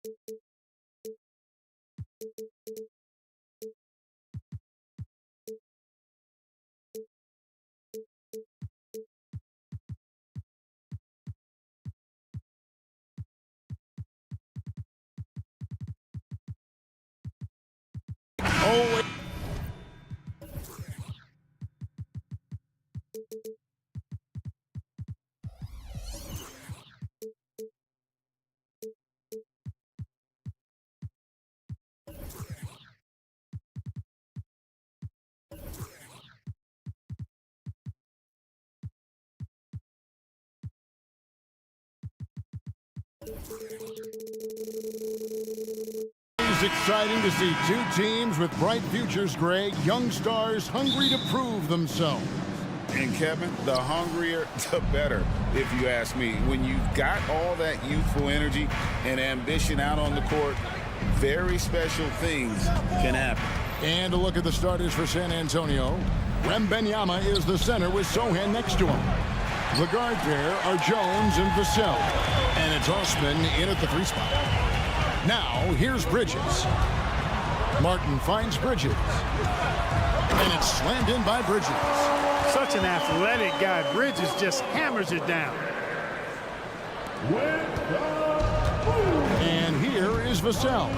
Oh, it's exciting to see two teams with bright futures, Greg. Young stars hungry to prove themselves. And Kevin, the hungrier, the better, if you ask me. When you've got all that youthful energy and ambition out on the court, very special things can happen. And a look at the starters for San Antonio. Wembanyama is the center with Sohan next to him. The guard pair are Jones and Vassell. And it's Osman in at the 3 spot. Now, here's Bridges. Martin finds Bridges. And it's slammed in by Bridges. Such an athletic guy. Bridges just hammers it down. And here is Vassell.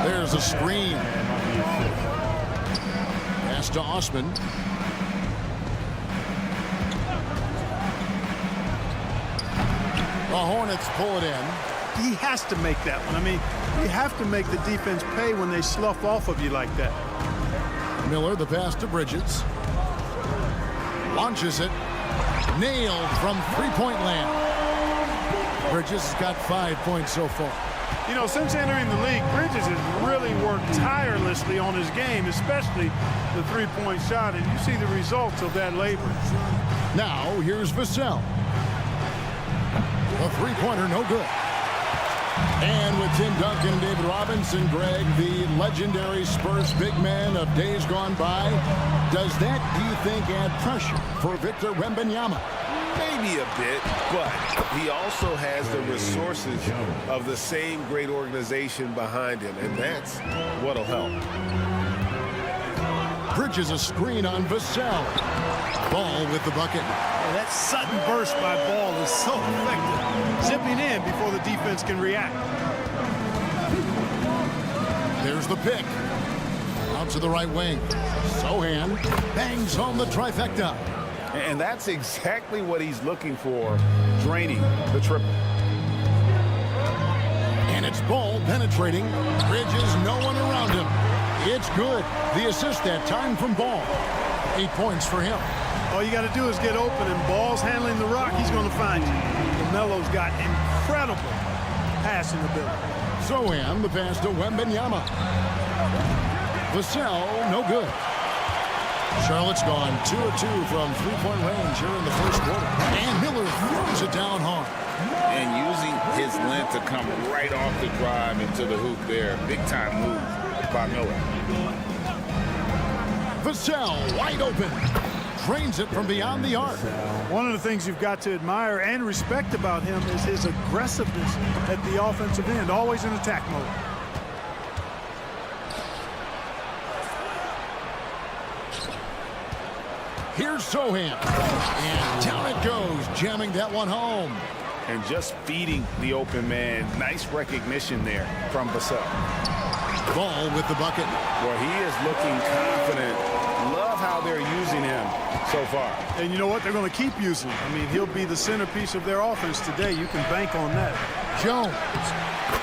There's a screen. Pass to Osman. The Hornets pull it in. He has to make that one. I mean, you have to make the defense pay when they slough off of you like that. Miller, the pass to Bridges. Launches it. Nailed from three-point land. Bridges got 5 points so far. You know, since entering the league, Bridges has really worked tirelessly on his game, especially the three-point shot, and you see the results of that labor. Now, here's Vassell. A three-pointer, no good. And with Tim Duncan and David Robinson, Greg, the legendary Spurs big man of days gone by, does that, do you think, add pressure for Victor Wembanyama? Maybe a bit, but he also has the resources of the same great organization behind him, and that's what'll help. Bridges a screen on Vassell. Ball with the bucket. That sudden burst by Ball is so effective. Zipping in before the defense can react. There's the pick. Out to the right wing. Sohan bangs home the trifecta. And that's exactly what he's looking for, draining the triple. And it's Ball penetrating. Bridges, no one around him. It's good. The assist that time from Ball. 8 points for him. All you got to do is get open, and Ball's handling the rock. He's going to find you. LaMelo's got incredible passing ability. Sohan, the pass to Wembanyama. Vassell, no good. Charlotte's gone 2 of 2 from three-point range here in the first quarter. And Miller throws it down hard. And using his length to come right off the drive into the hoop there. Big-time move by Miller. Vassell, wide open. Drains it from beyond the arc. One of the things you've got to admire and respect about him is his aggressiveness at the offensive end, always in attack mode. Here's Sohan. And down it goes, jamming that one home. And just feeding the open man. Nice recognition there from Vassell. Ball with the bucket. Well, he is looking confident. Love how they're using him so far. And you know what? They're going to keep using him. I mean, he'll be the centerpiece of their offense today. You can bank on that. Jones.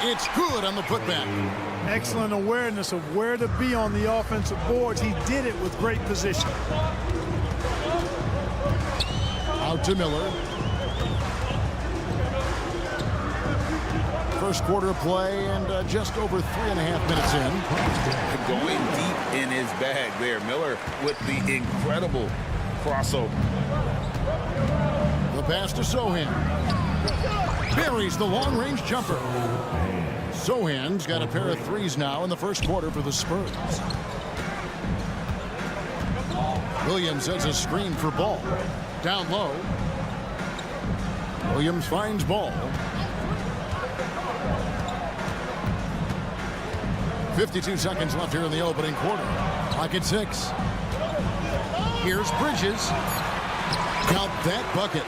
It's good on the putback. Excellent awareness of where to be on the offensive boards. He did it with great position. Out to Miller. First quarter play and just over 3.5 minutes in. Going deep in his bag there. Miller with the incredible crossover. The pass to Sohan. Buries the long-range jumper. Sohan's got a pair of threes now in the first quarter for the Spurs. Williams sets a screen for Ball. Down low. Williams finds Ball. 52 seconds left here in the opening quarter. Clock at 6. Here's Bridges. Count that bucket.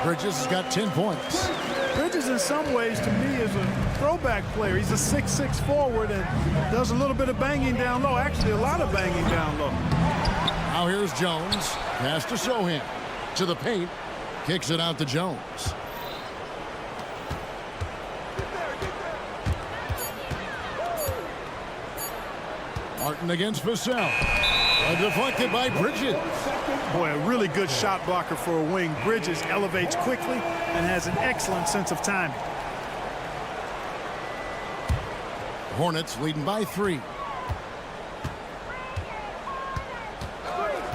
Bridges has got 10 points. Bridges, in some ways, to me, is a throwback player. He's a 6'6" forward and does a little bit of banging down low. Actually, a lot of banging down low. Now here's Jones. Pass to Sohan. To the paint. Kicks it out to Jones. Martin against Vassell. Deflected by Bridges. Boy, a really good shot blocker for a wing. Bridges elevates quickly and has an excellent sense of timing. Hornets leading by 3.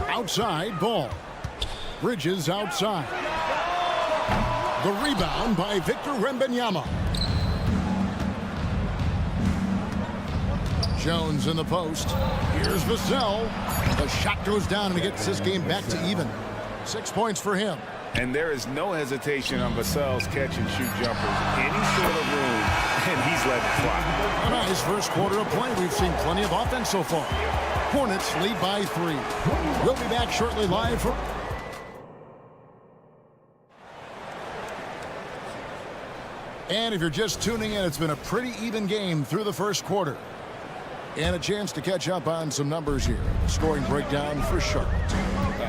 Outside ball. Bridges outside. The rebound by Victor Wembanyama. Jones in the post. Here's Vassell. The shot goes down and he gets this game back to even. 6 points for him. And there is no hesitation on Vassell's catch-and-shoot jumpers. Any sort of room, and he's letting it fly. A nice first quarter of play. We've seen plenty of offense so far. Hornets lead by 3. We'll be back shortly live from... And if you're just tuning in, it's been a pretty even game through the first quarter. And a chance to catch up on some numbers here. Scoring breakdown for Charlotte.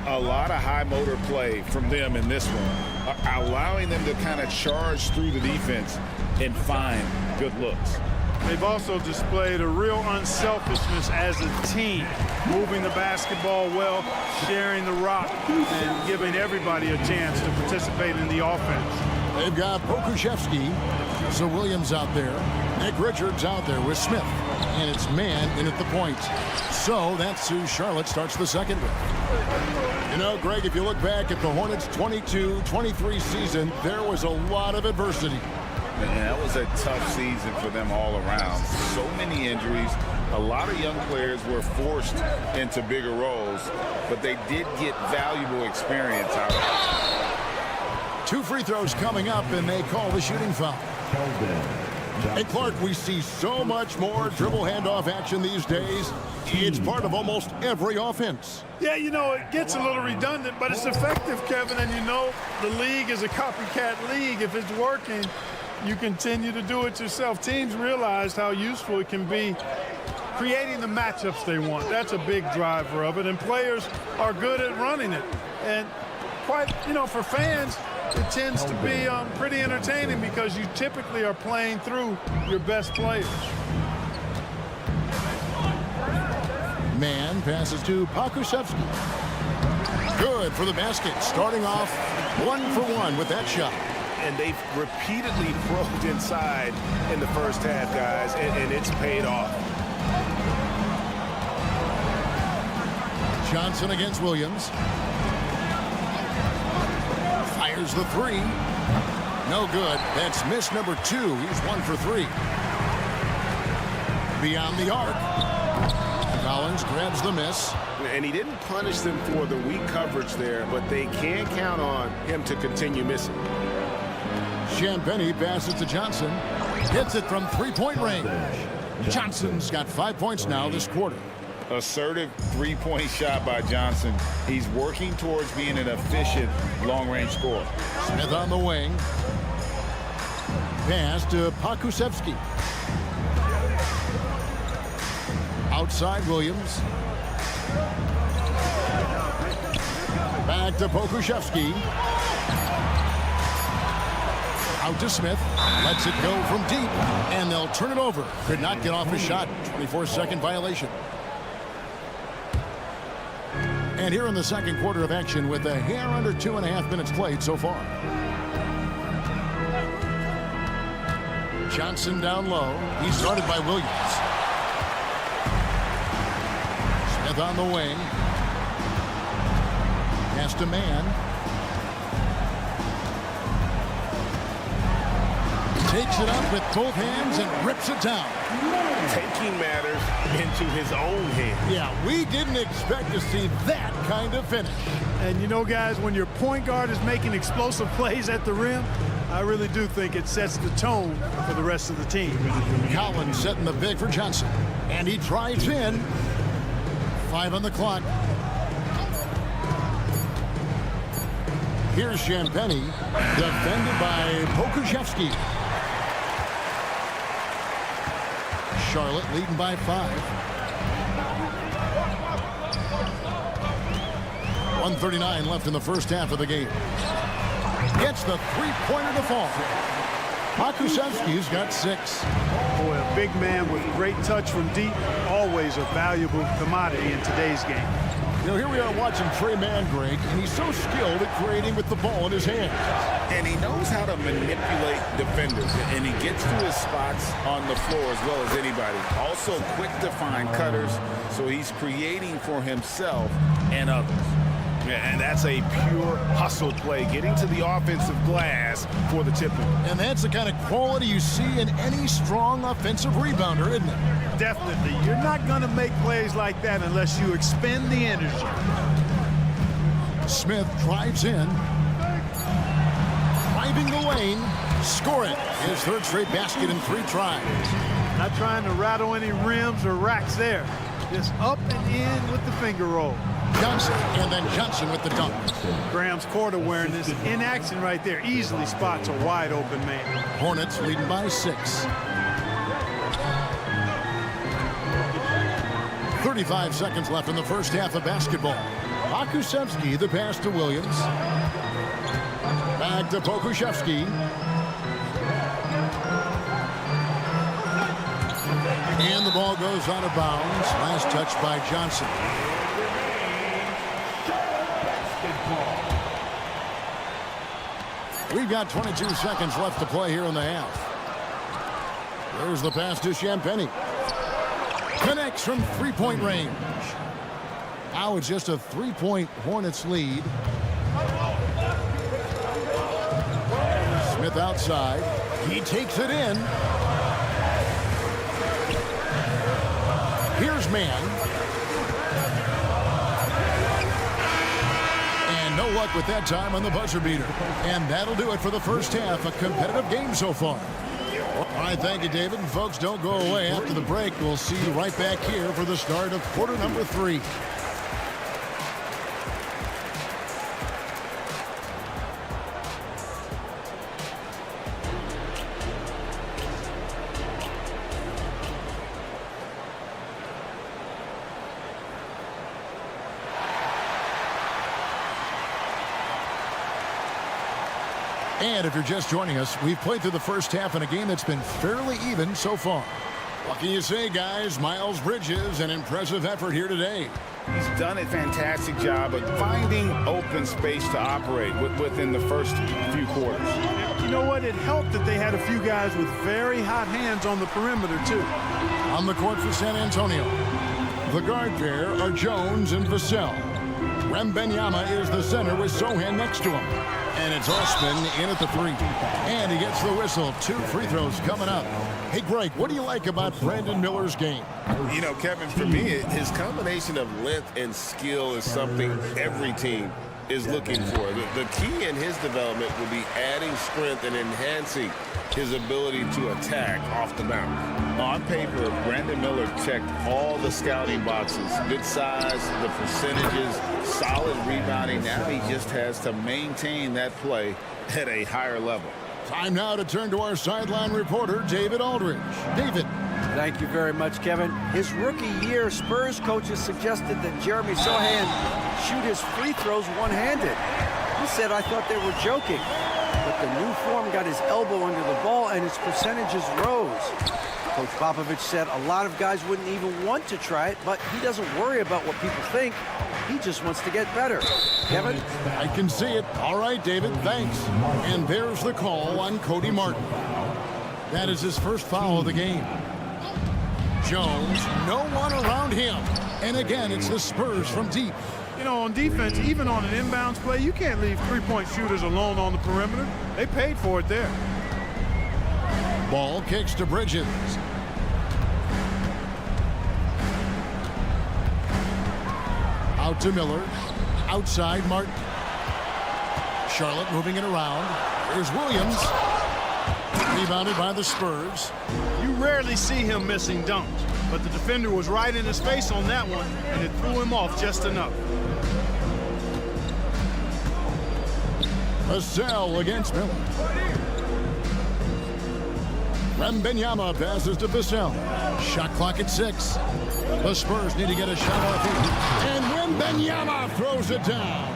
A lot of high motor play from them in this one, allowing them to kind of charge through the defense and find good looks. They've also displayed a real unselfishness as a team, moving the basketball well, sharing the rock, and giving everybody a chance to participate in the offense. They've got Pokuševski, so Williams out there, Nick Richards out there with Smith, and it's man in at the point. So that's who Charlotte starts the second with. You know, Greg, if you look back at the Hornets' 22-23 season, there was a lot of adversity. Man, that was a tough season for them all around. So many injuries. A lot of young players were forced into bigger roles, but they did get valuable experience out of it. 2 free throws coming up, and they call the shooting foul. Hey, Clark, we see so much more dribble handoff action these days. It's part of almost every offense. Yeah, you know, it gets a little redundant, but it's effective, Kevin. And you know, the league is a copycat league. If it's working, you continue to do it yourself. Teams realized how useful it can be creating the matchups they want. That's a big driver of it, and players are good at running it. And quite, you know, for fans, it tends to be pretty entertaining because you typically are playing through your best players. Man passes to Pokuševski. Good for the basket. Starting off 1 for 1 with that shot. And they've repeatedly probed inside in the first half, guys, and it's paid off. Johnson against Williams. Fires the 3. No good. That's miss number 2. He's 1 for 3. Beyond the arc. Collins grabs the miss. And he didn't punish them for the weak coverage there, but they can count on him to continue missing. Champagny passes to Johnson. Hits it from 3-point range. Johnson's got 5 points now this quarter. Assertive 3-point shot by Johnson. He's working towards being an efficient long-range scorer. Smith on the wing. Pass to Pokuševski. Outside Williams. Back to Pokuševski. Out to Smith. Lets it go from deep. And they'll turn it over. Could not get off his shot. 24-second violation. And here in the second quarter of action with a hair under 2.5 minutes played so far. Johnson down low. He's guarded by Williams. Smith on the wing. Pass to Man. Takes it up with both hands and rips it down. Taking matters into his own hands. Yeah, we didn't expect to see that kind of finish. And you know, guys, when your point guard is making explosive plays at the rim, I really do think it sets the tone for the rest of the team. Collins setting the big for Johnson. And he drives in. 5 on the clock. Here's Champagny, defended by Pokusevski. Charlotte leading by 5. 1:39 left in the first half of the game. Gets the three-pointer to fall. Pokusevski's got 6. Boy, a big man with great touch from deep, always a valuable commodity in today's game. You know, here we are watching Trey-Man, Greg, and he's so skilled at creating with the ball in his hands. And he knows how to manipulate defenders, and he gets to his spots on the floor as well as anybody. Also quick to find cutters, so he's creating for himself and others. Yeah, and that's a pure hustle play, getting to the offensive glass for the tip-in. And that's the kind of quality you see in any strong offensive rebounder, isn't it? Definitely. You're not going to make plays like that unless you expend the energy. Smith drives in. Driving the lane. Score it. His third straight basket in 3 tries. Not trying to rattle any rims or racks there. Just up and in with the finger roll. Johnson, and then Johnson with the dunk. Graham's court awareness in action right there. Easily spots a wide open man. Hornets leading by 6. 35 seconds left in the first half of basketball. Pokusevski, the pass to Williams. Back to Pokusevski. And the ball goes out of bounds. Last touch by Johnson. We've got 22 seconds left to play here in the half. There's the pass to Champagny. Connects from 3-point range. Now it's just a 3-point Hornets lead. Smith outside. He takes it in. Here's Mann. And no luck with that time on the buzzer beater. And that'll do it for the first half. A competitive game so far. All right, thank you, David. And folks, don't go away. After the break, we'll see you right back here for the start of quarter number 3. And if you're just joining us, we've played through the first half in a game that's been fairly even so far. What can you say, guys? Miles Bridges, an impressive effort here today. He's done a fantastic job of finding open space to operate within the first few quarters. You know what? It helped that they had a few guys with very hot hands on the perimeter, too. On the court for San Antonio, the guard pair are Jones and Vassell. Wembanyama is the center with Sohan next to him. And it's Osman in at the 3. And he gets the whistle. 2 free throws coming up. Hey, Greg, what do you like about Brandon Miller's game? You know, Kevin, for me, his combination of length and skill is something every team is looking for. The key in his development will be adding strength and enhancing his ability to attack off the bounce. On paper, Brandon Miller checked all the scouting boxes. Good size, the percentages, solid rebounding. Now he just has to maintain that play at a higher level. Time now to turn to our sideline reporter, David Aldridge. David. Thank you very much, Kevin. His rookie year, Spurs coaches suggested that Jeremy Sohan shoot his free throws one-handed. He said, I thought they were joking. But the new form got his elbow under the ball and his percentages rose. Coach Popovich said a lot of guys wouldn't even want to try it, but he doesn't worry about what people think. He just wants to get better. Kevin? I can see it. All right, David, thanks. And there's the call on Cody Martin. That is his first foul of the game. Jones, no one around him. And again, it's the Spurs from deep. You know, on defense, even on an inbounds play, you can't leave three-point shooters alone on the perimeter. They paid for it there. Ball kicks to Bridges. Out to Miller. Outside Martin. Charlotte moving it around. Here's Williams. Rebounded by the Spurs. You rarely see him missing dunks, but the defender was right in his face on that one, and it threw him off just enough. Vassell against Miller. Wembanyama passes to Vassell. Shot clock at 6. The Spurs need to get a shot off here. And Wembanyama throws it down.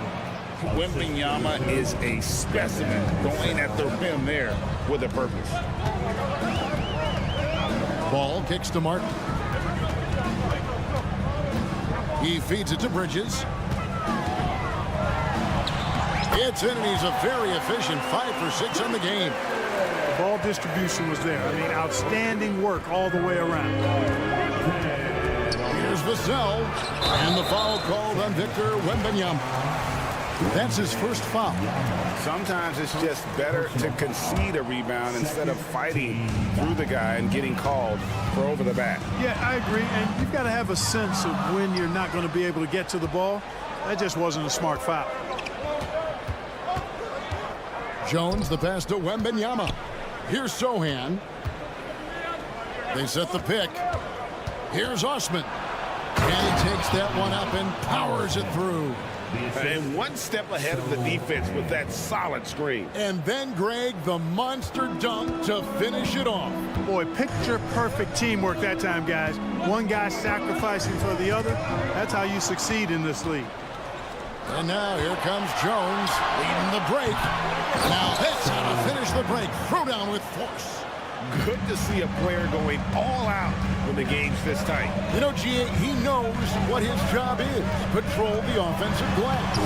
Wembanyama is a specimen going at the rim there with a purpose. Ball kicks to Martin. He feeds it to Bridges. It's in, and he's a very efficient 5 for 6 on the game. Ball distribution was there. I mean, outstanding work all the way around. Here's Vassell, and the foul called on Victor Wembanyama. That's his first foul. Sometimes it's just better to concede a rebound instead of fighting through the guy and getting called for over the back. Yeah, I agree, and you've got to have a sense of when you're not going to be able to get to the ball. That just wasn't a smart foul. Jones, the pass to Wembanyama. Here's Sohan. They set the pick. Here's Osman. And he takes that one up and powers it through. And one step ahead of the defense with that solid screen. And then, Greg, the monster dunk to finish it off. Boy, picture-perfect teamwork that time, guys. One guy sacrificing for the other. That's how you succeed in this league. And now here comes Jones leading the break. Now that's how to finish the break. Throw down with force. Good to see a player going all out when the game's this tight. You know, G.A., he knows what his job is. Patrol the offensive glass.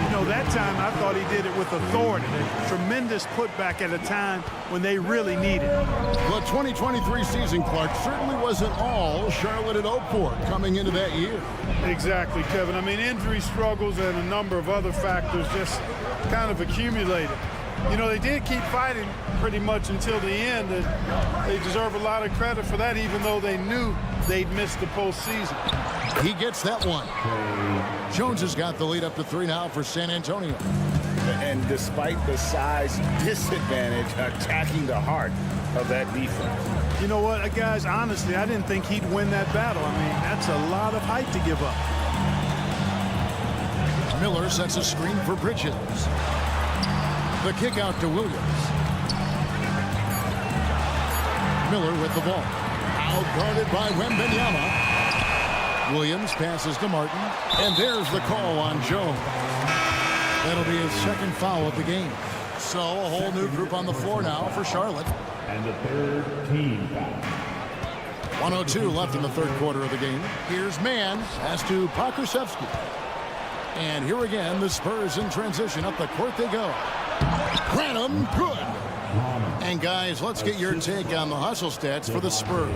You know, that time I thought he did it with authority. Tremendous putback at a time when they really need it. The 2023 season, Clark, certainly wasn't all Charlotte had hoped for coming into that year. Exactly, Kevin. I mean, injury struggles and a number of other factors just kind of accumulated. You know, they did keep fighting pretty much until the end, and they deserve a lot of credit for that, even though they knew they'd missed the postseason. He gets that one. Jones has got the lead up to 3 now for San Antonio. And despite the size disadvantage, attacking the heart of that defense. You know what, guys, honestly, I didn't think he'd win that battle. I mean, that's a lot of height to give up. Miller sets a screen for Bridges. The kick out to Williams. Miller with the ball. Out guarded by Wembanyama. Williams passes to Martin. And there's the call on Jones. That'll be his second foul of the game. So a whole new group on the floor now for Charlotte. And the third team foul. 1:02 left in the third quarter of the game. Here's Mann. Pass to Pokusevski. And here again, the Spurs in transition. Up the court they go. Granum, good. And guys, let's get your take on the hustle stats for the Spurs.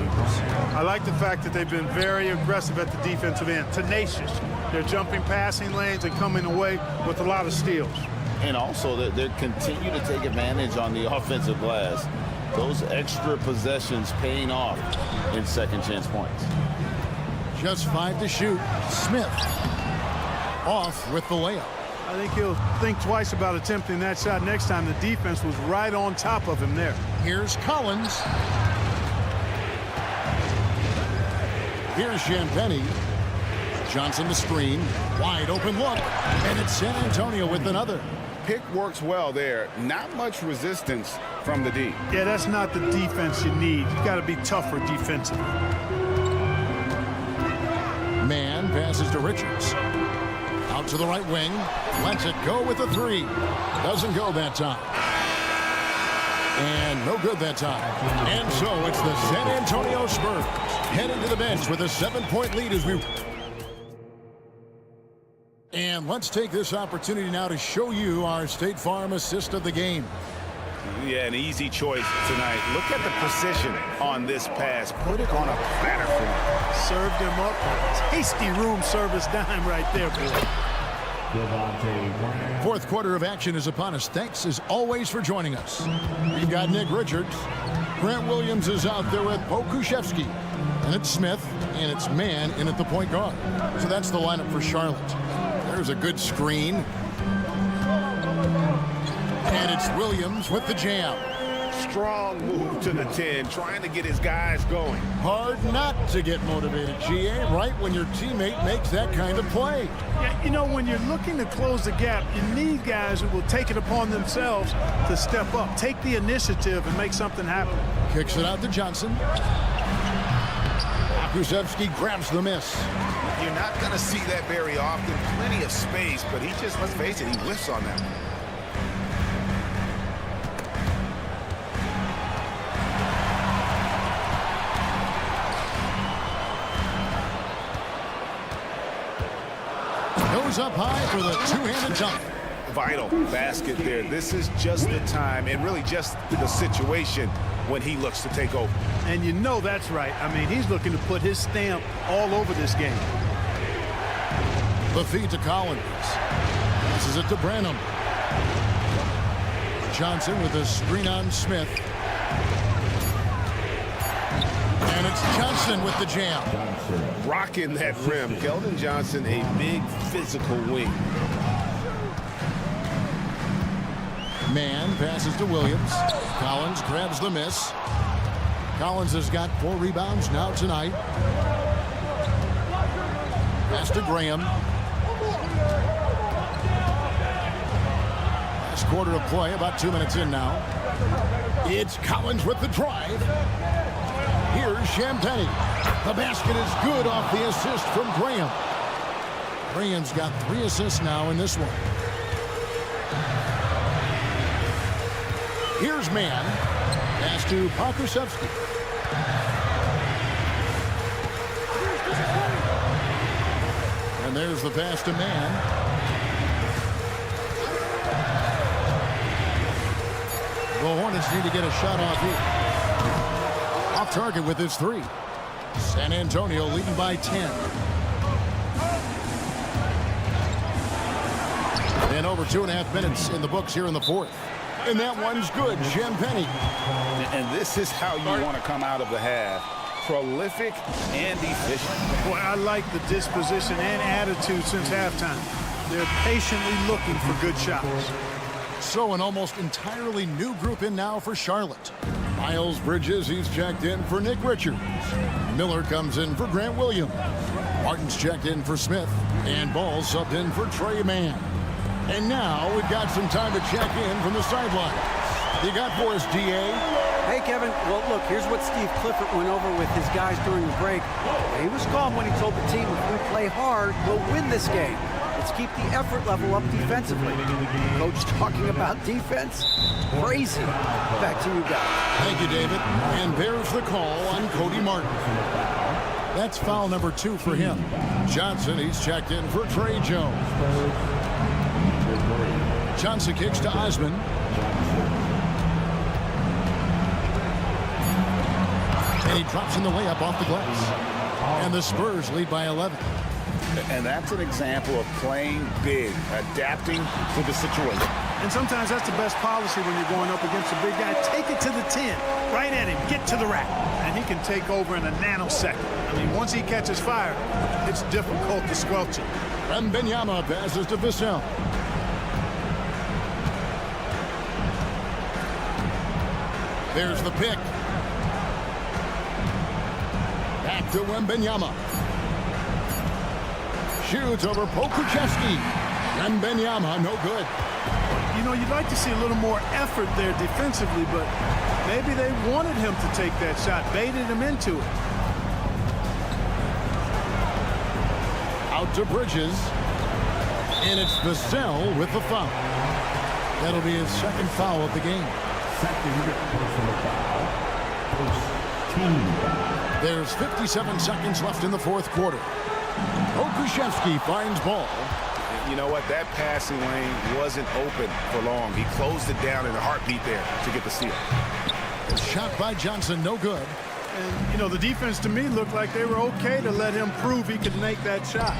I like the fact that they've been very aggressive at the defensive end, tenacious. They're jumping passing lanes and coming away with a lot of steals. And also, they continue to take advantage on the offensive glass. Those extra possessions paying off in second chance points. Just 5 to shoot. Smith off with the layup. I think he'll think twice about attempting that shot next time. The defense was right on top of him there. Here's Collins. Here's Champagny. Johnson the screen. Wide open look. And it's San Antonio with another. Pick works well there. Not much resistance from the D. Yeah, that's not the defense you need. You got to be tougher defensively. Mann passes to Richards. Out to the right wing. Lets it go with a 3. Doesn't go that time. And no good that time. And so it's the San Antonio Spurs heading to the bench with a 7-point lead as we... And let's take this opportunity now to show you our State Farm assist of the game. Yeah, an easy choice tonight. Look at the precision on this pass. Put it on a platter for him. Served him up. Tasty room service dime right there, boy. Fourth quarter of action is upon us. Thanks, as always, for joining us. We've got Nick Richards. Grant Williams is out there with Pokusevski. And it's Smith, and it's Mann in at the point guard. So that's the lineup for Charlotte. There's a good screen. Williams with the jam. Strong move to the 10, trying to get his guys going. Hard not to get motivated, GA, right when your teammate makes that kind of play. Yeah, you know, when you're looking to close the gap, you need guys who will take it upon themselves to step up, take the initiative, and make something happen. Kicks it out to Johnson. Pokusevski grabs the miss. You're not going to see that very often. Plenty of space, but he just, let's face it, he whiffs on that one. Goes up high for the two-handed dunk. Vital basket there. This is just the time and really just the situation when he looks to take over. And you know that's right. I mean, he's looking to put his stamp all over this game. The feed to Collins. Passes it to Branham. Johnson with a screen on Smith. And it's Johnson with the jam. Rocking that rim. Keldon Johnson, a big physical wing. Man passes to Williams. Collins grabs the miss. Collins has got 4 rebounds now tonight. Pass to Graham. Last quarter of play, about 2 minutes in now. It's Collins with the drive. Here's Champagnie. The basket is good off the assist from Graham. Graham's got 3 assists now in this one. Here's Man. Pass to Pokusevski. And there's the pass to Man. The Hornets need to get a shot off here. Off target with his 3. San Antonio leading by 10. And over 2.5 minutes in the books here in the 4th. And that one's good. Champagnie. And this is how you want to come out of the half. Prolific and efficient. Boy, I like the disposition and attitude since halftime. They're patiently looking for good shots. So an almost entirely new group in now for Charlotte. Miles Bridges, he's checked in for Nick Richards. Miller comes in for Grant Williams. Martin's checked in for Smith. And Ball subbed in for Trey Mann. And now we've got some time to check in from the sidelines. You got for us, DA? Hey, Kevin. Well, look, here's what Steve Clifford went over with his guys during the break. He was calm when he told the team, if we play hard, we'll win this game. Let's keep the effort level up defensively. Coach talking about defense? Crazy. Back to you guys. Thank you, David. And there's the call on Cody Martin. That's foul number 2 for him. Johnson, he's checked in for Trey Jones. Johnson kicks to Osman. And he drops in the layup off the glass. And the Spurs lead by 11. And that's an example of playing big, adapting to the situation. And sometimes that's the best policy when you're going up against a big guy. Take it to the 10, right at him, get to the rack. And he can take over in a nanosecond. I mean, once he catches fire, it's difficult to squelch it. Wembanyama passes to Vassell. There's the pick. Back to Wembanyama. Shoots over Pokusevski. Wembanyama, no good. You know, you'd like to see a little more effort there defensively, but maybe they wanted him to take that shot, baited him into it. Out to Bridges. And it's Vassell with the foul. That'll be his 2nd foul of the game. There's 57 seconds left in the 4th quarter. Pokusevski finds Ball. You know what? That passing lane wasn't open for long. He closed it down in a heartbeat there to get the steal. Shot by Johnson, no good. And, you know, the defense to me looked like they were okay to let him prove he could make that shot.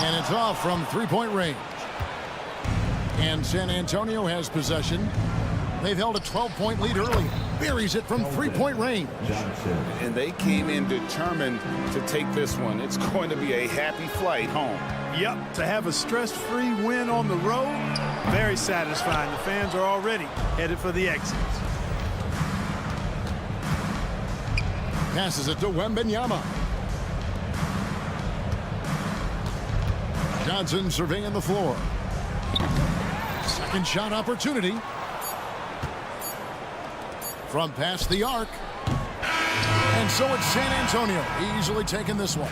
And it's off from 3-point range. And San Antonio has possession. They've held a 12-point lead early. Buries it from three-point range. And they came in determined to take this one. It's going to be a happy flight home. Yep, to have a stress-free win on the road, very satisfying. The fans are already headed for the exits. Passes it to Wembanyama. Johnson surveying the floor. Second shot opportunity. From past the arc. And so it's San Antonio easily taking this one.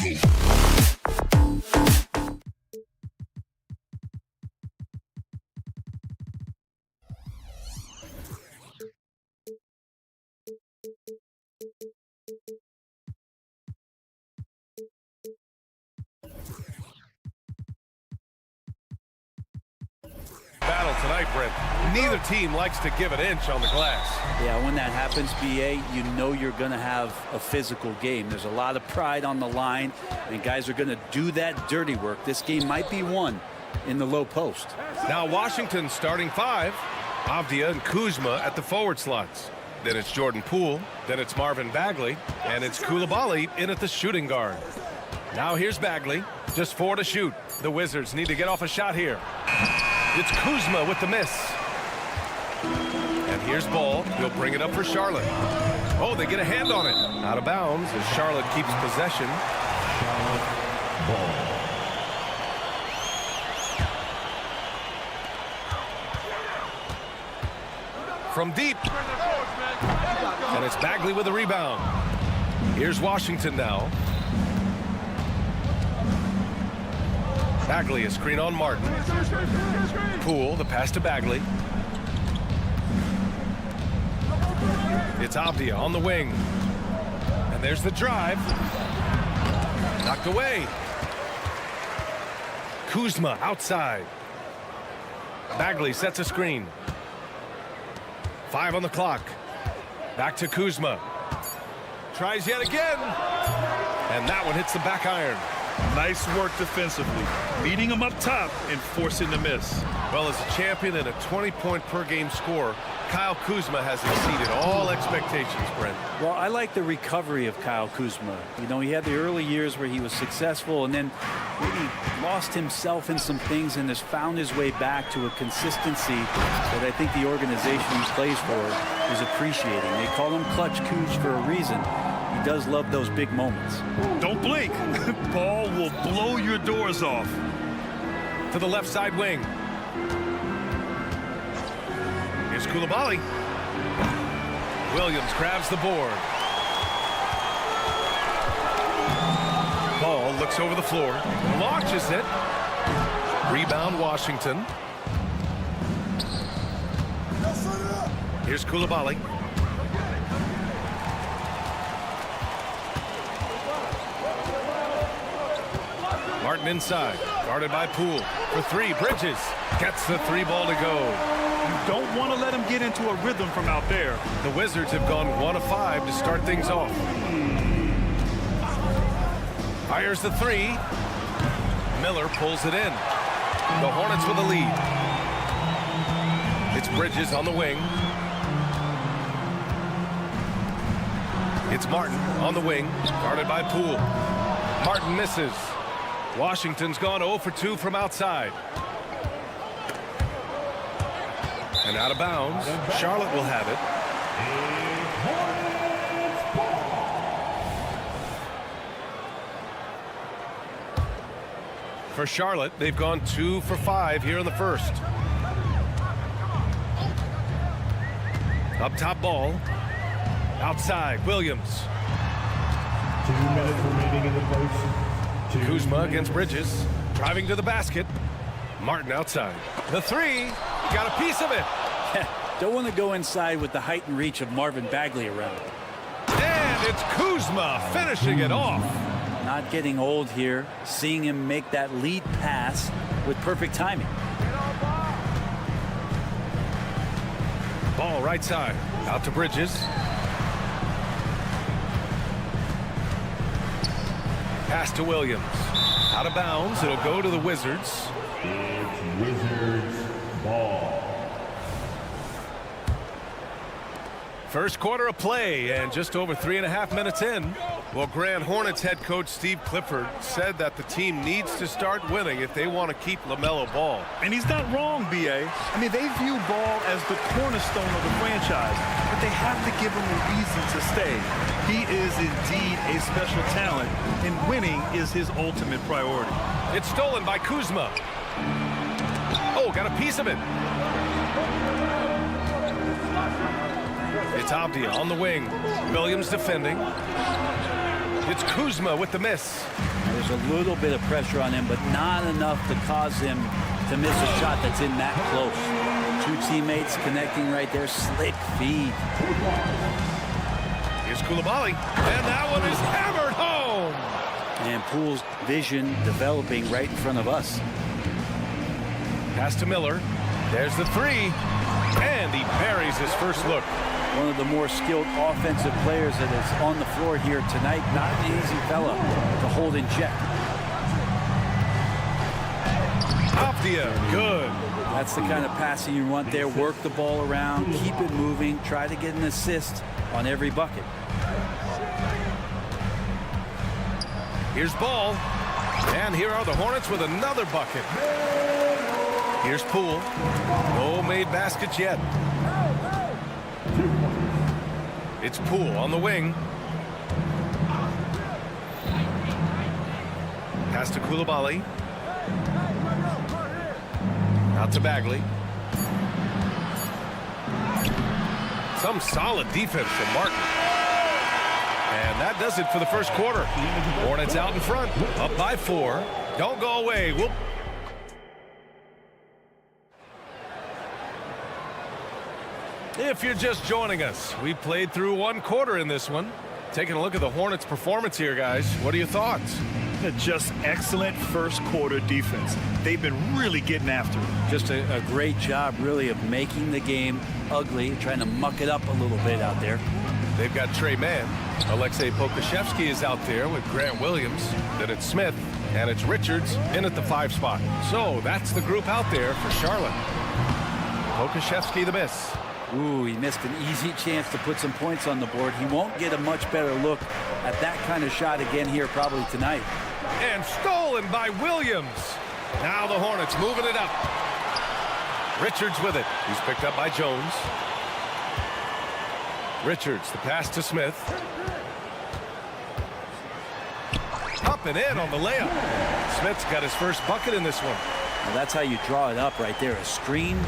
Battle tonight, Brent. Neither team likes to give an inch on the glass. Yeah, when that happens, BA, you know you're going to have a physical game. There's a lot of pride on the line, and guys are going to do that dirty work. This game might be won in the low post. Now Washington starting five. Avdia and Kuzma at the forward slots. Then it's Jordan Poole. Then it's Marvin Bagley. And it's Coulibaly in at the shooting guard. Now here's Bagley. Just 4 to shoot. The Wizards need to get off a shot here. It's Kuzma with the miss. And here's Ball. He'll bring it up for Charlotte. Oh, they get a hand on it. Out of bounds as Charlotte keeps possession. Ball. From deep. And it's Bagley with a rebound. Here's Washington now. Bagley, a screen on Martin. Poole, the pass to Bagley. It's Avdia on the wing. And there's the drive. Knocked away. Kuzma outside. Bagley sets a screen. 5 on the clock. Back to Kuzma. Tries yet again. And that one hits the back iron. Nice work defensively, beating him up top and forcing the miss. Well, as a champion and a 20-point-per-game scorer, Kyle Kuzma has exceeded all expectations, Brent. Well, I like the recovery of Kyle Kuzma. You know, he had the early years where he was successful and then really lost himself in some things and has found his way back to a consistency that I think the organization he plays for is appreciating. They call him Clutch Kuz for a reason. He does love those big moments. Don't blink. Ball will blow your doors off. To the left side wing. Here's Coulibaly. Williams grabs the board. Ball looks over the floor. Launches it. Rebound Washington. Here's Coulibaly. Martin inside, guarded by Poole. For 3, Bridges gets the 3 ball to go. You don't want to let him get into a rhythm from out there. The Wizards have gone 1 of 5 to start things off. Fires the 3. Miller pulls it in. The Hornets with a lead. It's Bridges on the wing. It's Martin on the wing, guarded by Poole. Martin misses. Washington's gone 0 for 2 from outside. And out of bounds. Charlotte will have it. For Charlotte, they've gone 2 for 5 here in the first. Up top Ball. Outside, Williams. 2 minutes remaining in the first. Kuzma against Bridges. Driving to the basket. Martin outside. The 3. Got a piece of it. Don't want to go inside with the height and reach of Marvin Bagley around. And it's Kuzma finishing it off. Not getting old here. Seeing him make that lead pass with perfect timing. Ball right side. Out to Bridges. Pass to Williams. Out of bounds. It'll go to the Wizards. It's Wizards ball. First quarter of play and just over 3.5 minutes in. Well, Grand Hornets head coach Steve Clifford said that the team needs to start winning if they want to keep LaMelo Ball. And he's not wrong, B.A. I mean, they view Ball as the cornerstone of the franchise, but they have to give him a reason to stay. He is indeed a special talent, and winning is his ultimate priority. It's stolen by Kuzma. Oh, got a piece of it. It's Avdia on the wing. Williams defending. It's Kuzma with the miss. There's a little bit of pressure on him, but not enough to cause him to miss a shot that's in that close. Two teammates connecting right there. Slick feed. Here's Koulibaly, and that one is hammered home. And Poole's vision developing right in front of us. Pass to Miller. There's the three, and he buries his first look. One of the more skilled offensive players that is on the floor here tonight. Not an easy fella to hold in check. Avdia, good. That's the kind of passing you want there. Work the ball around, keep it moving, try to get an assist on every bucket. Here's Ball, and here are the Hornets with another bucket. Here's Poole. No made baskets yet. It's Poole on the wing. Pass to Koulibaly. Out to Bagley. Some solid defense from Martin. And that does it for the first quarter. Hornets out in front, up by 4. Don't go away. If you're just joining us, we played through 1 quarter in this one. Taking a look at the Hornets' performance here, guys. What are your thoughts? Just excellent first quarter defense. They've been really getting after it. Just a great job, really, of making the game ugly, trying to muck it up a little bit out there. They've got Trey Mann. Alexei Pokuševski is out there with Grant Williams. Then it's Smith, and it's Richards in at the 5 spot. So that's the group out there for Charlotte. Pokuševski the miss. Ooh, he missed an easy chance to put some points on the board. He won't get a much better look at that kind of shot again here probably tonight. And stolen by Williams. Now the Hornets moving it up. Richards with it. He's picked up by Jones. Richards, the pass to Smith. Up and in on the layup. Smith's got his first bucket in this one. Well, that's how you draw it up right there. A screen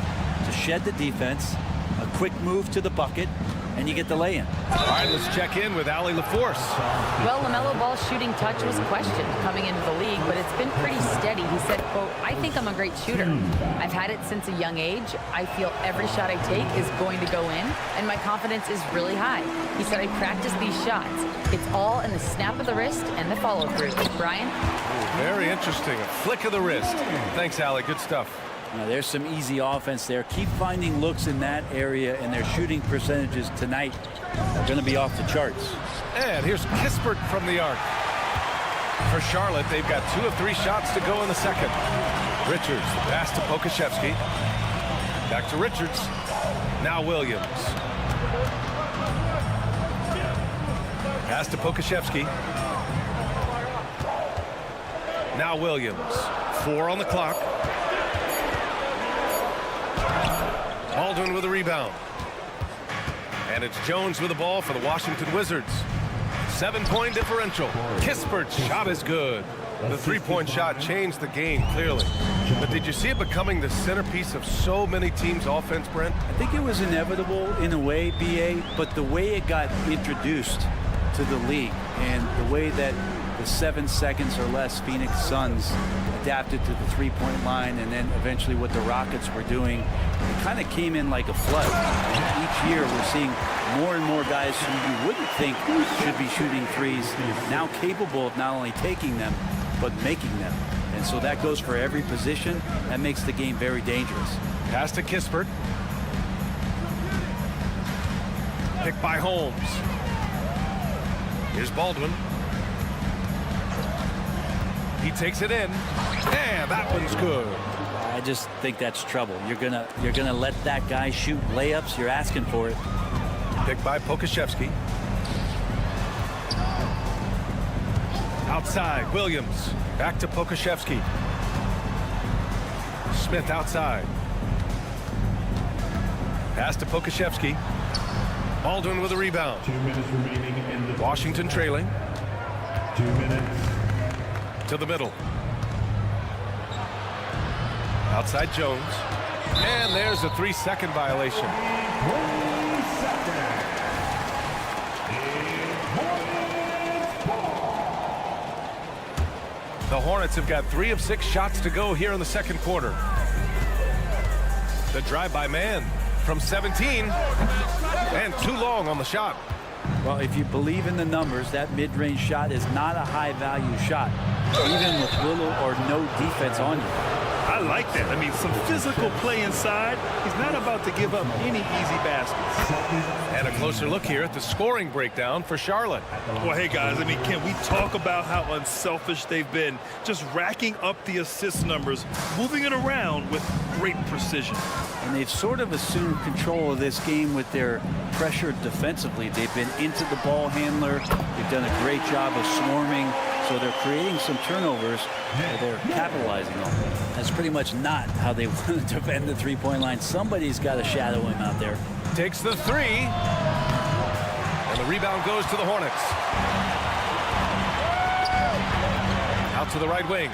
to shed the defense. A quick move to the bucket, and you get the lay-in. All right, let's check in with Allie LaForce. Well, LaMelo Ball's shooting touch was questioned coming into the league, but it's been pretty steady. He said, quote, "I think I'm a great shooter. I've had it since a young age. I feel every shot I take is going to go in, and my confidence is really high." He said, "I practice these shots. It's all in the snap of the wrist and the follow-through." Brian? Ooh, very interesting. A flick of the wrist. Thanks, Allie. Good stuff. Now, there's some easy offense there. Keep finding looks in that area, and their shooting percentages tonight are going to be off the charts. And here's Kispert from the arc. For Charlotte, they've got 2 of 3 shots to go in the second. Richards, the pass to Pokuševski. Back to Richards. Now Williams. Pass to Pokuševski. Now Williams. 4 on the clock. Baldwin with a rebound. And it's Jones with the ball for the Washington Wizards. 7-point differential. Kispert's shot is good. The 3-point shot changed the game clearly. But did you see it becoming the centerpiece of so many teams' offense, Brent? I think it was inevitable in a way, BA, but the way it got introduced to the league and the way that the 7 seconds or less Phoenix Suns adapted to the 3-point line, and then eventually what the Rockets were doing, it kind of came in like a flood. Each year we're seeing more and more guys who you wouldn't think should be shooting threes now capable of not only taking them but making them. And so that goes for every position. That makes the game very dangerous. Pass to Kispert. Picked by Holmes. Here's Baldwin. He takes it in, and that one's good. I just think that's trouble. You're gonna let that guy shoot layups. You're asking for it. Picked by Pokuševski. Outside, Williams. Back to Pokuševski. Smith outside. Pass to Pokuševski. Baldwin with a rebound. 2 minutes remaining in the Washington trailing. 2 minutes. To the middle. Outside Jones. And there's a 3-second violation. The Hornets have got 3 of 6 shots to go here in the second quarter. The drive by man from 17 and too long on the shot. Well, if you believe in the numbers, that mid-range shot is not a high-value shot, even with little or no defense on you. I like that. I mean, some physical play inside. He's not about to give up any easy baskets. And a closer look here at the scoring breakdown for Charlotte. Well, hey, guys, I mean, can we talk about how unselfish they've been? Just racking up the assist numbers, moving it around with great precision. And they've sort of assumed control of this game with their pressure defensively. They've been into the ball handler. They've done a great job of swarming. So they're creating some turnovers that they're capitalizing on. That's pretty much not how they want to defend the three-point line. Somebody's got to shadow him out there. Takes the 3. And the rebound goes to the Hornets. Out to the right wing.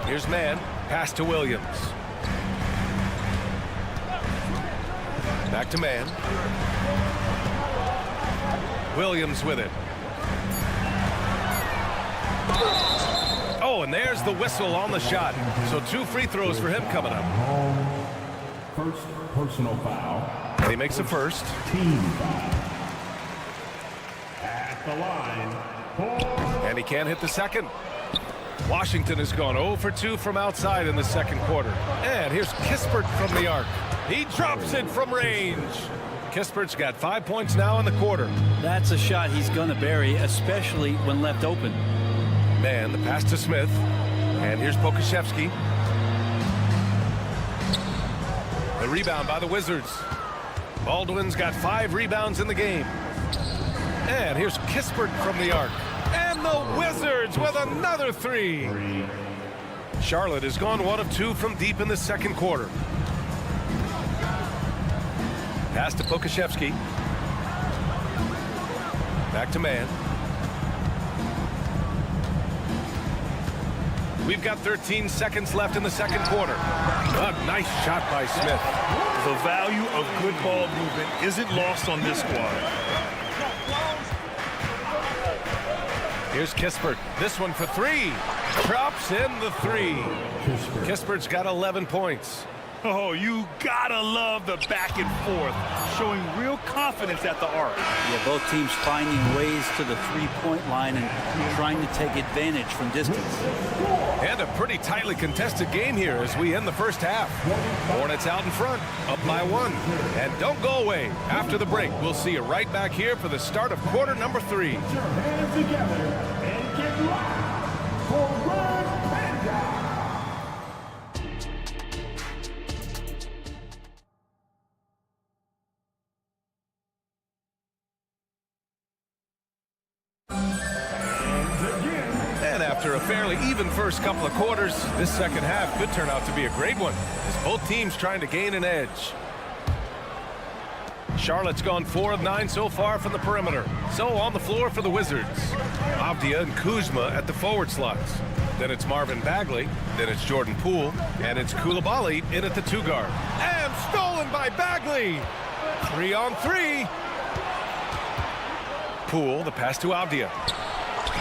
Here's man. Pass to Williams. Back to man. Williams with it. Oh, and there's the whistle on the shot. So 2 free throws for him coming up. First personal foul. And he makes the first. Team foul. At the line. And he can't hit the second. Washington has gone 0 for 2 from outside in the second quarter. And here's Kispert from the arc. He drops it from range. Kispert's got 5 points now in the quarter. That's a shot he's going to bury, especially when left open. Man, the pass to Smith. And here's Pokashevsky. The rebound by the Wizards. Baldwin's got 5 rebounds in the game. And here's Kispert from the arc. And the Wizards with another 3. Charlotte has gone 1 of 2 from deep in the second quarter. Pass to Pokashevsky. Back to man. We've got 13 seconds left in the second quarter. A nice shot by Smith. The value of good ball movement isn't lost on this squad. Here's Kispert. This one for 3. Drops in the 3. Kispert's got 11 points. Oh, you gotta love the back and forth, showing real confidence at the arc. Yeah, both teams finding ways to the three-point line and trying to take advantage from distance. And a pretty tightly contested game here as we end the first half. Hornets out in front, up by 1. And don't go away. After the break, we'll see you right back here for the start of quarter number 3. Put your hands together and get live for Red Panda. After a fairly even first couple of quarters, this second half could turn out to be a great one as both teams trying to gain an edge. Charlotte's gone 4 of 9 so far from the perimeter. So on the floor for the Wizards, Avdia and Kuzma at the forward slots. Then it's Marvin Bagley, then it's Jordan Poole, and it's Coulibaly in at the 2 guard. And stolen by Bagley! 3 on 3. Poole, the pass to Avdia.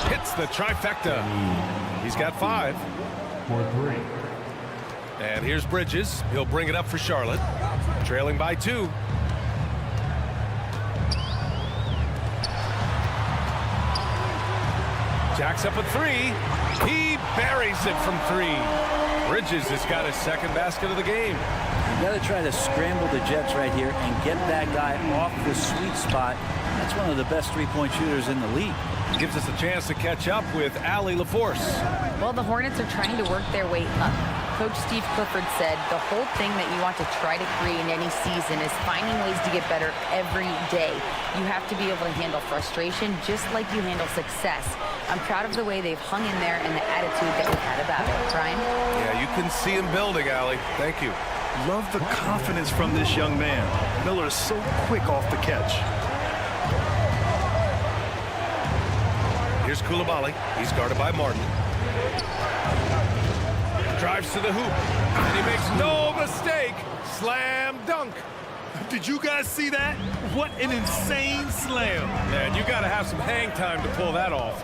Hits the trifecta. He's got 5. For 3. And here's Bridges. He'll bring it up for Charlotte. Trailing by 2. Jacks up a 3. He buries it from 3. Bridges has got his second basket of the game. You got to try to scramble the Jets right here and get that guy off the sweet spot. That's one of the best three-point shooters in the league. Gives us a chance to catch up with Allie LaForce. Well, the Hornets are trying to work their way up. Coach Steve Clifford said the whole thing that you want to try to create in any season is finding ways to get better every day. You have to be able to handle frustration just like you handle success. I'm proud of the way they've hung in there and the attitude that we've had about it. Brian? Yeah, you can see him building, Allie. Thank you. Love the confidence from this young man. Miller is so quick off the catch. Here's Coulibaly. He's guarded by Martin. Drives to the hoop. And he makes no mistake. Slam dunk. Did you guys see that? What an insane slam. Man, you got to have some hang time to pull that off.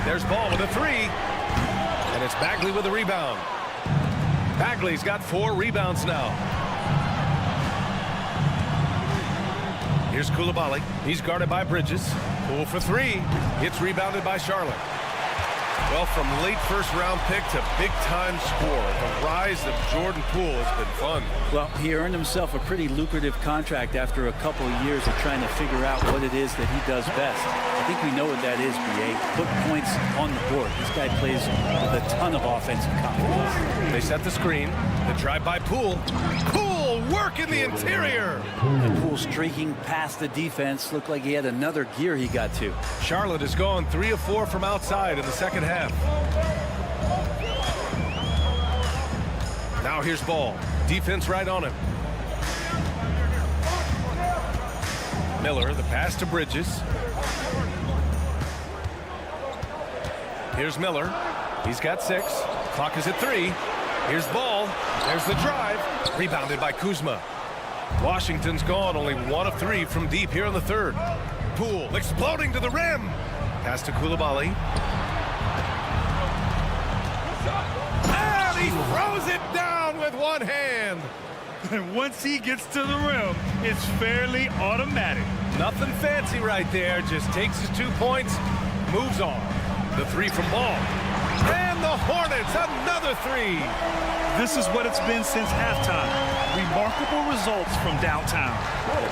There's Ball with a three. And it's Bagley with a rebound. Bagley's got 4 rebounds now. Here's Coulibaly. He's guarded by Bridges. Poole for 3. It's rebounded by Charlotte. Well, from late first-round pick to big-time scorer, the rise of Jordan Poole has been fun. Well, he earned himself a pretty lucrative contract after a couple of years of trying to figure out what it is that he does best. I think we know what that is, B.A. Put points on the board. This guy plays with a ton of offensive confidence. They set the screen. The drive by Poole. Poole work in the interior. And Poole streaking past the defense. Looked like he had another gear he got to. Charlotte has gone 3 of 4 from outside in the second half. Now here's Ball. Defense right on him. Miller, the pass to Bridges. Here's Miller. He's got 6. Clock is at 3. Here's Ball. There's the drive. Rebounded by Kuzma. Washington's gone only 1 of 3 from deep here in the third. Poole exploding to the rim. Pass to Coulibaly. And he throws it down with one hand. And once he gets to the rim, it's fairly automatic. Nothing fancy right there. Just takes his 2 points, moves on. The 3 from Ball. And the Hornets, another 3. This is what it's been since halftime. Remarkable results from downtown.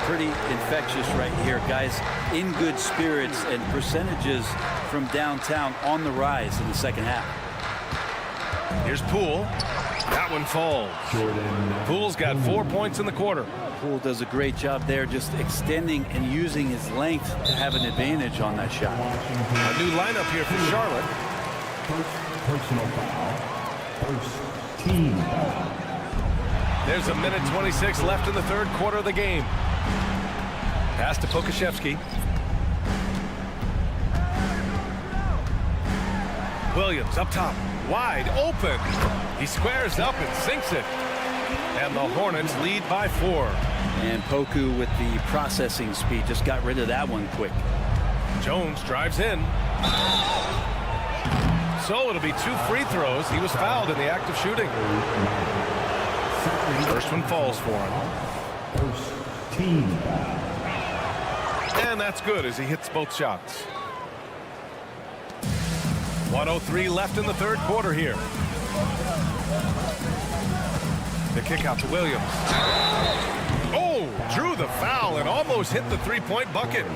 Pretty infectious right here, guys. In good spirits and percentages from downtown on the rise in the second half. Here's Poole. That one falls. Poole's got 4 points in the quarter. Poole does a great job there, just extending and using his length to have an advantage on that shot. A new lineup here for Charlotte. First personal foul. First team foul. There's a minute 26 left in the third quarter of the game. Pass to Pokashevsky. Williams up top, wide open. He squares up and sinks it. And the Hornets lead by 4. And Poku with the processing speed just got rid of that one quick. Jones drives in. So it'll be 2 free throws. He was fouled in the act of shooting. First one falls for him. First team foul. And that's good as he hits both shots. 1:03 left in the third quarter here. The kick out to Williams. Oh, drew the foul and almost hit the 3-point bucket.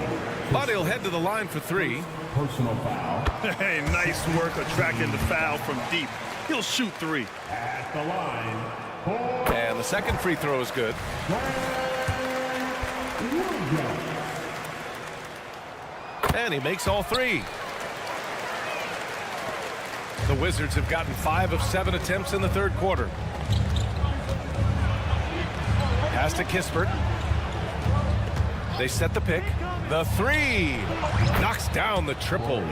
But he'll head to the line for 3. Personal foul. Hey, nice work attracting the foul from deep. He'll shoot 3. At the line. And the second free throw is good. And he makes all 3. The Wizards have gotten 5 of 7 attempts in the third quarter. Pass to Kispert. They set the pick. The 3 knocks down the triple.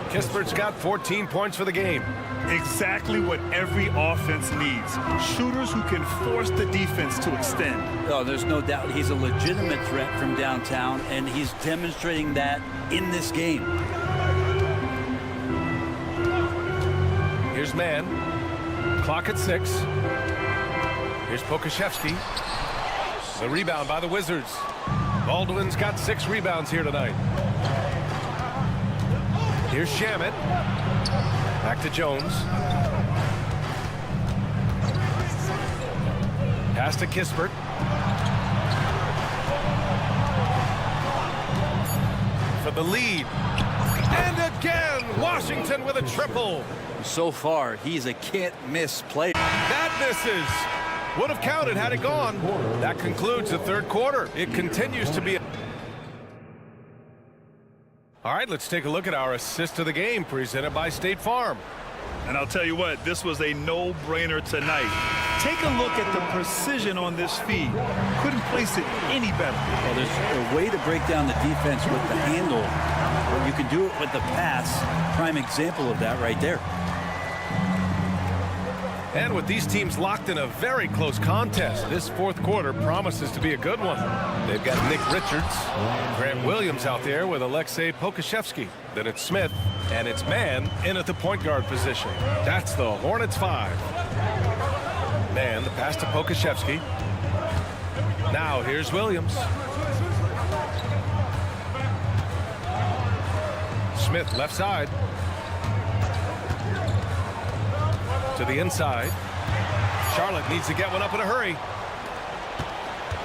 Kispert's got 14 points for the game. Exactly what every offense needs. Shooters who can force the defense to extend. Oh, there's no doubt he's a legitimate threat from downtown, and he's demonstrating that in this game. Here's Mann. Clock at 6. Here's Pokashevsky. The rebound by the Wizards. Baldwin's got 6 rebounds here tonight. Here's Shamet. Back to Jones. Pass to Kispert. For the lead. And again, Washington with a triple. So far, he's a can't-miss player. That misses. Would have counted had it gone. That concludes the third quarter. It continues to be. All right, let's take a look at our assist of the game presented by State Farm. And I'll tell you what, this was a no-brainer tonight. Take a look at the precision on this feed. Couldn't place it any better. Well, there's a way to break down the defense with the handle. Well, you can do it with the pass. Prime example of that right there. And with these teams locked in a very close contest, this fourth quarter promises to be a good one. They've got Nick Richards, Grant Williams out there with Alexei Pokuševski. Then it's Smith, and it's Man in at the point guard position. That's the Hornets 5. Man, the pass to Pokuševski. Now here's Williams. Smith left side. To the inside. Charlotte needs to get one up in a hurry.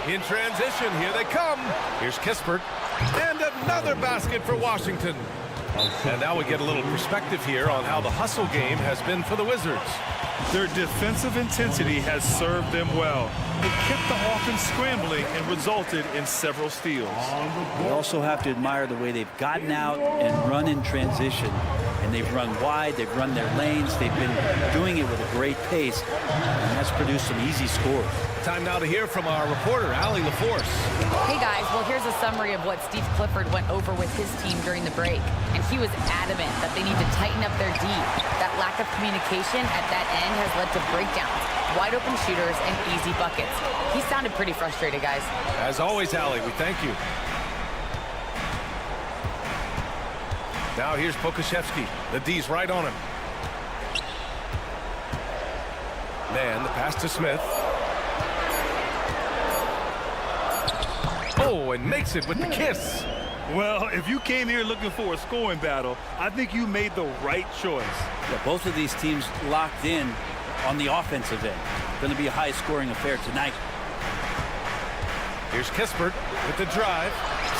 In transition, here they come. Here's Kispert. And another basket for Washington. And now we get a little perspective here on how the hustle game has been for the Wizards. Their defensive intensity has served them well. It kept the offense scrambling and resulted in several steals. You also have to admire the way they've gotten out and run in transition. And they've run wide, they've run their lanes, they've been doing it with a great pace, and that's produced some easy scores. Time now to hear from our reporter, Allie LaForce. Hey guys, well here's a summary of what Steve Clifford went over with his team during the break. And he was adamant that they need to tighten up their D. That lack of communication at that end has led to breakdowns, wide open shooters, and easy buckets. He sounded pretty frustrated, guys. As always, Allie, we thank you. Now here's Pokuševski. The D's right on him. Man, the pass to Smith. Oh, and makes it with the kiss. Well, if you came here looking for a scoring battle, I think you made the right choice. Yeah, both of these teams locked in on the offensive end. Going to be a high-scoring affair tonight. Here's Kispert with the drive.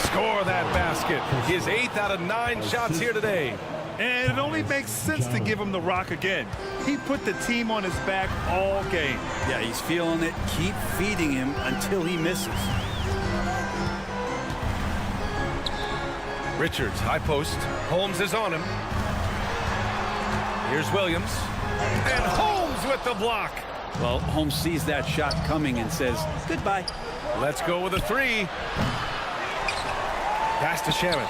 Score that basket. His 8th out of 9 shots here today. And it only makes sense to give him the rock again. He put the team on his back all game. Yeah, he's feeling it. Keep feeding him until he misses. Richards, high post. Holmes is on him. Here's Williams. And Holmes with the block. Well, Holmes sees that shot coming and says, goodbye. Let's go with a 3. Pass to Shaman.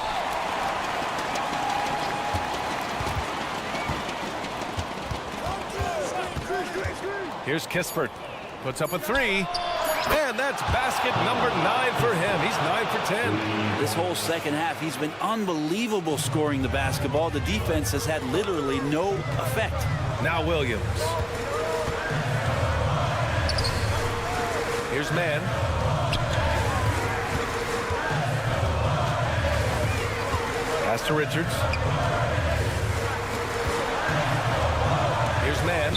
Here's Kispert. Puts up a 3. And that's basket number 9 for him. He's 9 for 10. This whole second half, he's been unbelievable scoring the basketball. The defense has had literally no effect. Now Williams. Here's Man. Pass to Richards. Here's Man.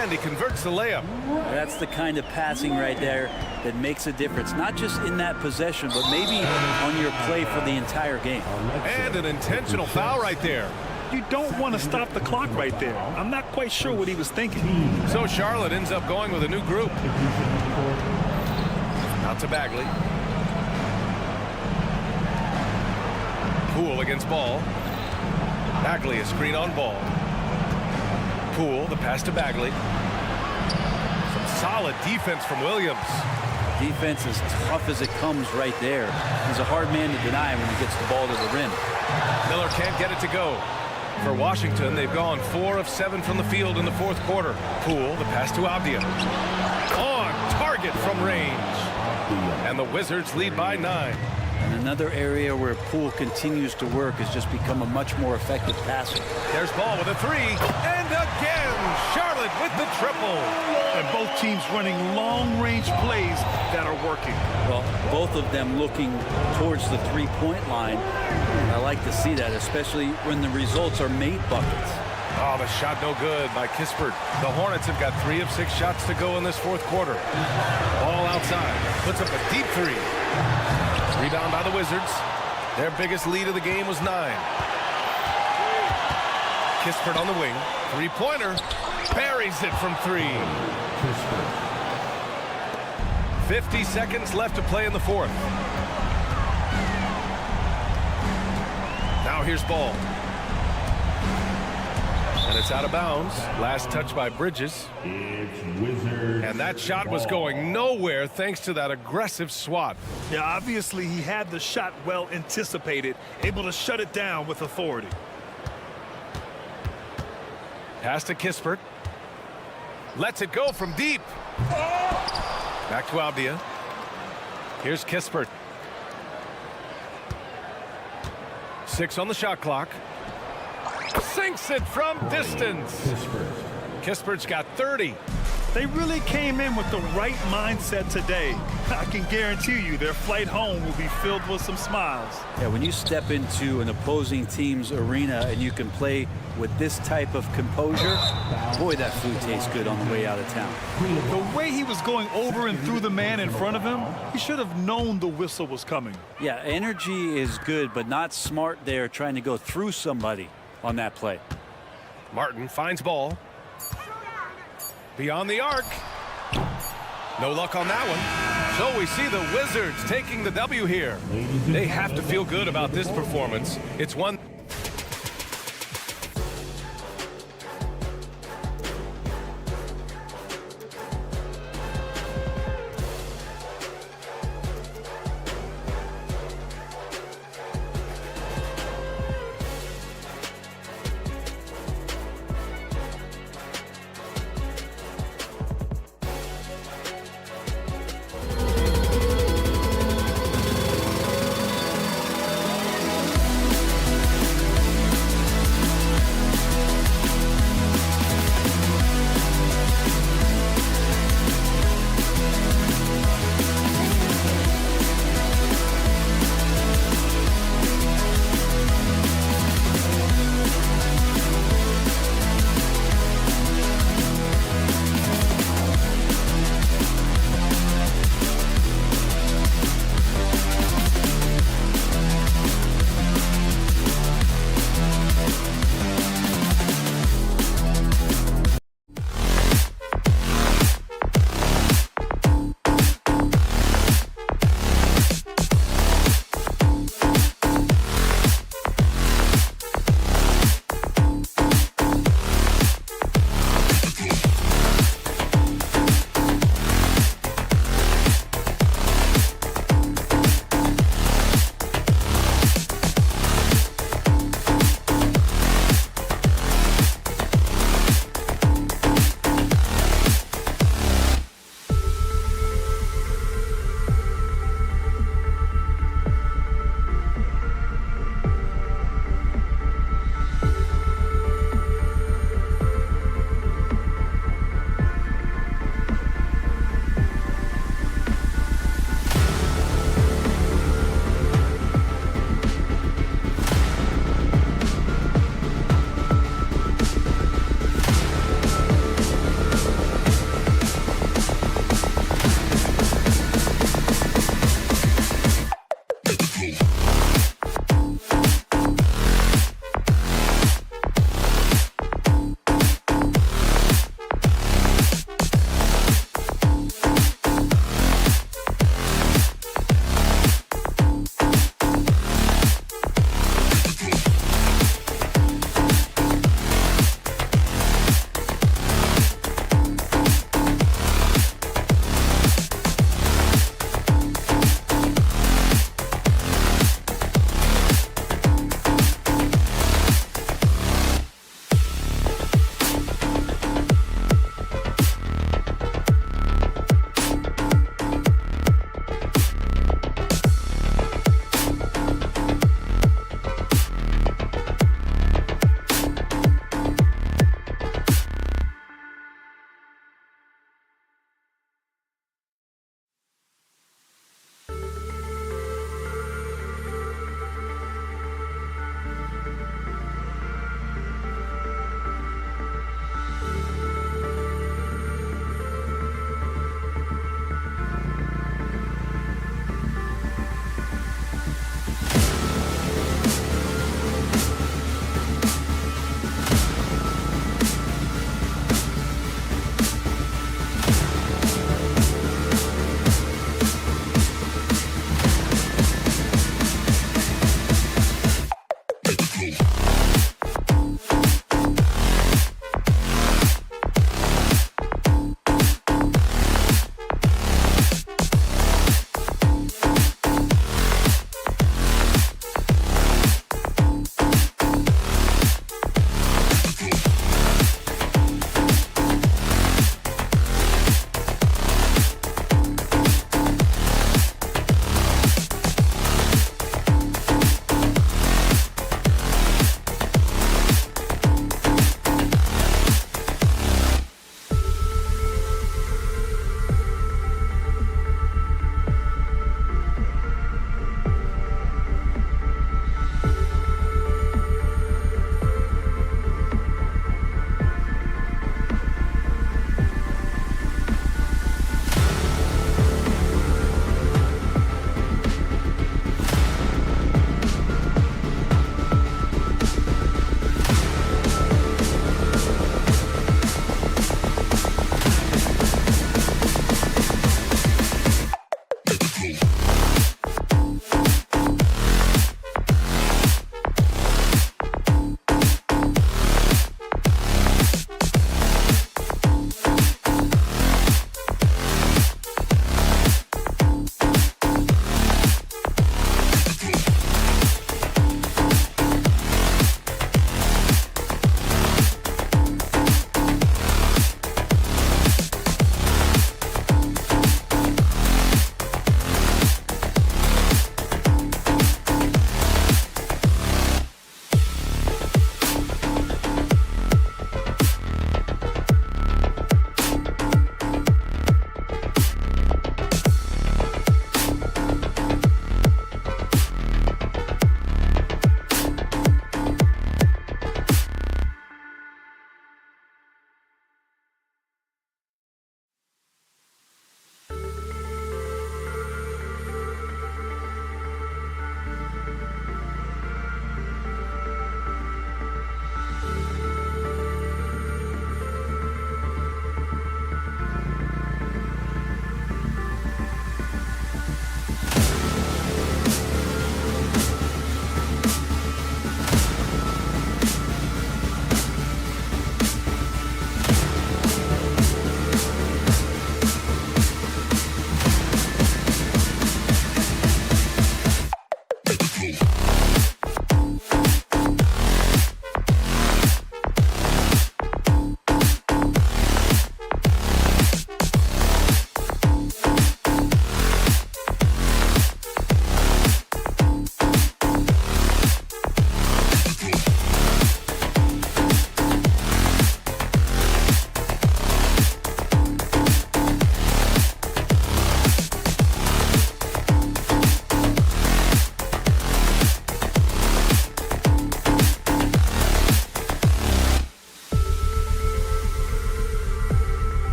And he converts the layup. That's the kind of passing right there that makes a difference. Not just in that possession, but maybe on your play for the entire game. And an intentional foul right there. You don't want to stop the clock right there. I'm not quite sure what he was thinking. So Charlotte ends up going with a new group. Out to Bagley. Poole against Ball. Bagley a screen on Ball. Poole, the pass to Bagley. Some solid defense from Williams. Defense as tough as it comes right there. He's a hard man to deny when he gets the ball to the rim. Miller can't get it to go. For Washington, they've gone 4 of 7 from the field in the fourth quarter. Poole, the pass to Avdia. On target from range. And the Wizards lead by 9. And another area where Poole continues to work has just become a much more effective passer. There's Ball with a 3. And again, Charlotte with the triple. And both teams running long-range plays that are working. Well, both of them looking towards the three-point line. I like to see that, especially when the results are made buckets. Oh, the shot no good by Kispert. The Hornets have got 3 of 6 shots to go in this fourth quarter. Ball outside. Puts up a deep 3. Rebound by the Wizards. Their biggest lead of the game was 9. Kispert on the wing. 3-pointer. Buries it from 3. 50 seconds left to play in the fourth. Now here's Ball. And it's out of bounds. Last touch by Bridges. And that shot was going nowhere thanks to that aggressive swat. Yeah, obviously he had the shot well anticipated, able to shut it down with authority. Pass to Kispert. Lets it go from deep. Back to Avdia. Here's Kispert. 6 on the shot clock. Sinks it from distance. Kispert's got 30. They really came in with the right mindset today. I can guarantee you their flight home will be filled with some smiles. Yeah, when you step into an opposing team's arena and you can play with this type of composure, boy, that food tastes good on the way out of town. The way he was going over and through the man in front of him, he should have known the whistle was coming. Yeah, energy is good, but not smart there trying to go through somebody on that play. Martin finds ball. Beyond the arc. No luck on that one. So we see the Wizards taking the W here. They have to feel good about this performance. It's one.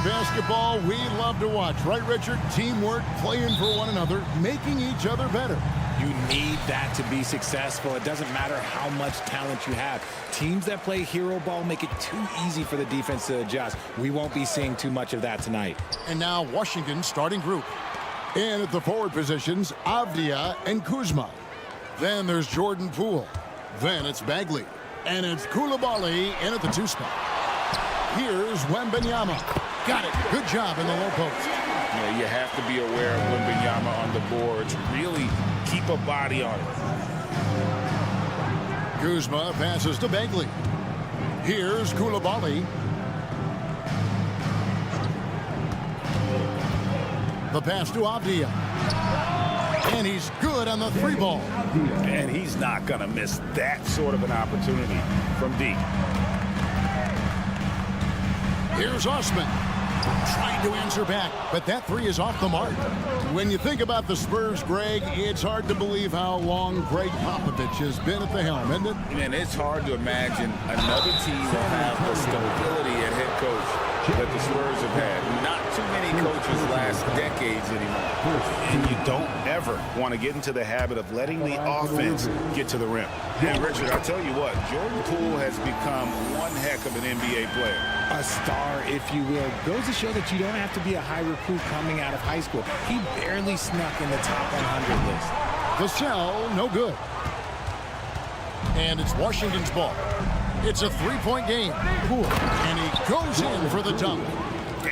of basketball we love to watch. Right, Richard? Teamwork, playing for one another, making each other better. You need that to be successful. It doesn't matter how much talent you have. Teams that play hero ball make it too easy for the defense to adjust. We won't be seeing too much of that tonight. And now Washington's starting group. In at the forward positions, Avdia and Kuzma. Then there's Jordan Poole. Then it's Bagley. And it's Coulibaly in at the 2 spot. Here's Wembanyama. Got it. Good job in the low post. Yeah, you have to be aware of Wembanyama on the boards. Really keep a body on it. Kuzma passes to Bagley. Here's Coulibaly. The pass to Avdia. And he's good on the 3 ball. And he's not going to miss that sort of an opportunity from deep. Here's Osman. Trying to answer back, but that 3 is off the mark. When you think about the Spurs, Greg, it's hard to believe how long Greg Popovich has been at the helm, isn't it? And it's hard to imagine another team will have the stability at head coach that the Spurs have had. Not too many coaches last decades anymore. And you don't ever want to get into the habit of letting the offense get to the rim. And Richard, I'll tell you what, Jordan Poole has become one heck of an NBA player. A star, if you will. Goes to show that you don't have to be a high recruit coming out of high school. He barely snuck in the top 100 list. Vassell, no good. And it's Washington's ball. It's a 3-point game. Poole. And he goes in for the dunk.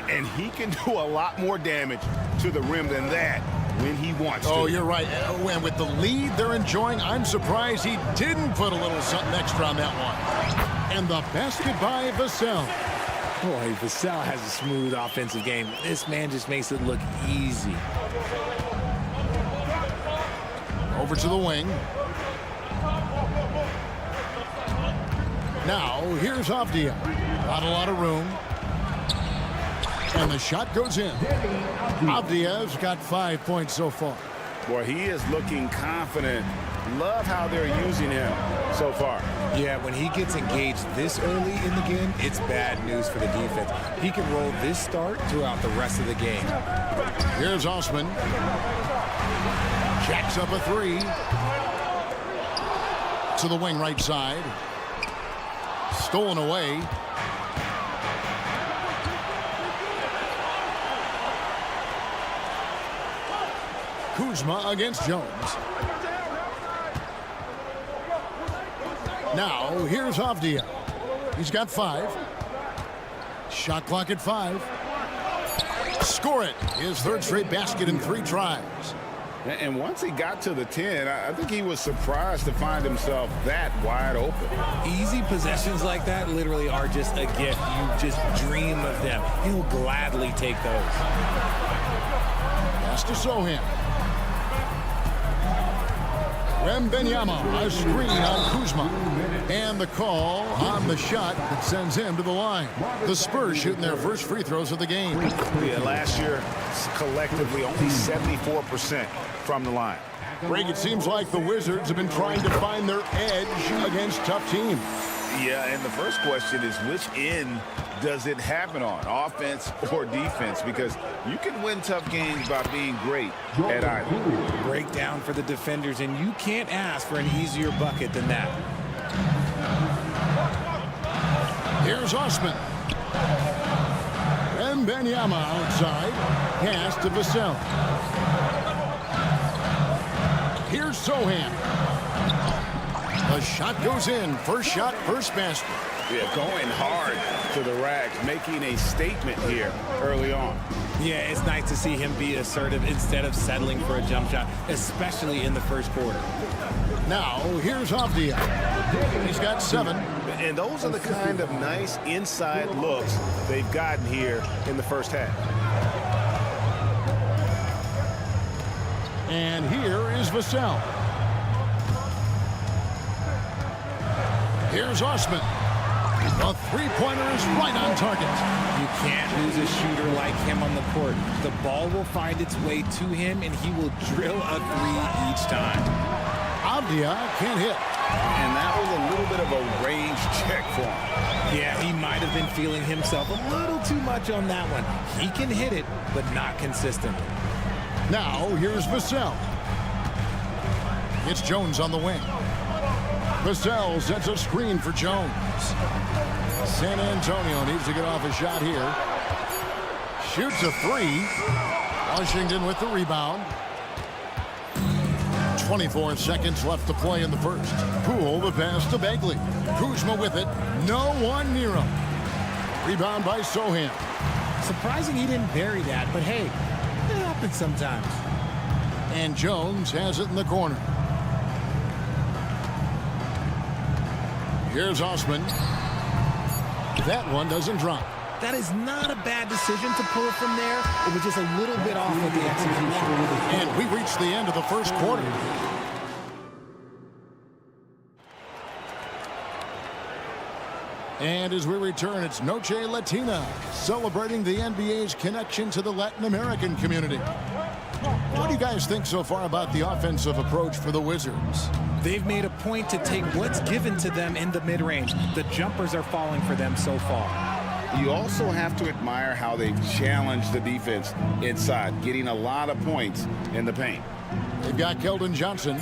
And he can do a lot more damage to the rim than that when he wants to. Oh, you're right. And with the lead they're enjoying, I'm surprised he didn't put a little something extra on that one. And the basket by Vassell. Boy, Vassell has a smooth offensive game. This man just makes it look easy. Over to the wing. Now, here's Avdia. Not a lot of room. And the shot goes in. Avdia's got 5 points so far. Boy, he is looking confident. Love how they're using him so far. Yeah, when he gets engaged this early in the game, it's bad news for the defense. He can roll this start throughout the rest of the game. Here's Osman. Jacks up a 3. To the wing right side. Stolen away. Kuzma against Jones. Now, here's Avdia. He's got 5. Shot clock at 5. Score it. His 3rd straight basket in 3 tries. And once he got to the 10, I think he was surprised to find himself that wide open. Easy possessions like that literally are just a gift. You just dream of them. He'll gladly take those. Pass to Sohan. Wembanyama, a screen on Kuzma. And the call on the shot that sends him to the line. The Spurs shooting their first free throws of the game. Yeah, last year, collectively, only 74% from the line. Greg, it seems like the Wizards have been trying to find their edge against tough teams. Yeah, and the first question is, which end does it happen on, offense or defense? Because you can win tough games by being great at either. Breakdown for the defenders, and you can't ask for an easier bucket than that. Here's Osman. Wembanyama outside. Pass to Vassell. Here's Sohan. The shot goes in. First shot, first basket. Yeah, going hard to the rack, making a statement here early on. Yeah, it's nice to see him be assertive instead of settling for a jump shot, especially in the first quarter. Now, here's Avdia. He's got 7. And those are the kind of nice inside looks they've gotten here in the first half. And here is Vassell. Here's Osman. The three-pointer is right on target. You can't lose a shooter like him on the court. The ball will find its way to him, and he will drill a 3 each time. Avdia can't hit. And that was a little bit of a range check for him. Yeah, he might have been feeling himself a little too much on that one. He can hit it, but not consistent. Now, here's Vassell. It's Jones on the wing. Vassell sets a screen for Jones. San Antonio needs to get off a shot here. Shoots a three. Washington with the rebound. 24 seconds left to play in the first. Poole the pass to Bagley. Kuzma with it. No one near him. Rebound by Sohan. Surprising he didn't bury that, but hey, it happens sometimes. And Jones has it in the corner. Here's Osman. That one doesn't drop. That is not a bad decision to pull it from there. It was just a little bit off with the execution. And we reach the end of the first quarter. And as we return, it's Noche Latina, celebrating the NBA's connection to the Latin American community. What do you guys think so far about the offensive approach for the Wizards? They've made a point to take what's given to them in the mid-range. The jumpers are falling for them so far. You also have to admire how they've challenged the defense inside, getting a lot of points in the paint. They've got Keldon Johnson,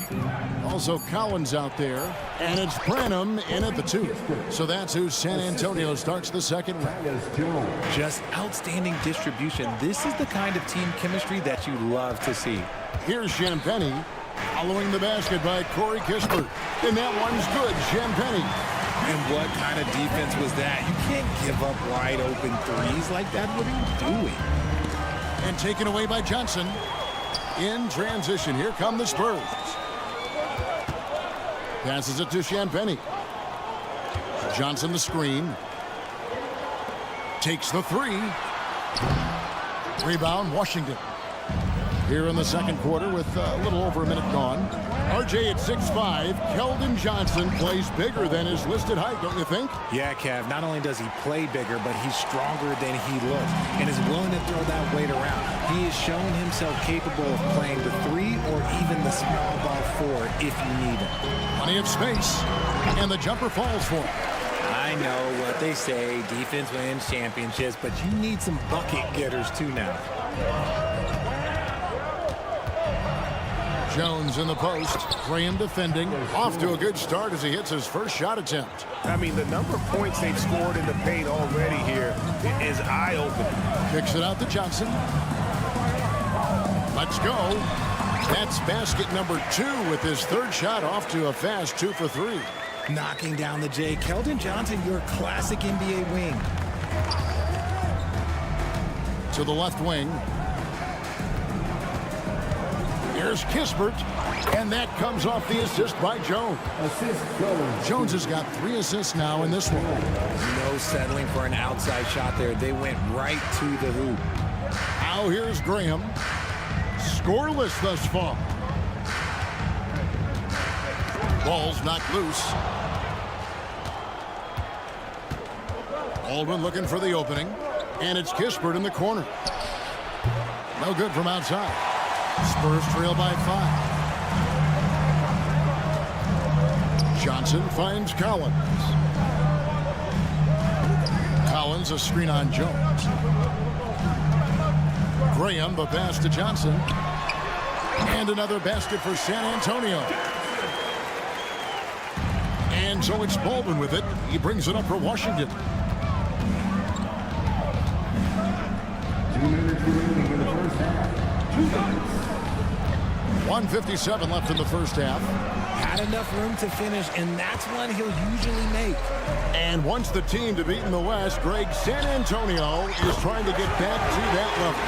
also Collins out there, and it's Branham in at the 2. So that's who San Antonio starts the second round. Just outstanding distribution. This is the kind of team chemistry that you love to see. Here's Champagnie, following the basket by Corey Kispert. And that one's good, Champagnie. And what kind of defense was that? You can't give up wide open threes like that. What are you doing? And taken away by Johnson. In transition, here come the Spurs. Passes it to Champagnie. Johnson the screen. Takes the 3. Rebound, Washington. Here in the second quarter with a little over a minute gone. RJ at 6'5". Keldon Johnson plays bigger than his listed height, don't you think? Yeah, Kev. Not only does he play bigger, but he's stronger than he looks and is willing to throw that weight around. He has shown himself capable of playing the 3 or even the small ball 4 if you need him. Plenty of space, and the jumper falls for him. I know what they say, defense wins championships, but you need some bucket getters too now. Jones in the post. Graham defending. Off to a good start as he hits his first shot attempt. I mean, the number of points they've scored in the paint already here is eye-opening. Kicks it out to Johnson. Let's go. That's basket number 2 with his third shot off to a fast 2 for 3. Knocking down the J. Keldon Johnson, your classic NBA wing. To the left wing. Here's Kispert, and that comes off the assist by Jones. Jones has got 3 assists now in this one. No settling for an outside shot there. They went right to the hoop. Now here's Graham. Scoreless thus far. Ball's knocked loose. Baldwin looking for the opening, and it's Kispert in the corner. No good from outside. Spurs trail by 5. Johnson finds Collins. Collins a screen on Jones. Graham the pass to Johnson. And another basket for San Antonio. And so it's Baldwin with it. He brings it up for Washington. 2 minutes remaining in the first half. 2 minutes. 1:57 left in the first half. Had enough room to finish, and that's one he'll usually make. And once the team to beat in the West, Greg, San Antonio is trying to get back to that level.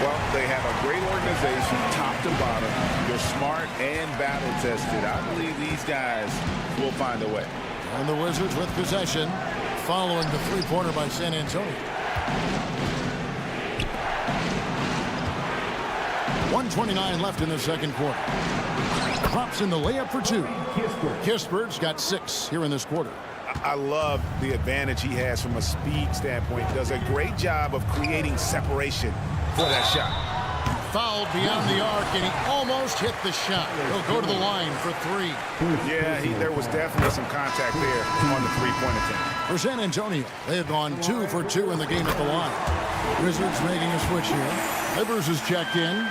Well, they have a great organization, top to bottom. They're smart and battle-tested. I believe these guys will find a way. And the Wizards with possession, following the three-pointer by San Antonio. 1:29 left in the second quarter. Drops in the layup for 2. Kispert's got 6 here in this quarter. I love the advantage he has from a speed standpoint. Does a great job of creating separation for that shot. fouled beyond the arc, and he almost hit the shot. He'll go to the line for 3. Yeah, there was definitely some contact there on the three-point attempt. For San Antonio, they have gone 2 for 2 in the game at the line. Wizards making a switch here. Livers is checked in.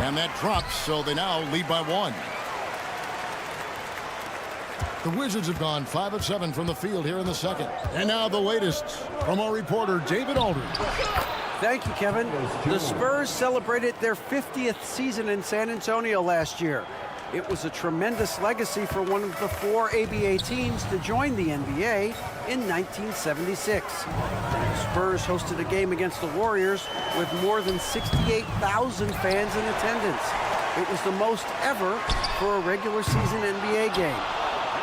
And that drops, so they now lead by 1. The Wizards have gone 5 of 7 from the field here in the second. And now the latest from our reporter, David Aldridge. Thank you, Kevin. The Spurs celebrated their 50th season in San Antonio last year. It was a tremendous legacy for one of the 4 ABA teams to join the NBA in 1976. The Spurs hosted a game against the Warriors with more than 68,000 fans in attendance. It was the most ever for a regular season NBA game.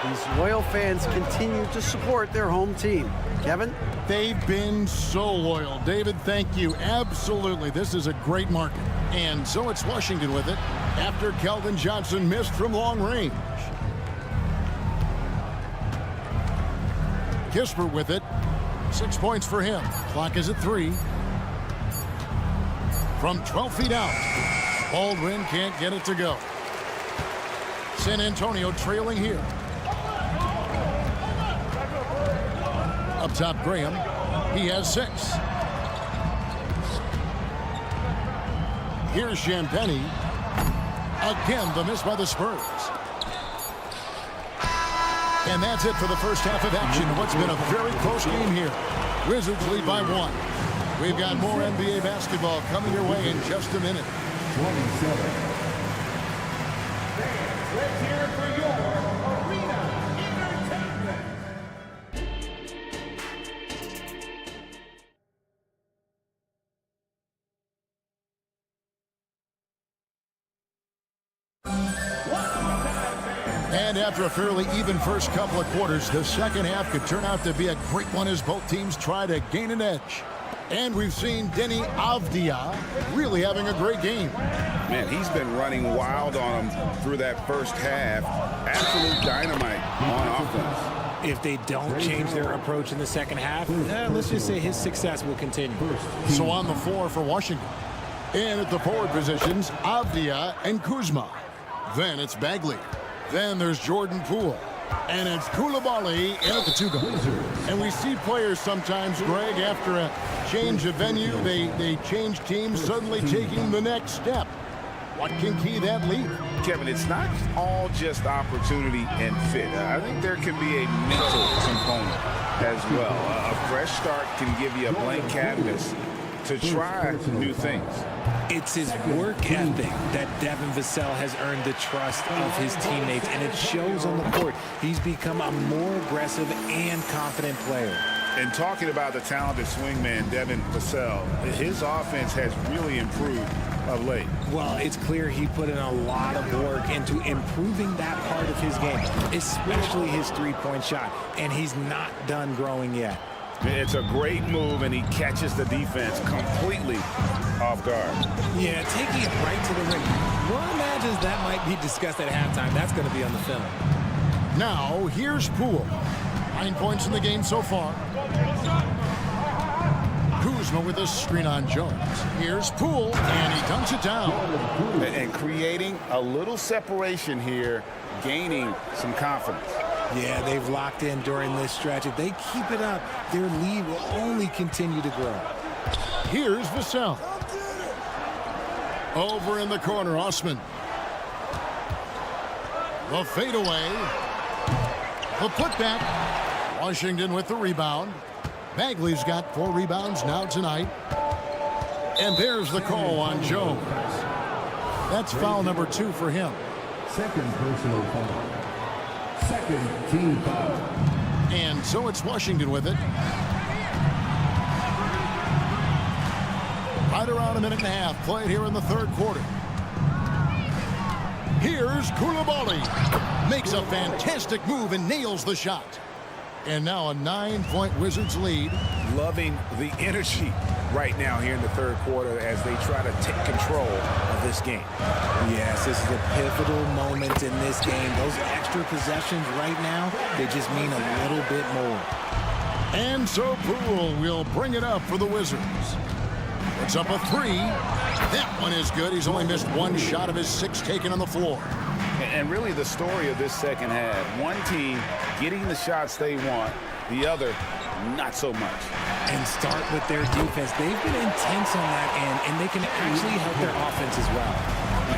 These loyal fans continue to support their home team. Kevin? They've been so loyal. David, thank you. Absolutely. This is a great market. And so it's Washington with it after Keldon Johnson missed from long range. Kispert with it. 6 points for him. Clock is at 3. From 12 feet out. Baldwin can't get it to go. San Antonio trailing here. Up top, Graham. He has 6. Here's Champagny. Again, the miss by the Spurs. And that's it for the first half of action. What's been a very close game here. Wizards lead by 1. We've got more NBA basketball coming your way in just a minute. 27. Let's hear it for your Arena Entertainment. And after a fairly even first couple of quarters, the second half could turn out to be a great one as both teams try to gain an edge. And we've seen Deni Avdija really having a great game. Man, he's been running wild on him through that first half. Absolute dynamite on offense. If they don't change their approach in the second half, let's just say his success will continue. So on the floor for Washington. And at the forward positions, Avdija and Kuzma. Then it's Bagley. Then there's Jordan Poole. And it's Coulibaly in at the 2 guard. And we see players sometimes, Greg, after a change of venue, they change teams, suddenly taking the next step. What can key that lead? Kevin, it's not all just opportunity and fit. I think there can be a mental component as well. A fresh start can give you a blank canvas to try new things. It's his work ethic that Devin Vassell has earned the trust of his teammates, and it shows on the court. He's become a more aggressive and confident player. And talking about the talented swingman, Devin Vassell, his offense has really improved of late. Well, it's clear he put in a lot of work into improving that part of his game, especially his three-point shot, and he's not done growing yet. It's a great move, and he catches the defense completely off guard. Yeah, taking it right to the rim. One imagines that might be discussed at halftime. That's going to be on the film. Now, here's Poole. 9 points in the game so far. Kuzma with a screen on Jones. Here's Poole, and he dunks it down. And creating a little separation here, gaining some confidence. Yeah, they've locked in during this stretch. If they keep it up, their lead will only continue to grow. Here's Vassell. Over in the corner, Osman. The fadeaway. The putback. Washington with the rebound. Bagley's got 4 rebounds now tonight. And there's the call on Jones. That's foul number 2 for him. Second personal foul. Second team foul. And so it's Washington with it. Right around a minute and a half played here in the third quarter. Here's Coulibaly. Makes a fantastic move and nails the shot. And now a 9-point Wizards lead. Loving the energy right now here in the third quarter as they try to take control of this game. Yes, this is a pivotal moment in this game. Those extra possessions right now, they just mean a little bit more. And so Poole will bring it up for the Wizards. Puts up a three. That one is good. He's only missed one shot of his 6 taken on the floor. And really the story of this second half, one team getting the shots they want, the other not so much. And start with their defense. They've been intense on that end, and they can actually help their offense as well.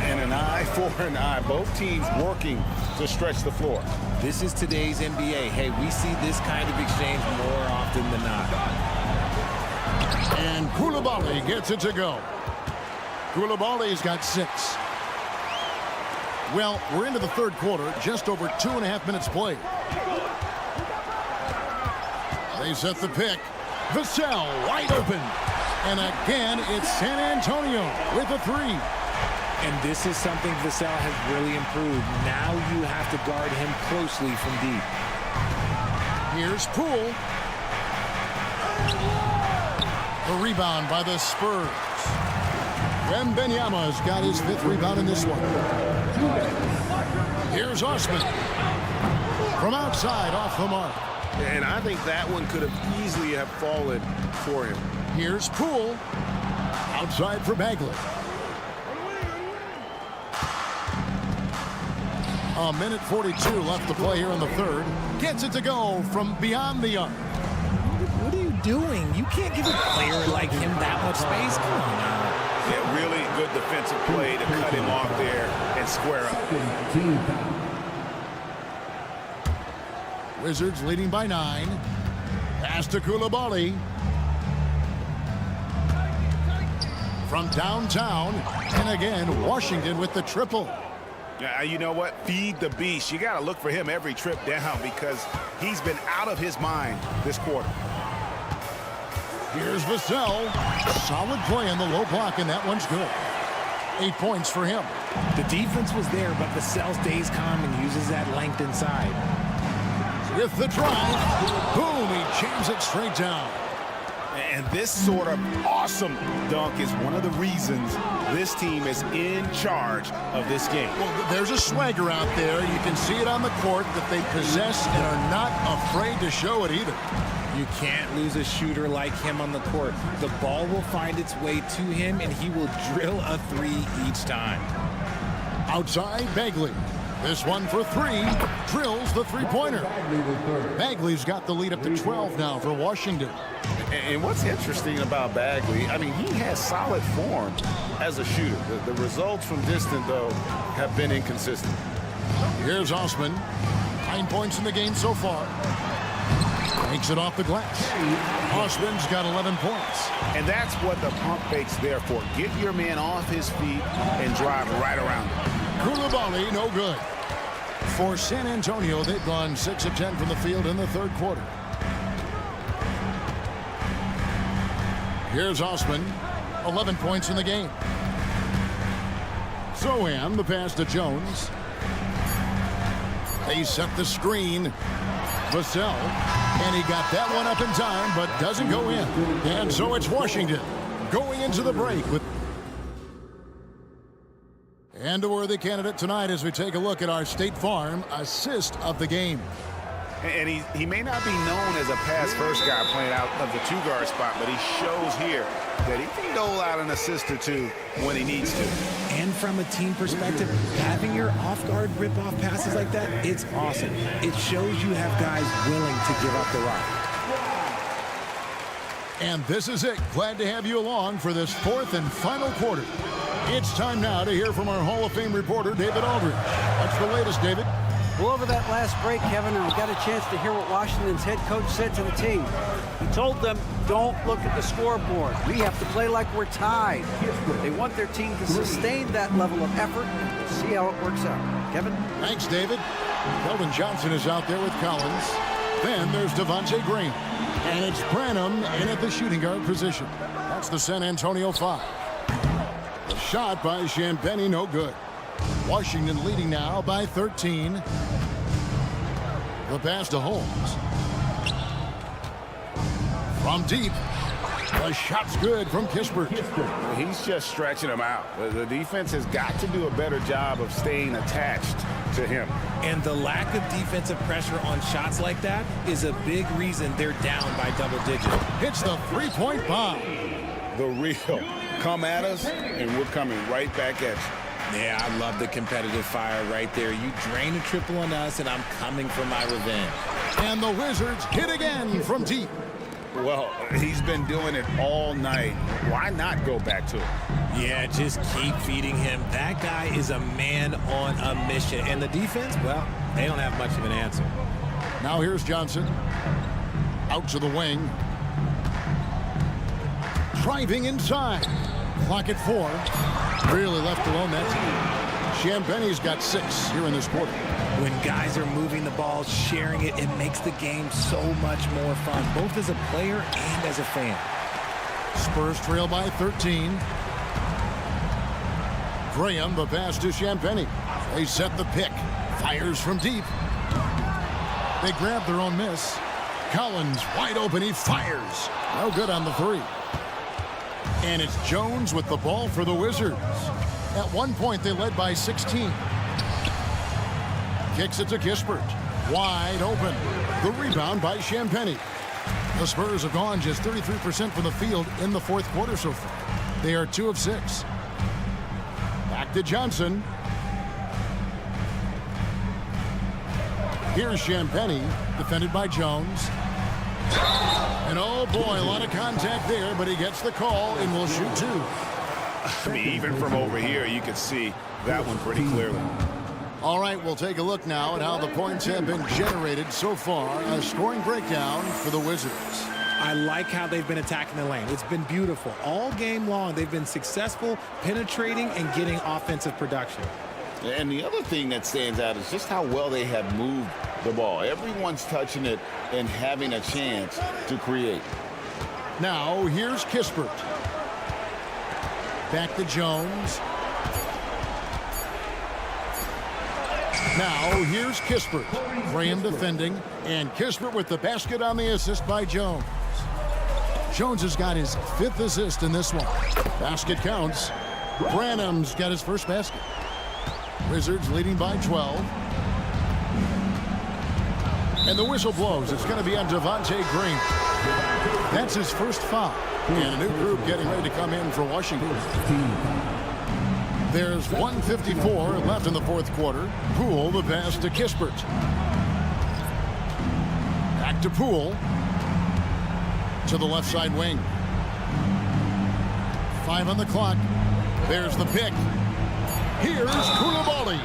And an eye for an eye. Both teams working to stretch the floor. This is today's NBA. Hey, we see this kind of exchange more often than not. And Coulibaly gets it to go. Coulibaly's got 6. Well, we're into the third quarter, just over 2.5 minutes played. They set the pick. Vassell wide open. And again, it's San Antonio with a 3. And this is something Vassell has really improved. Now you have to guard him closely from deep. Here's Poole. The rebound by the Spurs. Wembanyama's got his 5th rebound in this one. Here's Osman. From outside, off the mark. And I think that one could have easily have fallen for him. Here's Poole. Outside for Bagley. A minute 42 left to play here in the third. Gets it to go from beyond the arc. What are you doing? You can't give a player like him that much space. Come on now. Yeah, really good defensive play to cut him off there and square up. Wizards leading by 9. Pass to Coulibaly. From downtown. And again, Washington with the triple. Yeah, you know what? Feed the beast. You got to look for him every trip down because he's been out of his mind this quarter. Here's Vassell. Solid play on the low block, and that one's good. 8 points for him. The defense was there, but Vassell stays calm and uses that length inside. With the drive, boom, he jams it straight down. And this sort of awesome dunk is one of the reasons this team is in charge of this game. Well, there's a swagger out there. You can see it on the court that they possess and are not afraid to show it either. You can't lose a shooter like him on the court. The ball will find its way to him, and he will drill a 3 each time. Outside, Bagley. This one for 3. Drills the three-pointer. Bagley's got the lead up to 12 now for Washington. And what's interesting about Bagley, I mean, he has solid form as a shooter. The results from distant, though, have been inconsistent. Here's Osman. 9 points in the game so far. Makes it off the glass. Osman's got 11 points. And that's what the pump fake's there for. Get your man off his feet and drive right around him. Coulibaly, no good. For San Antonio, they've gone 6 of 10 from the field in the third quarter. Here's Osman, 11 points in the game. Soham, the pass to Jones. They set the screen. Vassell, and he got that one up in time, but doesn't go in. And so it's Washington going into the break with. And a worthy candidate tonight as we take a look at our State Farm assist of the game. And he may not be known as a pass-first guy playing out of the 2-guard spot, but he shows here that he can dole out an assist or 2 when he needs to. And from a team perspective, having your off-guard rip-off passes like that, it's awesome. It shows you have guys willing to give up the rock. And this is it. Glad to have you along for this 4th and final quarter. It's time now to hear from our Hall of Fame reporter, David Aldridge. What's the latest, David? Well, over that last break, Kevin, I got a chance to hear what Washington's head coach said to the team. He told them, don't look at the scoreboard. We have to play like we're tied. They want their team to sustain that level of effort. We'll see how it works out. Kevin? Thanks, David. Keldon Johnson is out there with Collins. Then there's Devontae Graham. And it's Branham in at the shooting guard position. That's the San Antonio 5. The shot by Champagnie, no good. Washington leading now by 13. The pass to Holmes. From deep. The shot's good from Kispert. He's just stretching him out. The defense has got to do a better job of staying attached to him. And the lack of defensive pressure on shots like that is a big reason they're down by double digits. Hits the three-point bomb. The real Come at us, and we're coming right back at you. Yeah, I love the competitive fire right there. You drain a triple on us, and I'm coming for my revenge. And the Wizards hit again from deep. Well, he's been doing it all night. Why not go back to it? Yeah, just keep feeding him. That guy is a man on a mission. And the defense, well, they don't have much of an answer. Now here's Johnson. Out to the wing. Driving inside. Clock at 4. Really left alone that team. Champagne's got 6 here in this quarter. When guys are moving the ball, sharing it, it makes the game so much more fun, both as a player and as a fan. Spurs trail by 13. Graham, the pass to Champagne. They set the pick. Fires from deep. They grab their own miss. Collins wide open. He fires. No good on the 3. And it's Jones with the ball for the Wizards. At one point, they led by 16. Kicks it to Kispert. Wide open. The rebound by Champagne. The Spurs have gone just 33% from the field in the fourth quarter so far. They are 2 of 6. Back to Johnson. Here's Champagne, defended by Jones. And oh boy, a lot of contact there, but he gets the call and will shoot 2. I mean, even from over here, you can see that one pretty clearly. All right, we'll take a look now at how the points have been generated so far. A scoring breakdown for the Wizards. I like how they've been attacking the lane. It's been beautiful. All game long, they've been successful penetrating and getting offensive production. And the other thing that stands out is just how well they have moved the ball. Everyone's touching it and having a chance to create. Now, here's Kispert. Back to Jones. Now, here's Kispert. Graham defending, and Kispert with the basket on the assist by Jones. Jones has got his 5th assist in this one. Basket counts. Branham's got his first basket. Wizards leading by 12. And the whistle blows. It's going to be on Devontae Green. That's his first foul. And a new group getting ready to come in for Washington. There's 1:54 left in the fourth quarter. Poole, the pass to Kispert. Back to Poole. To the left side wing. 5 on the clock. There's the pick. Here's Koulibaly.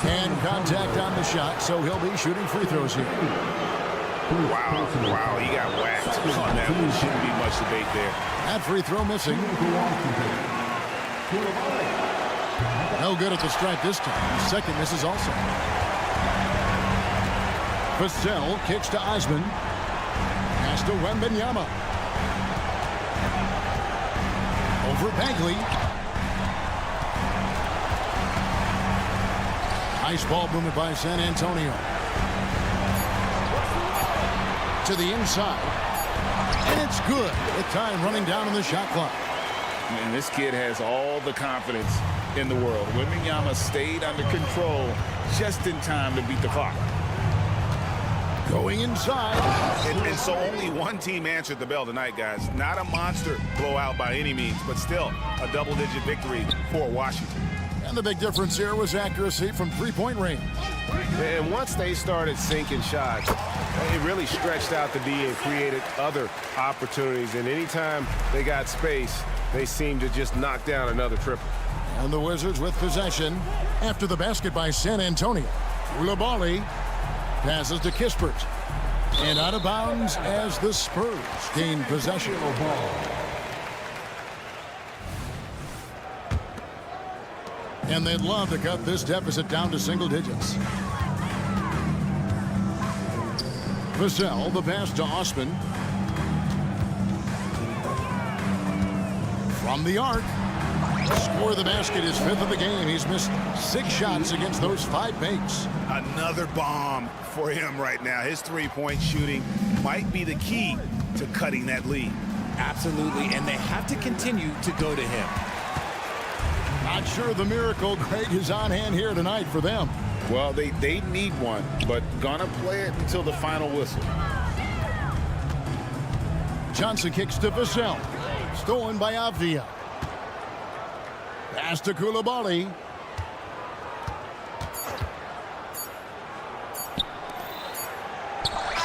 And contact on the shot, so he'll be shooting free throws here. Wow, he got whacked on that one. Shouldn't be much debate there. That free throw missing. No good at the stripe this time. Second misses also. Vassell kicks to Osman. Pass to Wembanyama. Over Bagley. Nice ball movement by San Antonio. To the inside. And it's good. With time running down on the shot clock. And this kid has all the confidence in the world. Wembanyama stayed under control just in time to beat the clock. Going inside. And so only one team answered the bell tonight, guys. Not a monster blowout by any means, but still a double-digit victory for Washington. And the big difference here was accuracy from three-point range. And once they started sinking shots, it really stretched out the D and created other opportunities. And anytime they got space, they seemed to just knock down another triple. And the Wizards with possession after the basket by San Antonio. Koulibaly passes to Kispert. And out of bounds as the Spurs gain possession. And they'd love to cut this deficit down to single digits. Vassell, the pass to Osman. From the arc. Score the basket, his 5th of the game. He's missed 6 shots against those 5 makes. Another bomb for him right now. His three-point shooting might be the key to cutting that lead. Absolutely, and they have to continue to go to him. Not sure the miracle Greg is on hand here tonight for them. Well, they need one, but gonna play it until the final whistle. Johnson kicks to Vassell. Stolen by Avdia. Pass to Koulibaly.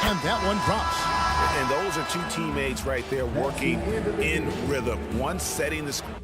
And that one drops. And those are two teammates right there working in rhythm. One setting the score.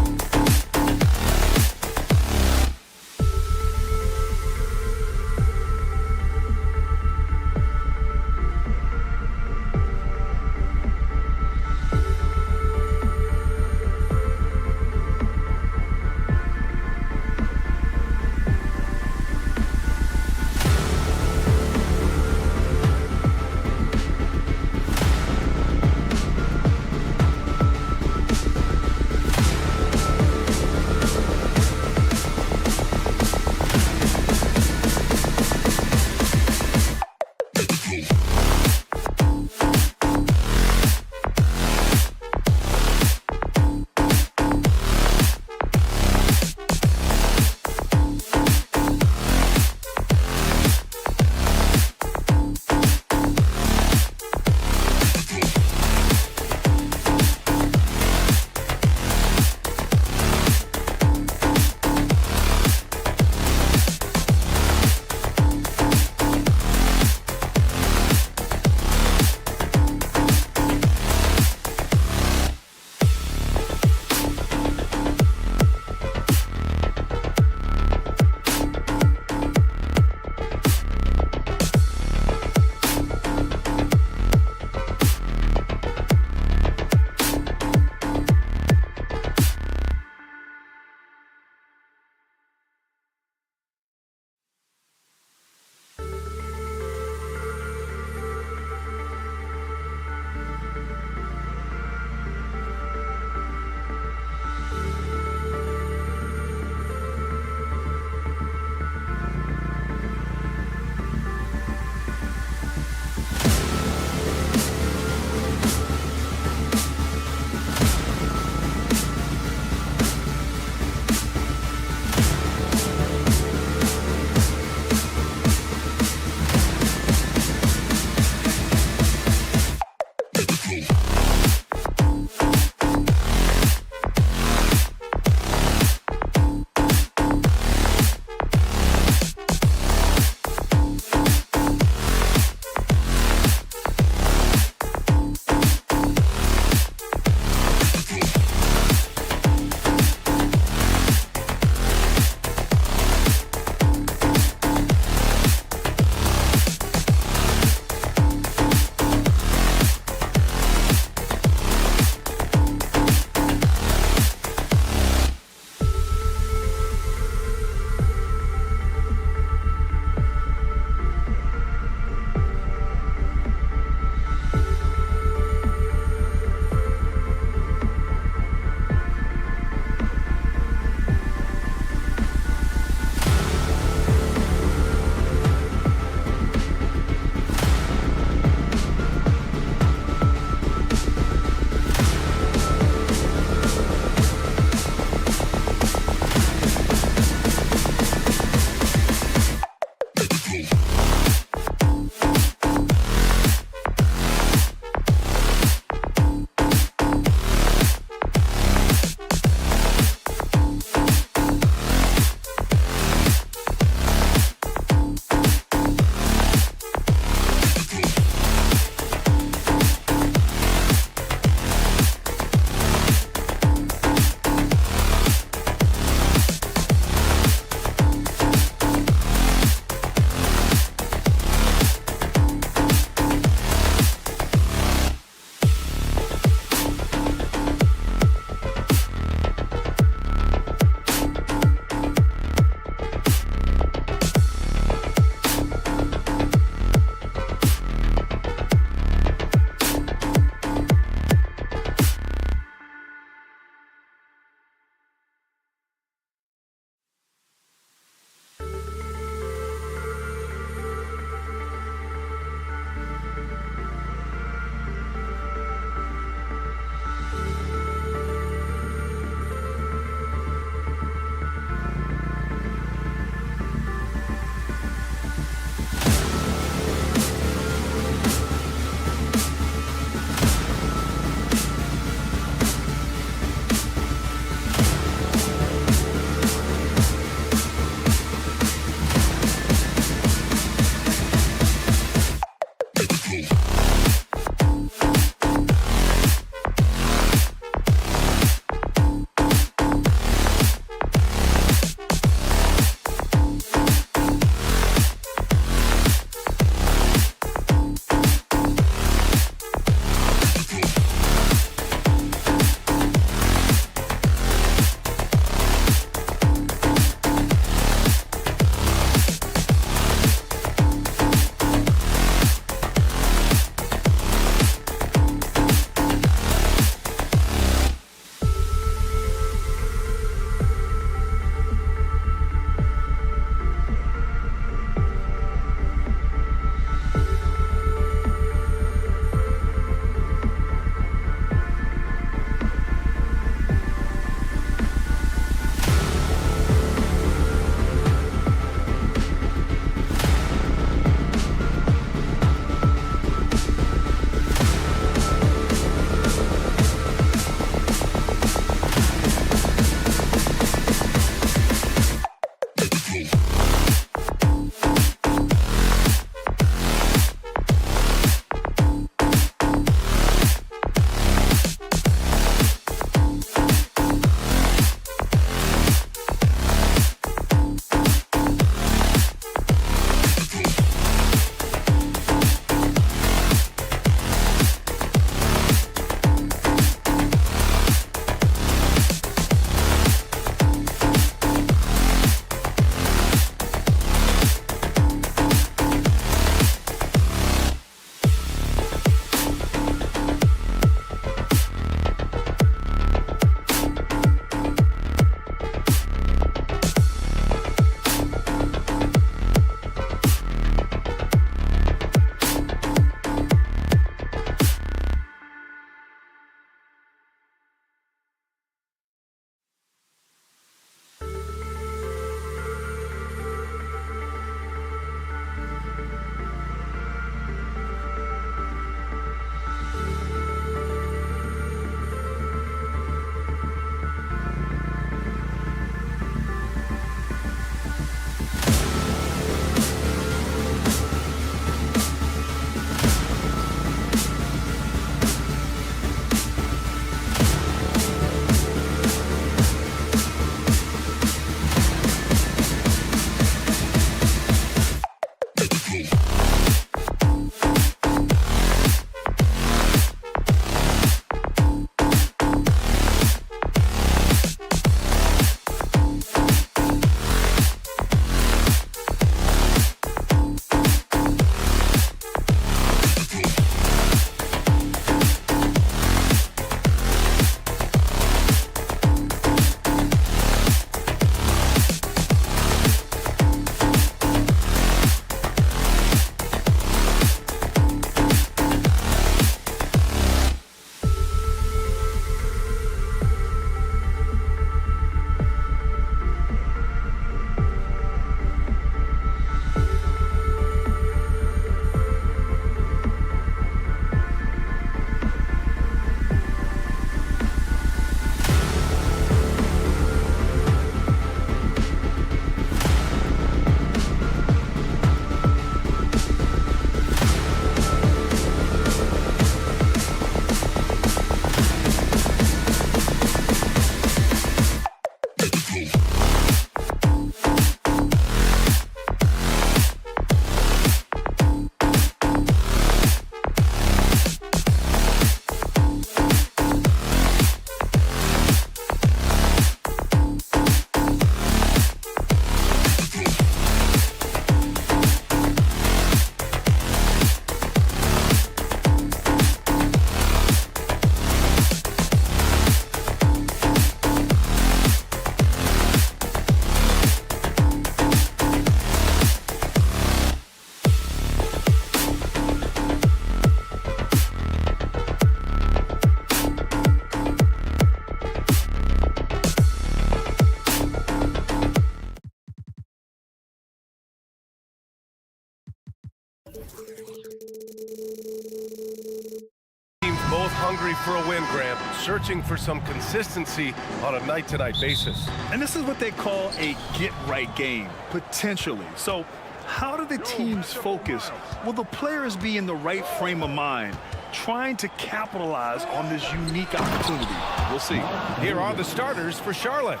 Teams both hungry for a win, Graham, searching for some consistency on a night-to-night basis. And this is what they call a get-right game, potentially. So how do the teams focus? Will the players be in the right frame of mind, trying to capitalize on this unique opportunity? We'll see. Here are the starters for Charlotte.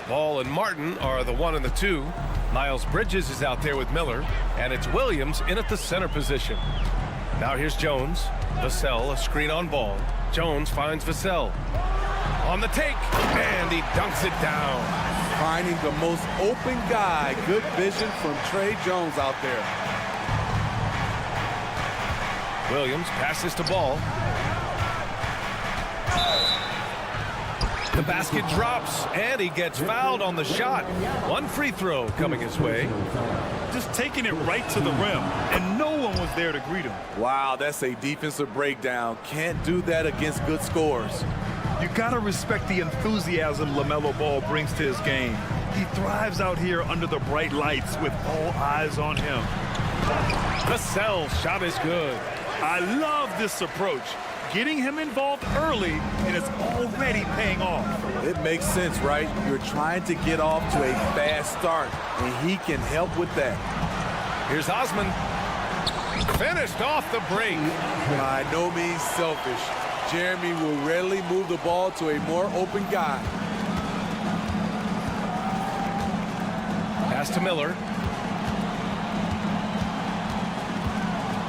Ball and Martin are the 1 and the 2. Miles Bridges is out there with Miller, and it's Williams in at the center position. Now here's Jones. Vassell, a screen on Ball. Jones finds Vassell. On the take, and he dunks it down. Finding the most open guy. Good vision from Trey Jones out there. Williams passes to Ball. The basket drops, and he gets fouled on the shot. One free throw coming his way. Just taking it right to the rim, and no one was there to greet him. Wow, that's a defensive breakdown. Can't do that against good scores. You gotta respect the enthusiasm LaMelo Ball brings to his game. He thrives out here under the bright lights with all eyes on him. Vassell's shot is good. I love this approach. Getting him involved early, and it's already paying off. It makes sense, right? You're trying to get off to a fast start, and he can help with that. Here's Osman. Finished off the break. By no means selfish. Jeremy will readily move the ball to a more open guy. Pass to Miller.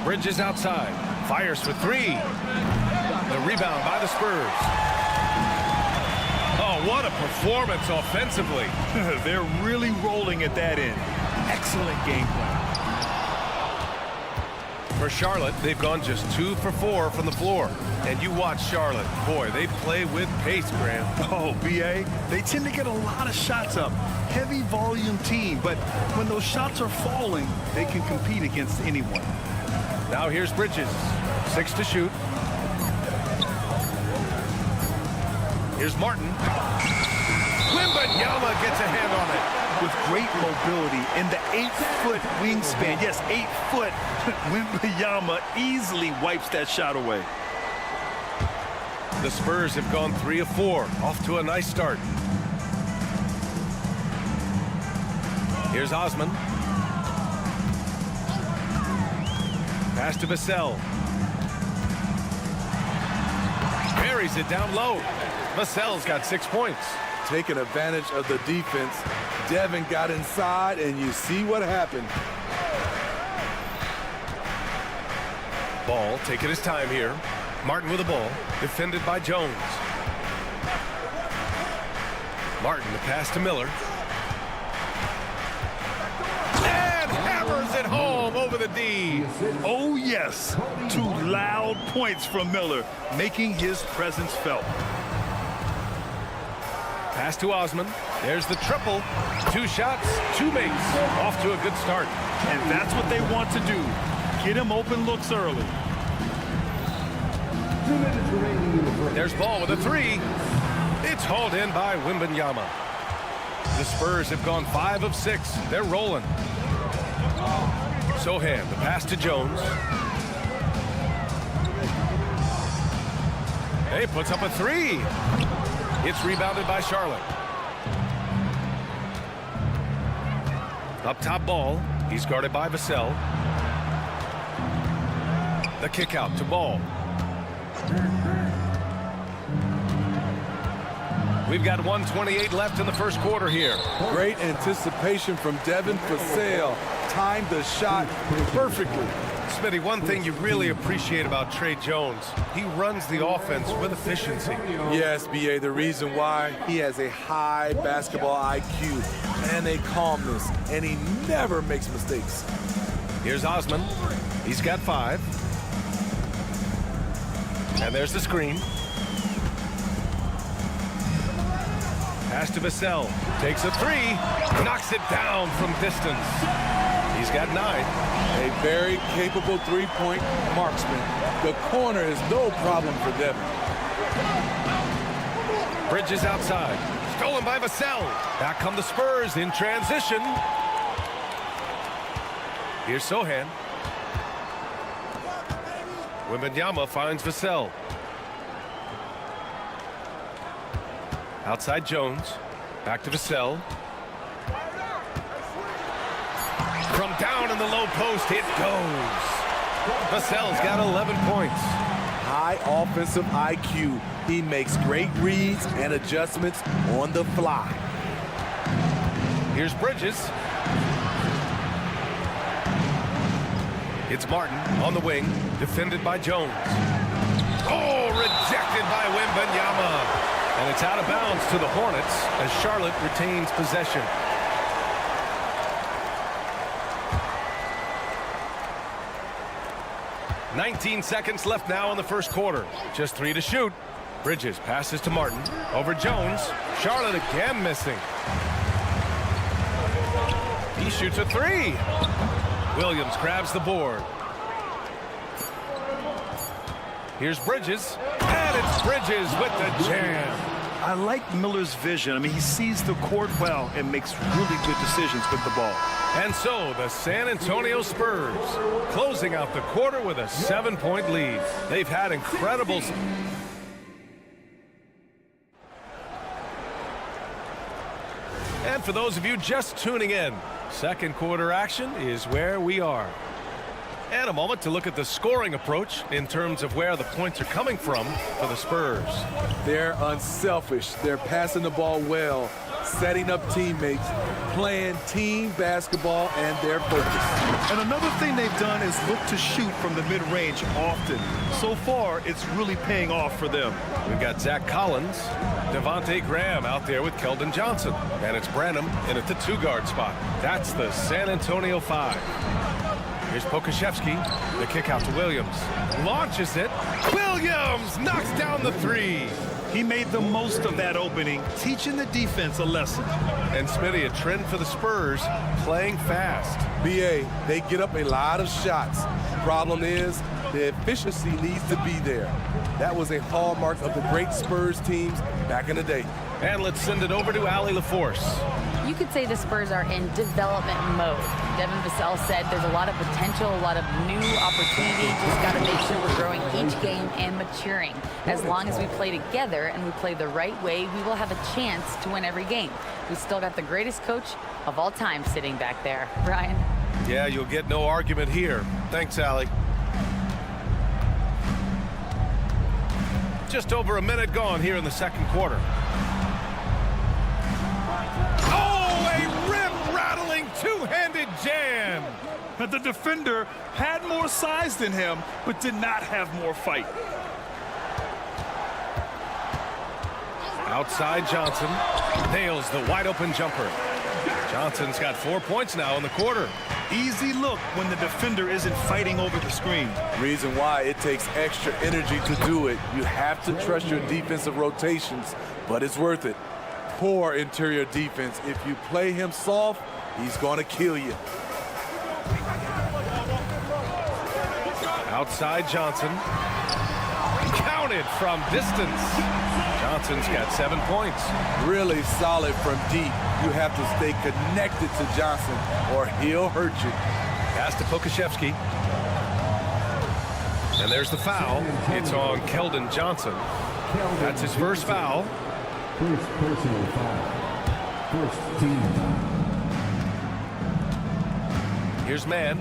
Bridges outside. Fires for 3. The rebound by the Spurs. Oh, what a performance offensively. They're really rolling at that end. Excellent game plan. For Charlotte, they've gone just 2 for 4 from the floor. And you watch Charlotte. Boy, they play with pace, Graham. Oh, B.A., they tend to get a lot of shots up. Heavy volume team, but when those shots are falling, they can compete against anyone. Now here's Bridges. 6 to shoot. Here's Martin. Wembanyama gets a hand on it. With great mobility and the 8-foot wingspan. Yes, 8 foot. Wembanyama easily wipes that shot away. The Spurs have gone 3 of 4. Off to a nice start. Here's Osman. Pass to Vassell. Buries it down low. Vassell's got 6 points. Taking advantage of the defense. Devin got inside, and you see what happened. Ball taking his time here. Martin with the ball. Defended by Jones. Martin, the pass to Miller. And hammers it home over the D. Oh, yes. 2 loud points from Miller, making his presence felt. Pass to Osman. There's the triple. 2 shots, 2 makes. Off to a good start. And that's what they want to do. Get him open looks early. There's Ball with a 3. It's hauled in by Wembanyama. The Spurs have gone 5 of 6. They're rolling. Sohan, the pass to Jones. He puts up a 3. It's rebounded by Charlotte. Up top Ball. He's guarded by Vassell. The kick out to Ball. We've got 1:28 left in the first quarter here. Great anticipation from Devin Vassell. Timed the shot perfectly. Smitty, one thing you really appreciate about Trey Jones, he runs the offense with efficiency. Yes, B.A., the reason why, he has a high basketball IQ and a calmness, and he never makes mistakes. Here's Osman. He's got 5. And there's the screen. Pass to Vassell. Takes a 3. Knocks it down from distance. He's got 9. A very capable three-point marksman. The corner is no problem for Devin. Bridges outside. Stolen by Vassell. Back come the Spurs in transition. Here's Sohan. Wembanyama finds Vassell. Outside Jones. Back to Vassell. From down in the low post, it goes. Vassell's got 11 points. High offensive IQ. He makes great reads and adjustments on the fly. Here's Bridges. It's Martin on the wing, defended by Jones. Oh, rejected by Wembanyama. And it's out of bounds to the Hornets as Charlotte retains possession. "19 seconds left now in the first quarter. Just 3 to shoot. Bridges passes to Martin. Over Jones. Charlotte again missing. He shoots a 3. Williams grabs the board. Here's Bridges. And it's Bridges with the jam. I like Miller's vision. I mean, he sees the court well and makes really good decisions with the ball. And so the San Antonio Spurs closing out the quarter with a 7-point lead. They've had incredible... And for those of you just tuning in, second quarter action is where we are. And a moment to look at the scoring approach in terms of where the points are coming from for the Spurs. They're unselfish. They're passing the ball well, setting up teammates, playing team basketball, and they're focused. And another thing they've done is look to shoot from the mid-range often. So far, it's really paying off for them. We've got Zach Collins, Devontae Graham out there with Keldon Johnson. And it's Branham in at the 2-guard spot. That's the San Antonio 5. Here's Pokashevsky. The kick out to Williams. Launches it. Williams knocks down the 3. He made the most of that opening, teaching the defense a lesson. And Smitty, a trend for the Spurs, playing fast. BA, they get up a lot of shots. Problem is, the efficiency needs to be there. That was a hallmark of the great Spurs teams back in the day. And let's send it over to Allie LaForce. You could say the Spurs are in development mode. Devin Vassell said there's a lot of potential, a lot of new opportunity. Just got to make sure we're growing each game and maturing. As long as we play together and we play the right way, we will have a chance to win every game. We still got the greatest coach of all time sitting back there. Brian? Yeah, you'll get no argument here. Thanks, Allie. Just over a minute gone here in the second quarter. Two-handed jam. But the defender had more size than him, but did not have more fight. Outside Johnson nails the wide-open jumper. Johnson's got 4 points now in the quarter. Easy look when the defender isn't fighting over the screen. Reason why it takes extra energy to do it. You have to trust your defensive rotations, but it's worth it. Poor interior defense. If you play him soft, he's going to kill you. Outside Johnson. Counted from distance. Johnson's got 7 points. Really solid from deep. You have to stay connected to Johnson or he'll hurt you. Pass to Pokashevsky. And there's the foul. It's on Keldon Johnson. That's his first foul. First personal foul. First team foul. Here's man.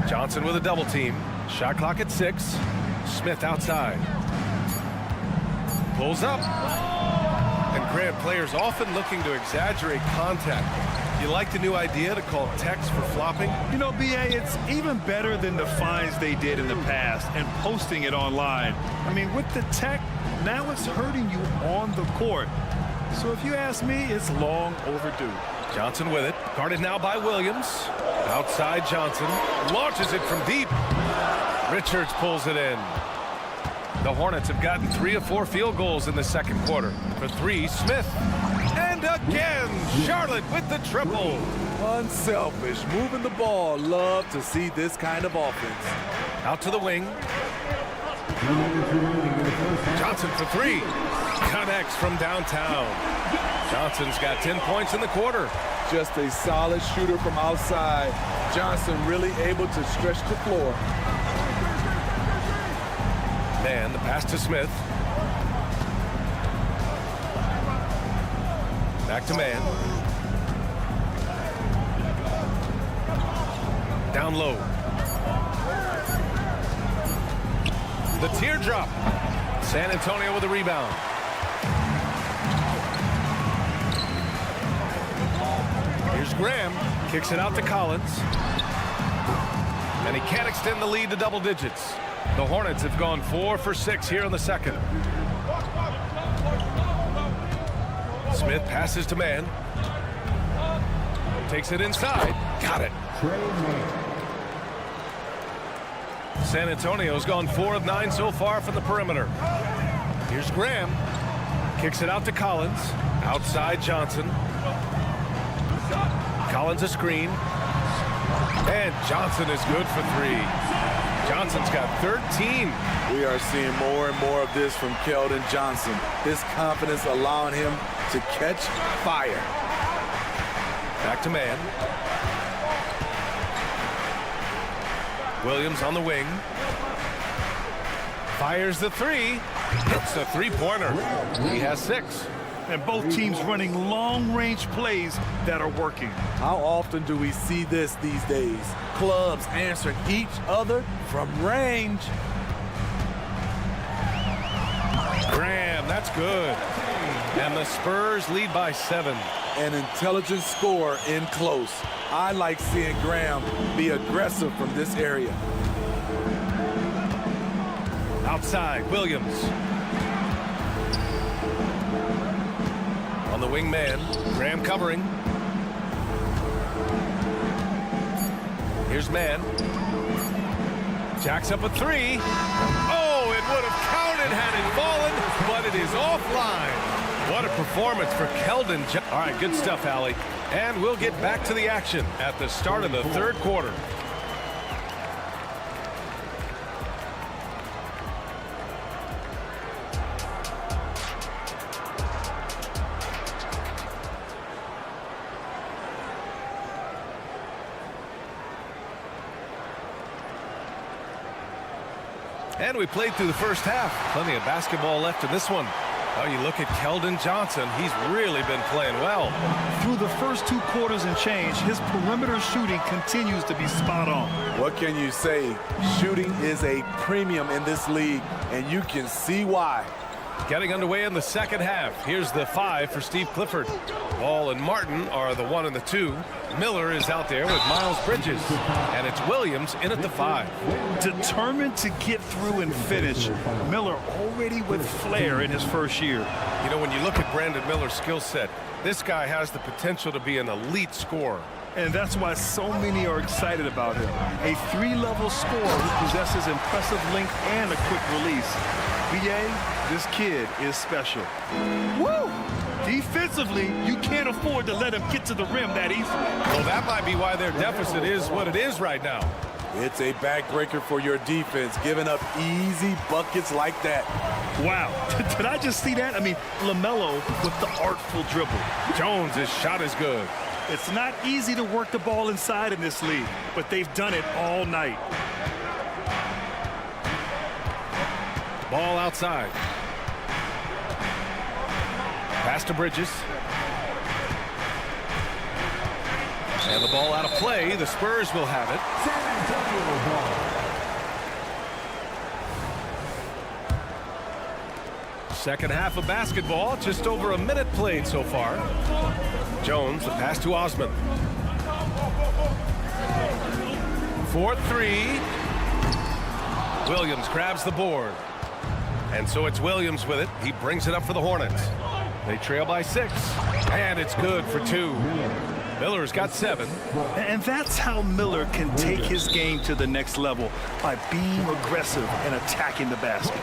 Johnson with a double team. Shot clock at 6. Smith outside. Pulls up. And Grant, players often looking to exaggerate contact. You like the new idea to call text for flopping? You know, BA, it's even better than the fines they did in the past and posting it online. I mean, with the tech, now it's hurting you on the court. So if you ask me, it's long overdue. Johnson with it. Guarded now by Williams. Outside Johnson. Launches it from deep. Richards pulls it in. The Hornets have gotten 3 of 4 field goals in the second quarter. For 3, Smith. And again, Charlotte with the triple. Unselfish, moving the ball. Love to see this kind of offense. Out to the wing. Johnson for 3. Connects from downtown. Johnson's got 10 points in the quarter. Just a solid shooter from outside. Johnson really able to stretch the floor. Man, the pass to Smith. Back to Man. Down low. The teardrop. San Antonio with a rebound. Here's Graham. Kicks it out to Collins. And he can't extend the lead to double digits. The Hornets have gone 4 for 6 here in the second. Smith passes to Man. Takes it inside. Got it. San Antonio's gone 4 of 9 so far from the perimeter. Here's Graham. Kicks it out to Collins. Outside Johnson. Collins a screen. And Johnson is good for 3. Johnson's got 13. We are seeing more and more of this from Keldon Johnson. His confidence allowing him to catch fire. Back to Man. Williams on the wing. Fires the 3. Hits the three-pointer. He has 6. And both teams running long-range plays that are working. How often do we see this these days? Clubs answering each other from range. Graham, that's good. And the Spurs lead by 7. An intelligent score in close. I like seeing Graham be aggressive from this area. Outside, Williams. On the wing man, Graham covering. Here's Man. Jacks up a 3. Oh, it would have counted had it fallen, but it is offline. What a performance for Keldon. All right, good stuff, Allie. And we'll get back to the action at the start of the third quarter. And we played through the first half. Plenty of basketball left in this one. Oh, you look at Keldon Johnson. He's really been playing well. Through the first 2 quarters and change, his perimeter shooting continues to be spot on. What can you say? Shooting is a premium in this league, and you can see why. Getting underway in the second half. Here's the 5 for Steve Clifford. Ball and Martin are the 1 and the 2. Miller is out there with Miles Bridges. And it's Williams in at the 5. Determined to get through and finish. Miller already with flair in his first year. You know, when you look at Brandon Miller's skill set, this guy has the potential to be an elite scorer. And that's why so many are excited about him. A 3-level scorer who possesses impressive length and a quick release. BA, this kid is special. Woo! Defensively, you can't afford to let him get to the rim that easily. Well, that might be why their deficit is what it is right now. It's a backbreaker for your defense, giving up easy buckets like that. Wow, did I just see that? I mean, LaMelo with the artful dribble. Jones' shot is good. It's not easy to work the ball inside in this league, but they've done it all night. Ball outside. Pass to Bridges. And the ball out of play. The Spurs will have it. Second half of basketball. Just over a minute played so far. Jones, the pass to Osman. 4-3. Williams grabs the board. And so it's Williams with it. He brings it up for the Hornets. They trail by 6. And it's good for 2. Miller's got 7. And that's how Miller can take his game to the next level, by being aggressive and attacking the basket.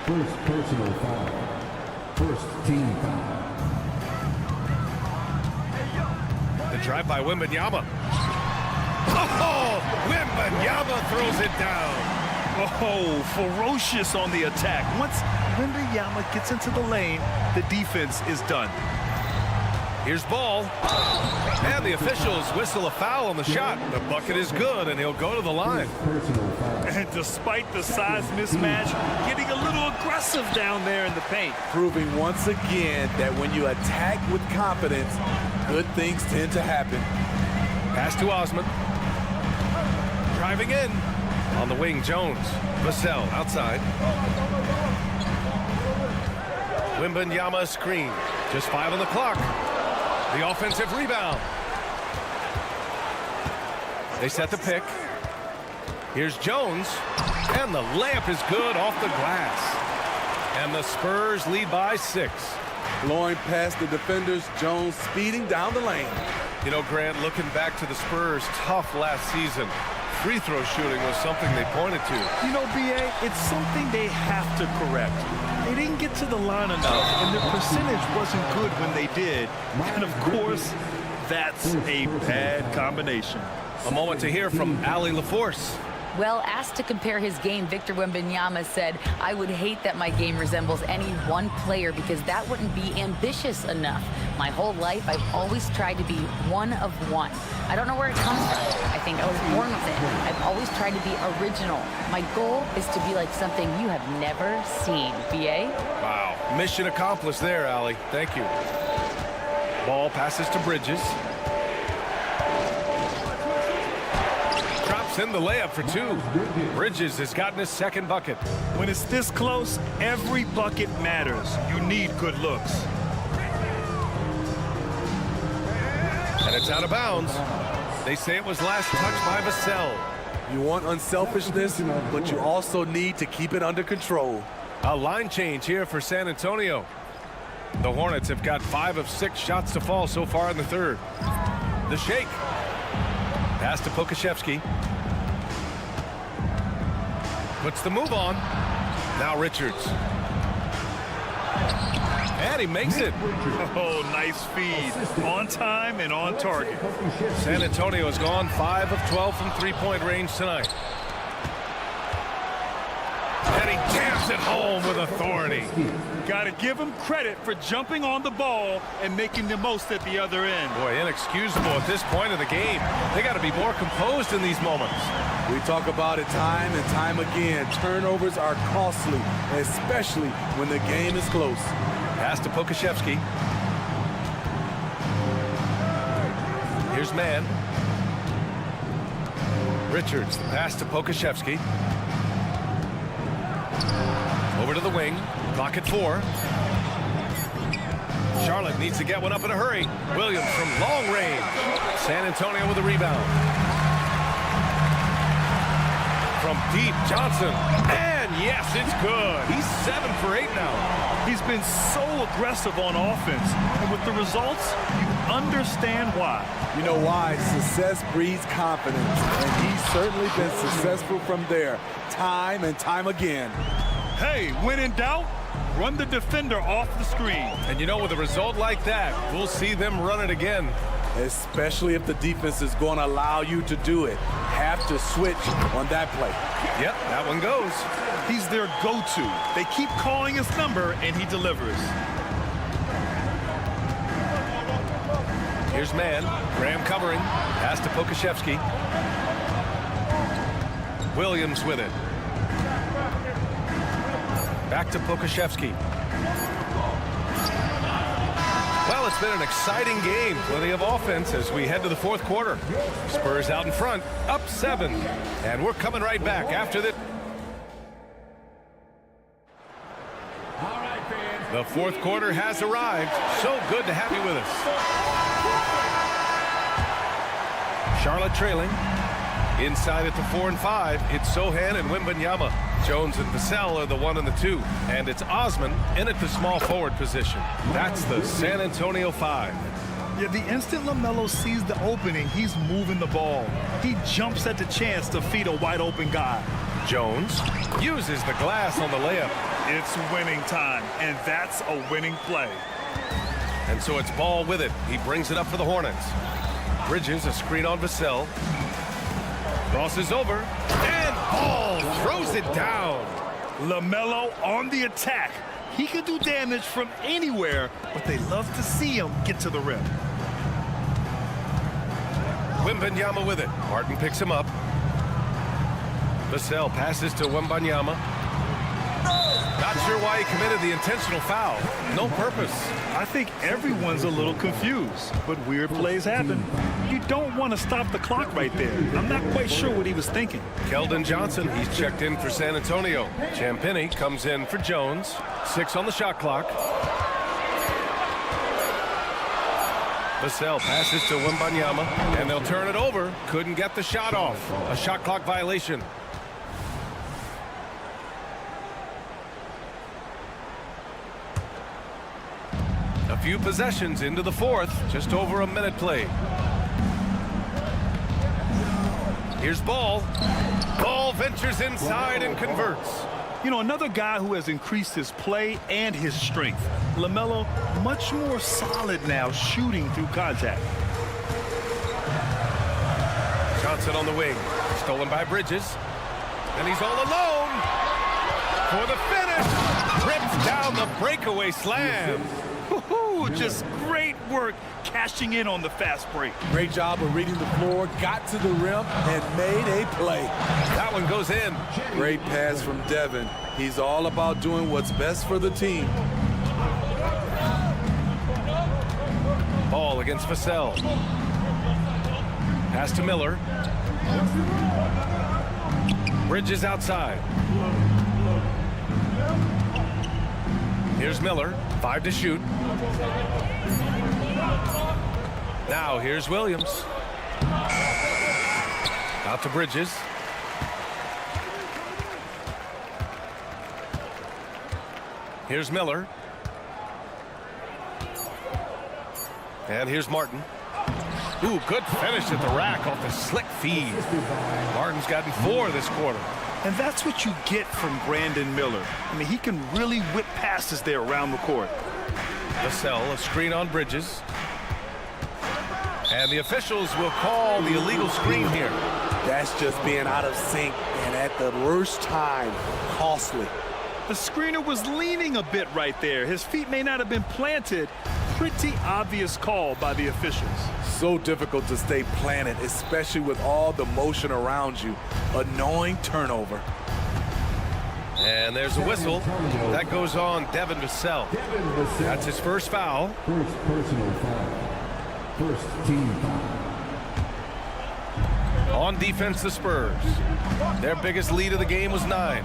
First personal foul. First team foul. The drive by Wembanyama. Oh, Wembanyama throws it down. Oh, ferocious on the attack. Once Wembanyama gets into the lane, the defense is done. Here's ball. And the officials whistle a foul on the shot. The bucket is good, and he'll go to the line. And despite the size mismatch, getting a little aggressive down there in the paint. Proving once again that when you attack with confidence, good things tend to happen. Pass to Osman. Driving in. On the wing, Jones. Vassell outside. Wembanyama screen. Just 5 on the clock. The offensive rebound. They set the pick. Here's Jones. And the layup is good off the glass. And the Spurs lead by 6. Blowing past the defenders, Jones speeding down the lane. You know, Grant, looking back to the Spurs' tough last season, free throw shooting was something they pointed to. You know, B.A., it's something they have to correct. They didn't get to the line enough, and their percentage wasn't good when they did. And, of course, that's a bad combination. A moment to hear from Allie LaForce. Well, asked to compare his game, Victor Wembanyama said, "I would hate that my game resembles any one player because that wouldn't be ambitious enough. My whole life, I've always tried to be one of one. I don't know where it comes from. I think I was born with it. I've always tried to be original. My goal is to be like something you have never seen." B.A.? Wow. Mission accomplished there, Allie. Thank you. Ball passes to Bridges. Drops in the layup for 2. Bridges has gotten his second bucket. When it's this close, every bucket matters. You need good looks. And it's out of bounds. They say it was last touched by Vassell. You want unselfishness, but you also need to keep it under control. A line change here for San Antonio. The Hornets have got 5 of 6 shots to fall so far in the third. The shake. Pass to Pokashevsky. Puts the move on. Now Richards. And he makes it. Oh, nice feed. On time and on target. San Antonio has gone 5 of 12 from three-point range tonight. And he jams it home with authority. Got to give him credit for jumping on the ball and making the most at the other end. Boy, inexcusable at this point of the game. They got to be more composed in these moments. We talk about it time and time again. Turnovers are costly, especially when the game is close. Pass to Pokashevsky. Here's Mann. Richards, the pass to Pokashevsky. Over to the wing. Clock at 4. Charlotte needs to get one up in a hurry. Williams from long range. San Antonio with a rebound. From deep, Johnson. And yes, it's good. He's 7 for 8 now. He's been so aggressive on offense. And with the results, you understand why. You know why? Success breeds confidence. And he's certainly been successful from there, time and time again. Hey, when in doubt, run the defender off the screen. And you know, with a result like that, we'll see them run it again. Especially if the defense is going to allow you to do it. Have to switch on that play. Yep, that one goes. He's their go-to. They keep calling his number, and he delivers. Here's Mann. Graham covering. Pass to Pokashevsky. Williams with it. Back to Pokashevsky. Well, it's been an exciting game. Plenty of offense as we head to the fourth quarter. Spurs out in front, up 7. And we're coming right back after this. The fourth quarter has arrived. So good to have you with us. Charlotte trailing. Inside at the 4 and 5, it's Sohan and Wembanyama. Jones and Vassell are the 1 and the 2. And it's Osman in at the small forward position. That's the San Antonio 5. Yeah, the instant LaMelo sees the opening, he's moving the ball. He jumps at the chance to feed a wide open guy. Jones uses the glass on the layup. It's winning time, and that's a winning play. And so it's Ball with it. He brings it up for the Hornets. Bridges, a screen on Vassell. Crosses over, and Ball throws it down. LaMelo on the attack. He can do damage from anywhere, but they love to see him get to the rim. Wembanyama with it. Martin picks him up. Vassell passes to Wembanyama. Not sure why he committed the intentional foul. No purpose. I think everyone's a little confused, but weird plays happen. You don't want to stop the clock right there. I'm not quite sure what he was thinking. Keldon Johnson, he's checked in for San Antonio. Champagnie comes in for Jones. 6 on the shot clock. Vassell passes to Wembanyama, and they'll turn it over. Couldn't get the shot off. A shot clock violation. A few possessions into the fourth. Just over a minute played. Here's Ball. Ball ventures inside and converts. You know, another guy who has increased his play and his strength. LaMelo, much more solid now shooting through contact. Johnson on the wing. Stolen by Bridges. And he's all alone for the finish. Rips down the breakaway slam. Just great work cashing in on the fast break. Great job of reading the floor, got to the rim, and made a play. That one goes in. Great pass from Devin. He's all about doing what's best for the team. Ball against Vassell. Pass to Miller. Bridges outside. Here's Miller. 5 to shoot. Now here's Williams. Out to Bridges. Here's Miller. And here's Martin. Ooh, good finish at the rack off the slick feed. Martin's gotten 4 this quarter. And that's what you get from Brandon Miller. I mean, he can really whip passes there around the court. Vassell, a screen on Bridges. And the officials will call the illegal screen here. That's just being out of sync and at the worst time, costly. The screener was leaning a bit right there. His feet may not have been planted. Pretty obvious call by the officials. So difficult to stay planted, especially with all the motion around you. Annoying turnover. And there's a whistle. That goes on Devin Vassell. That's his first foul. First personal foul. First team foul. On defense, the Spurs. Their biggest lead of the game was 9.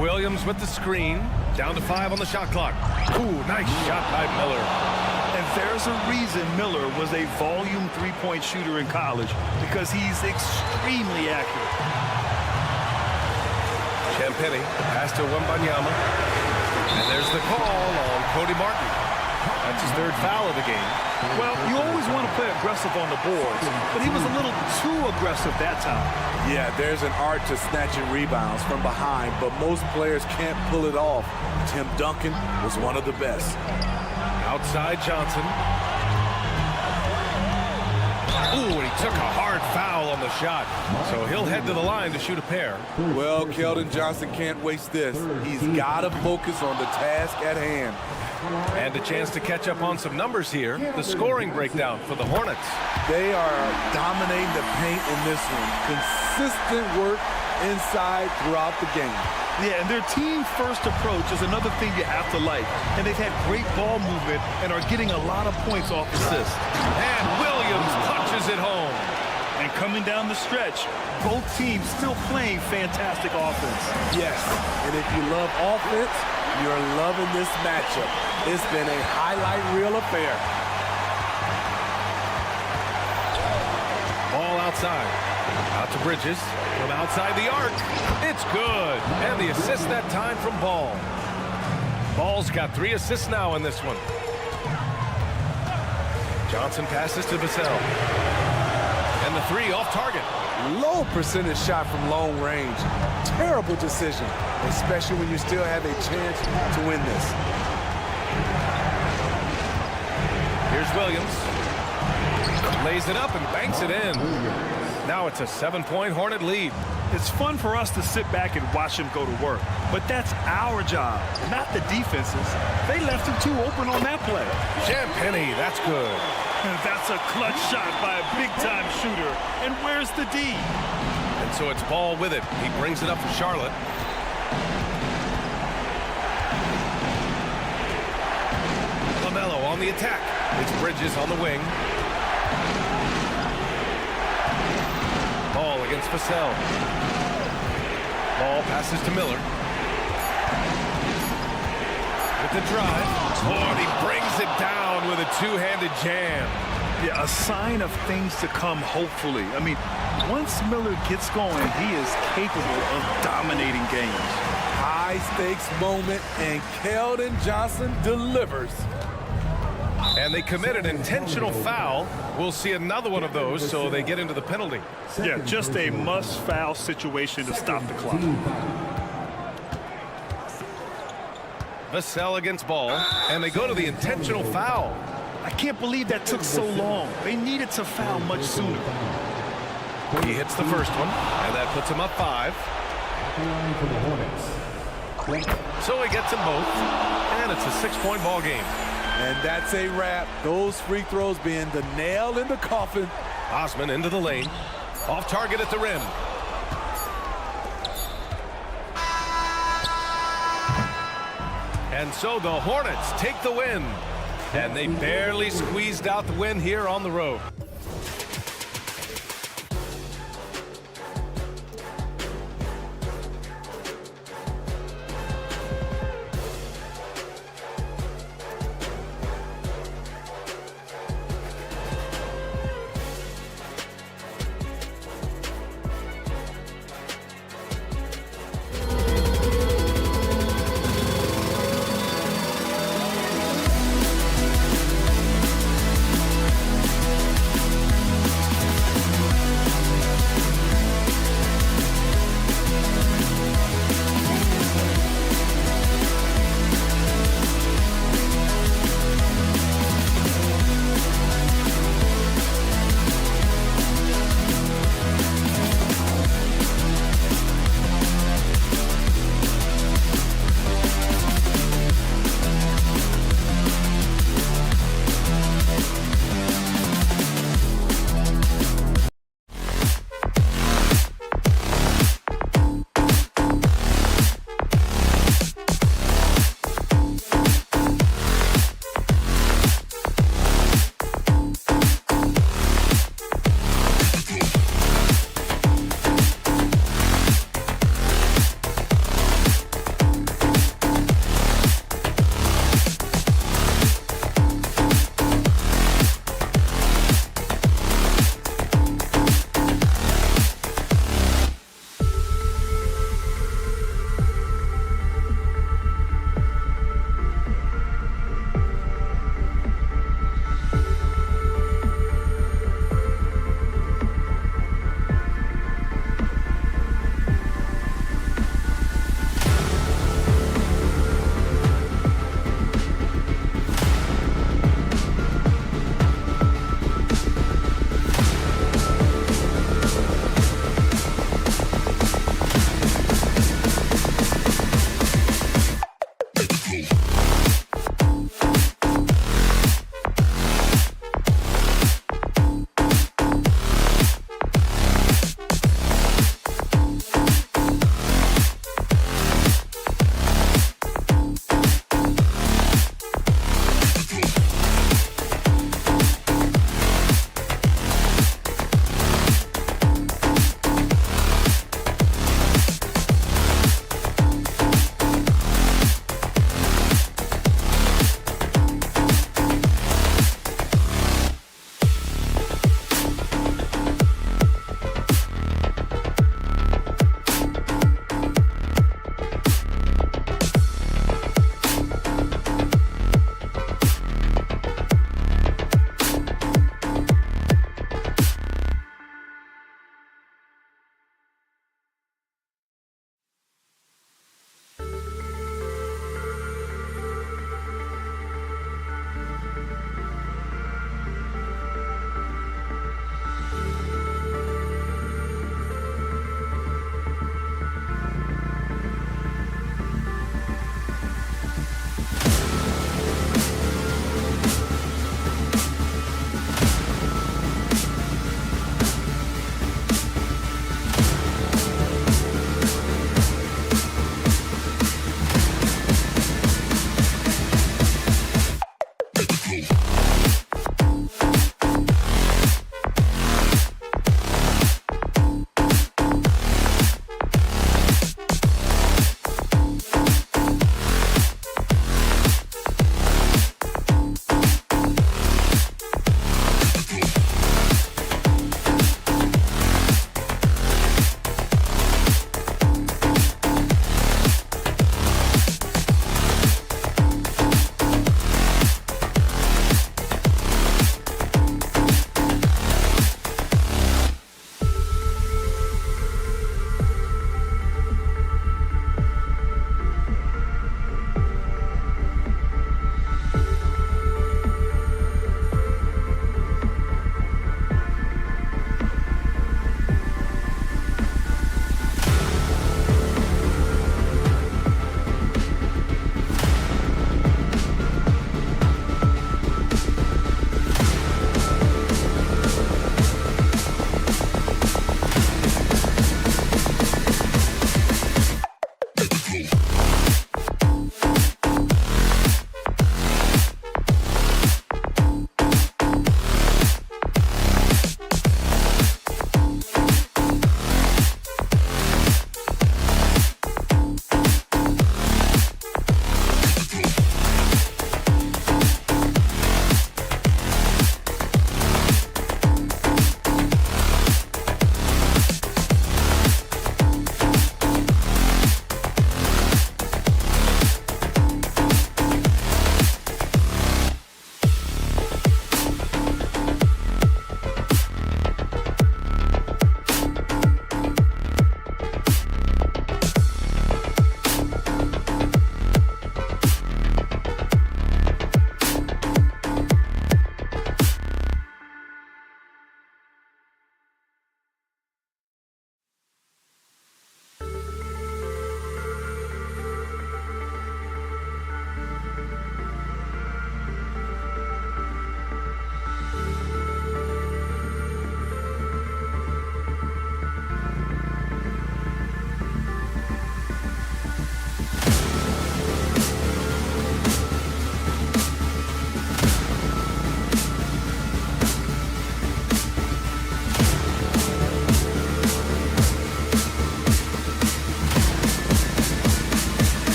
Williams with the screen. Down to 5 on the shot clock. Ooh, nice shot by Miller. And there's a reason Miller was a volume three-point shooter in college, because he's extremely accurate. Champagnie pass to Wembanyama. And there's the call on Cody Martin. That's his 3rd foul of the game. Well, you always want to play aggressive on the boards, but he was a little too aggressive that time. Yeah, there's an art to snatching rebounds from behind, but most players can't pull it off. Tim Duncan was one of the best. Outside Johnson. Ooh, and he took a hard foul on the shot. So he'll head to the line to shoot a pair. Well, Keldon Johnson can't waste this. He's got to focus on the task at hand. And a chance to catch up on some numbers here. The scoring breakdown for the Hornets. They are dominating the paint in this one. Consistent work inside throughout the game. Yeah, and their team-first approach is another thing you have to like. And they've had great ball movement and are getting a lot of points off assists. And Williams punches it home. And coming down the stretch, both teams still playing fantastic offense. Yes, and if you love offense, you're loving this matchup. It's been a highlight reel affair. Ball outside. Out to Bridges. From outside the arc. It's good. And the assist that time from Ball. Ball's got 3 assists now in this one. Johnson passes to Vassell. And the 3 off target. Low percentage shot from long range. Terrible decision, especially when you still have a chance to win this. Here's Williams. Lays it up and banks it in. Now it's a 7-point Hornet lead. It's fun for us to sit back and watch him go to work, but that's our job, not the defense's. They left him too open on that play. Champagny, that's good. And that's a clutch shot by a big-time shooter. And where's the D? And so it's Ball with it. He brings it up for Charlotte. LaMelo on the attack. It's Bridges on the wing. Ball against Vassell. Ball passes to Miller. With the drive. Lord, he brings it down with a two-handed jam. Yeah, a sign of things to come, hopefully. I mean, once Miller gets going, he is capable of dominating games. High-stakes moment, and Keldon Johnson delivers. And they commit an intentional foul. We'll see another one of those, so they get into the penalty. Yeah, just a must-foul situation to stop the clock. Vassell against Ball, and they go to the intentional foul. I can't believe that took so long. They needed to foul much sooner. He hits the first one, and that puts him up 5. So he gets them both, and it's a 6-point ball game. And that's a wrap. Those free throws being the nail in the coffin. Osman into the lane. Off target at the rim. And so the Hornets take the win. And they barely squeezed out the win here on the road.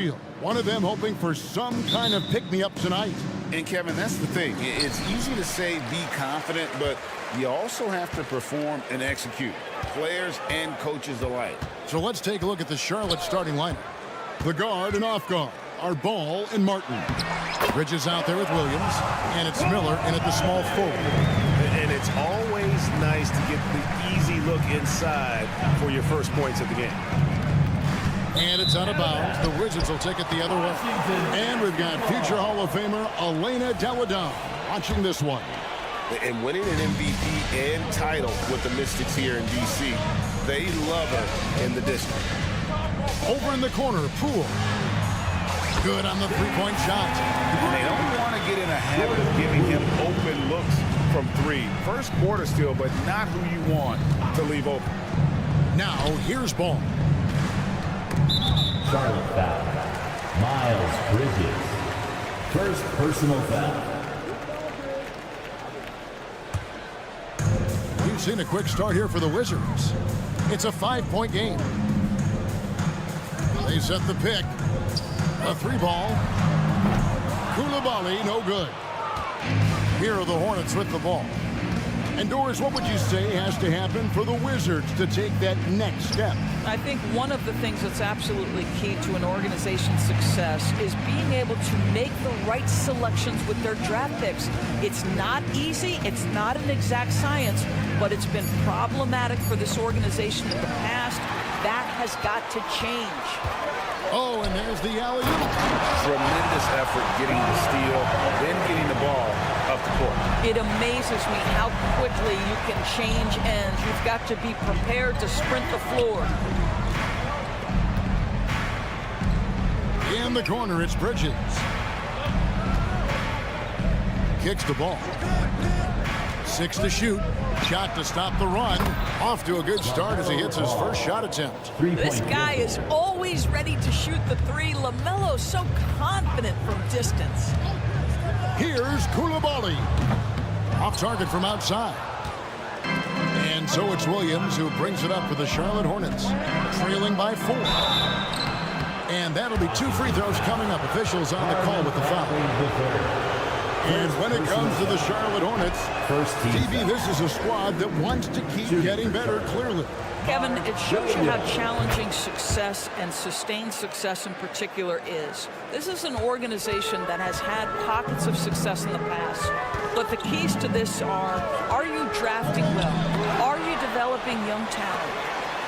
real. One of them hoping for some kind of pick-me-up tonight. And, Kevin, that's the thing. It's easy to say be confident, but you also have to perform and execute, players and coaches alike. So let's take a look at the Charlotte starting lineup. The guard and off guard are Ball and Martin. Bridges out there with Williams, and it's Miller in at the small forward. And it's always nice to get the easy look inside for your first points of the game. And it's out of bounds. The Wizards will take it the other way. And we've got future Hall of Famer Elena Deladon watching this one. And winning an MVP and title with the Mystics here in D.C. They love her in the district. Over in the corner, Poole. Good on the three-point shot. And they don't want to get in a habit of giving him open looks from three. First quarter still, but not who you want to leave open. Now, here's Ball. Charlotte foul. Miles Bridges. First personal foul. We've seen a quick start here for the Wizards. It's a 5-point game. They set the pick. A three ball. Koulibaly, no good. Here are the Hornets with the ball. And Doris, what would you say has to happen for the Wizards to take that next step? I think one of the things that's absolutely key to an organization's success is being able to make the right selections with their draft picks. It's not easy, it's not an exact science, but it's been problematic for this organization in the past. That has got to change. Oh, and there's the alley-oop. Tremendous effort getting the steal, then getting the ball up the court. It amazes me how quickly you can change ends. You've got to be prepared to sprint the floor. In the corner, it's Bridges. Kicks the ball. 6 to shoot. Shot to stop the run. Off to a good start as he hits his first shot attempt. This guy is always ready to shoot the three. LaMelo's so confident from distance. Here's Koulibaly. Off target from outside. And so it's Williams who brings it up for the Charlotte Hornets. Trailing by 4. And that'll be 2 free throws coming up. Officials on the call with the foul. And when it comes to the Charlotte Hornets, TV, this is a squad that wants to keep getting better, clearly. Kevin, it shows you how challenging success and sustained success in particular is. This is an organization that has had pockets of success in the past. But the keys to this are you drafting well? Are you developing young talent?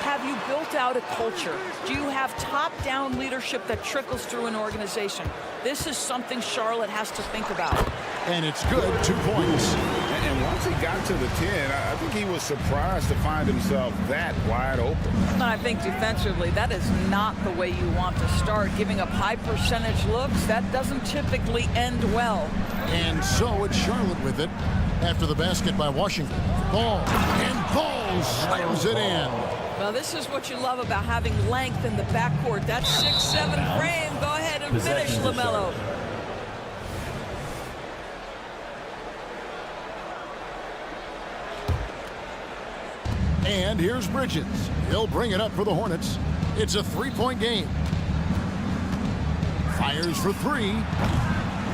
Have you built out a culture? Do you have top-down leadership that trickles through an organization? This is something Charlotte has to think about. And it's good, 2 points. And once he got to the 10, I think he was surprised to find himself that wide open. And I think defensively, that is not the way you want to start. Giving up high percentage looks, that doesn't typically end well. And so it's Charlotte with it after the basket by Washington. Ball, and Ball slams it in. Well, this is what you love about having length in the backcourt. That 6'7" frame. Go ahead and finish, LaMelo. And here's Bridges. He'll bring it up for the Hornets. It's a 3-point game. Fires for 3.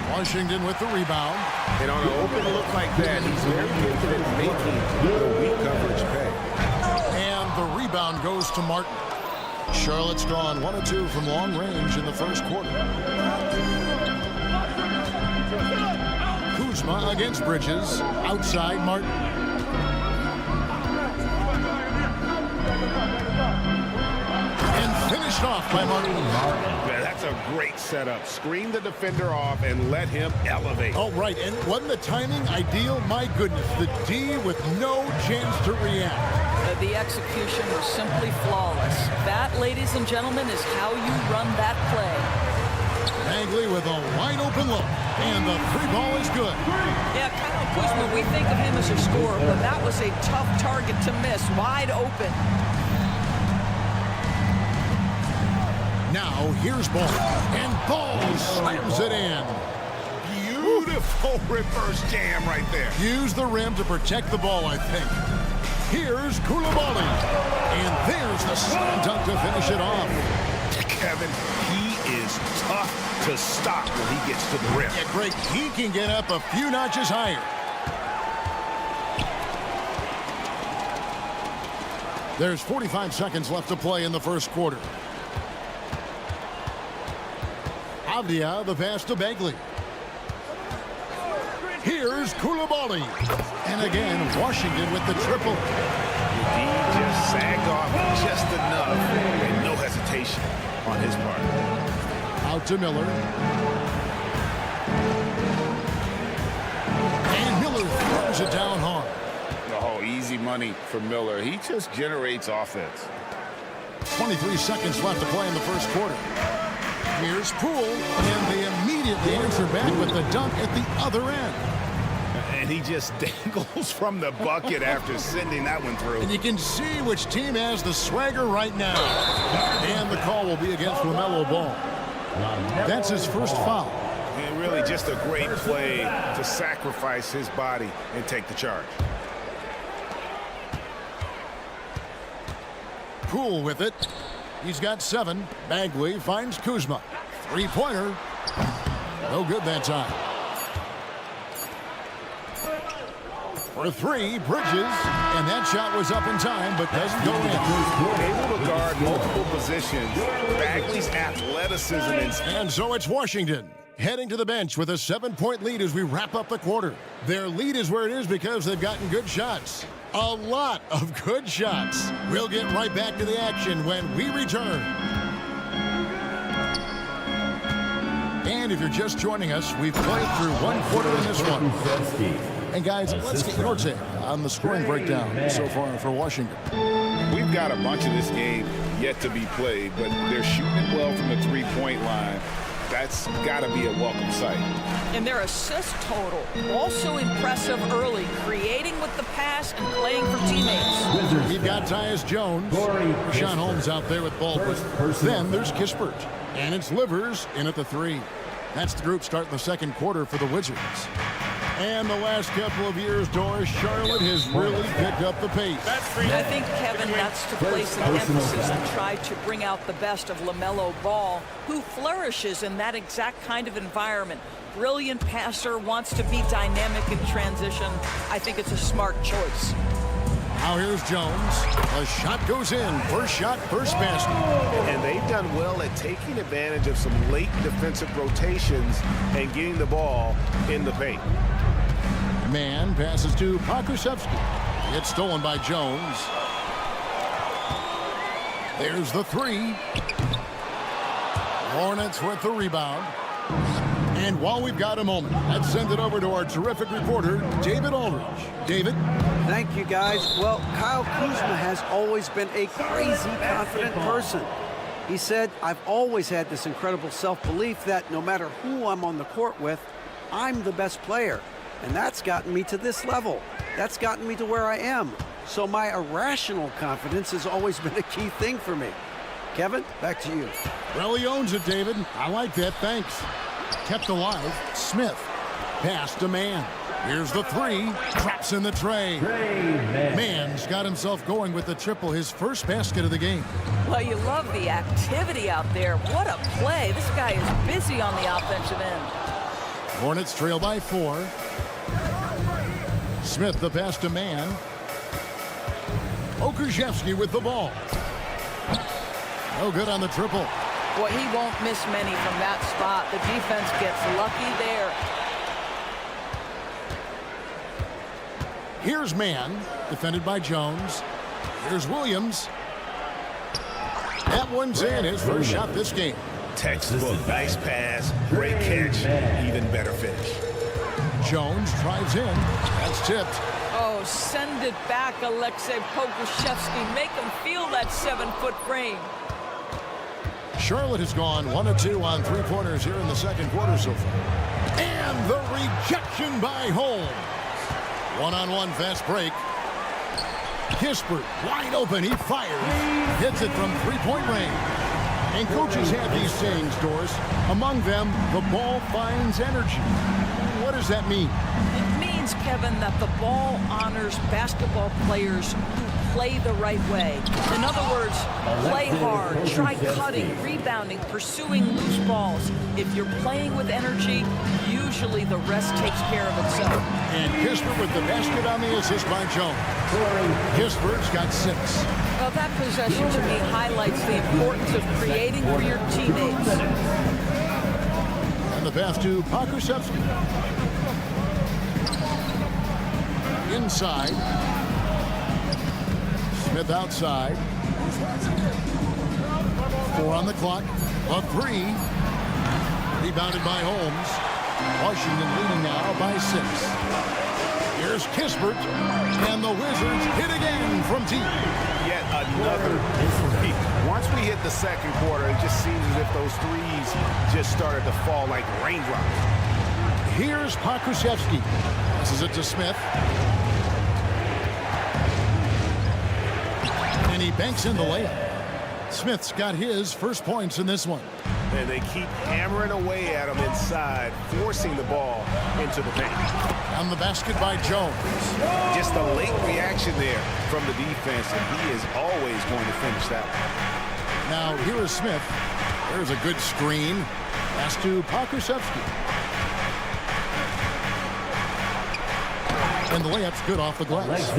Washington with the rebound. And on an open look like that, he's very gifted at making the weak coverage pay. And the rebound goes to Martin. Charlotte's gone 1 of 2 from long range in the first quarter. Kuzma against Bridges. Outside Martin. And finished off by Martin. That's a great setup. Screen the defender off and let him elevate. Oh, right. And wasn't the timing ideal? My goodness. The D with no chance to react. The execution was simply flawless. That, ladies and gentlemen, is how you run that play. Bagley with a wide open look. And the 3-ball is good. Yeah, Kyle Kuzma, we think of him as a scorer, but that was a tough target to miss. Wide open. Now, here's Ball. And Ball slams it in. Beautiful reverse jam right there. Use the rim to protect the ball, I think. Here's Koulibaly. And there's the slam dunk to finish it off. Kevin, he is tough to stop when he gets to the rim. Yeah, Greg, he can get up a few notches higher. There's 45 seconds left to play in the first quarter. Avdia, the pass to Bagley. Here's Koulibaly. And again, Washington with the triple. He just sagged off just enough and no hesitation on his part. Out to Miller. And Miller throws it down hard. Oh, easy money for Miller. He just generates offense. 23 seconds left to play in the first quarter. Here's Poole, and they immediately answer back with the dunk at the other end. And he just dangles from the bucket after sending that one through. And you can see which team has the swagger right now. And the call will be against LaMelo Ball. That's his first foul. And really just a great play to sacrifice his body and take the charge. Poole with it. He's got 7. Bagley finds Kuzma. Three-pointer. No good that time. For 3, Bridges. And that shot was up in time, but doesn't go in. Able to guard multiple positions. Bagley's athleticism. And so it's Washington heading to the bench with a 7-point lead as we wrap up the quarter. Their lead is where it is because they've gotten good shots. A lot of good shots. We'll get right back to the action when we return. And if you're just joining us, we've played through one quarter in this one. And guys, let's get your take on the scoring breakdown so far for Washington. We've got a bunch of this game yet to be played, but they're shooting it well from the three-point line. That's got to be a welcome sight. And their assist total, also impressive early, creating with the pass and playing for teammates. We've got Tyus Jones. Sean Holmes out there with Baldwin. Then there's Kispert. And it's Livers in at the 3. That's the group starting the second quarter for the Wizards. And the last couple of years, Doris, Charlotte has really picked up the pace. I think, Kevin, that's to place an emphasis and try to bring out the best of LaMelo Ball, who flourishes in that exact kind of environment. Brilliant passer, wants to be dynamic in transition. I think it's a smart choice. Now here's Jones. The shot goes in. First shot, first basket. And they've done well at taking advantage of some late defensive rotations and getting the ball in the paint. Man passes to Pokusevski. It's stolen by Jones. There's the 3. Hornets with the rebound. And while we've got a moment, let's send it over to our terrific reporter, David Aldridge. David? Thank you, guys. Well, Kyle Kuzma has always been a crazy confident person. He said, I've always had this incredible self-belief that no matter who I'm on the court with, I'm the best player. And that's gotten me to this level. That's gotten me to where I am. So my irrational confidence has always been a key thing for me. Kevin, back to you. Well, he owns it, David. I like that. Thanks. Kept alive. Smith. Pass to Mann. Here's the 3. Drops in the tray. Mann's got himself going with the triple, his first basket of the game. Well, you love the activity out there. What a play. This guy is busy on the offensive end. Hornets trail by 4. Smith the pass to Mann. Okrzewski with the ball. No good on the triple. Boy, he won't miss many from that spot. The defense gets lucky there. Here's Mann, defended by Jones. Here's Williams. That one's in, his first shot this game. Textbook, nice pass, great catch, even better finish. Jones drives in. That's tipped. Oh, send it back, Alexei Pokusevski. Make him feel that 7-foot frame. Charlotte has gone 1 of 2 on three-pointers here in the second quarter so far. And the rejection by Holmes. One-on-one fast break. Kispert wide open. He fires. Hits it from three-point range. And coaches have these sayings, Doris. Among them, the ball finds energy. What does that mean? It means, Kevin, that the ball honors basketball players who play the right way. In other words, play hard, try cutting, rebounding, pursuing loose balls. If you're playing with energy, usually the rest takes care of itself. And Kispert with the basket on the assist by Jones. Kispert's got 6. Well, that possession to me highlights the importance of creating for your teammates. And the pass to Pokusevski. Inside. Smith outside. 4 on the clock. A 3. Rebounded by Holmes. Washington leading now by 6. Here's Kispert. And the Wizards hit again from deep. Yet another three. Once we hit the second quarter, it just seems as if those threes just started to fall like raindrops. Here's Pokusevski. Passes it to Smith. And he banks in the layup. Smith's got his first points in this one. And they keep hammering away at him inside, forcing the ball into the paint. On the basket by Jones. Just a late reaction there from the defense, and he is always going to finish that one. Now, here is Smith. There's a good screen. Pass to Pokusevski. And the layup's good off the glass.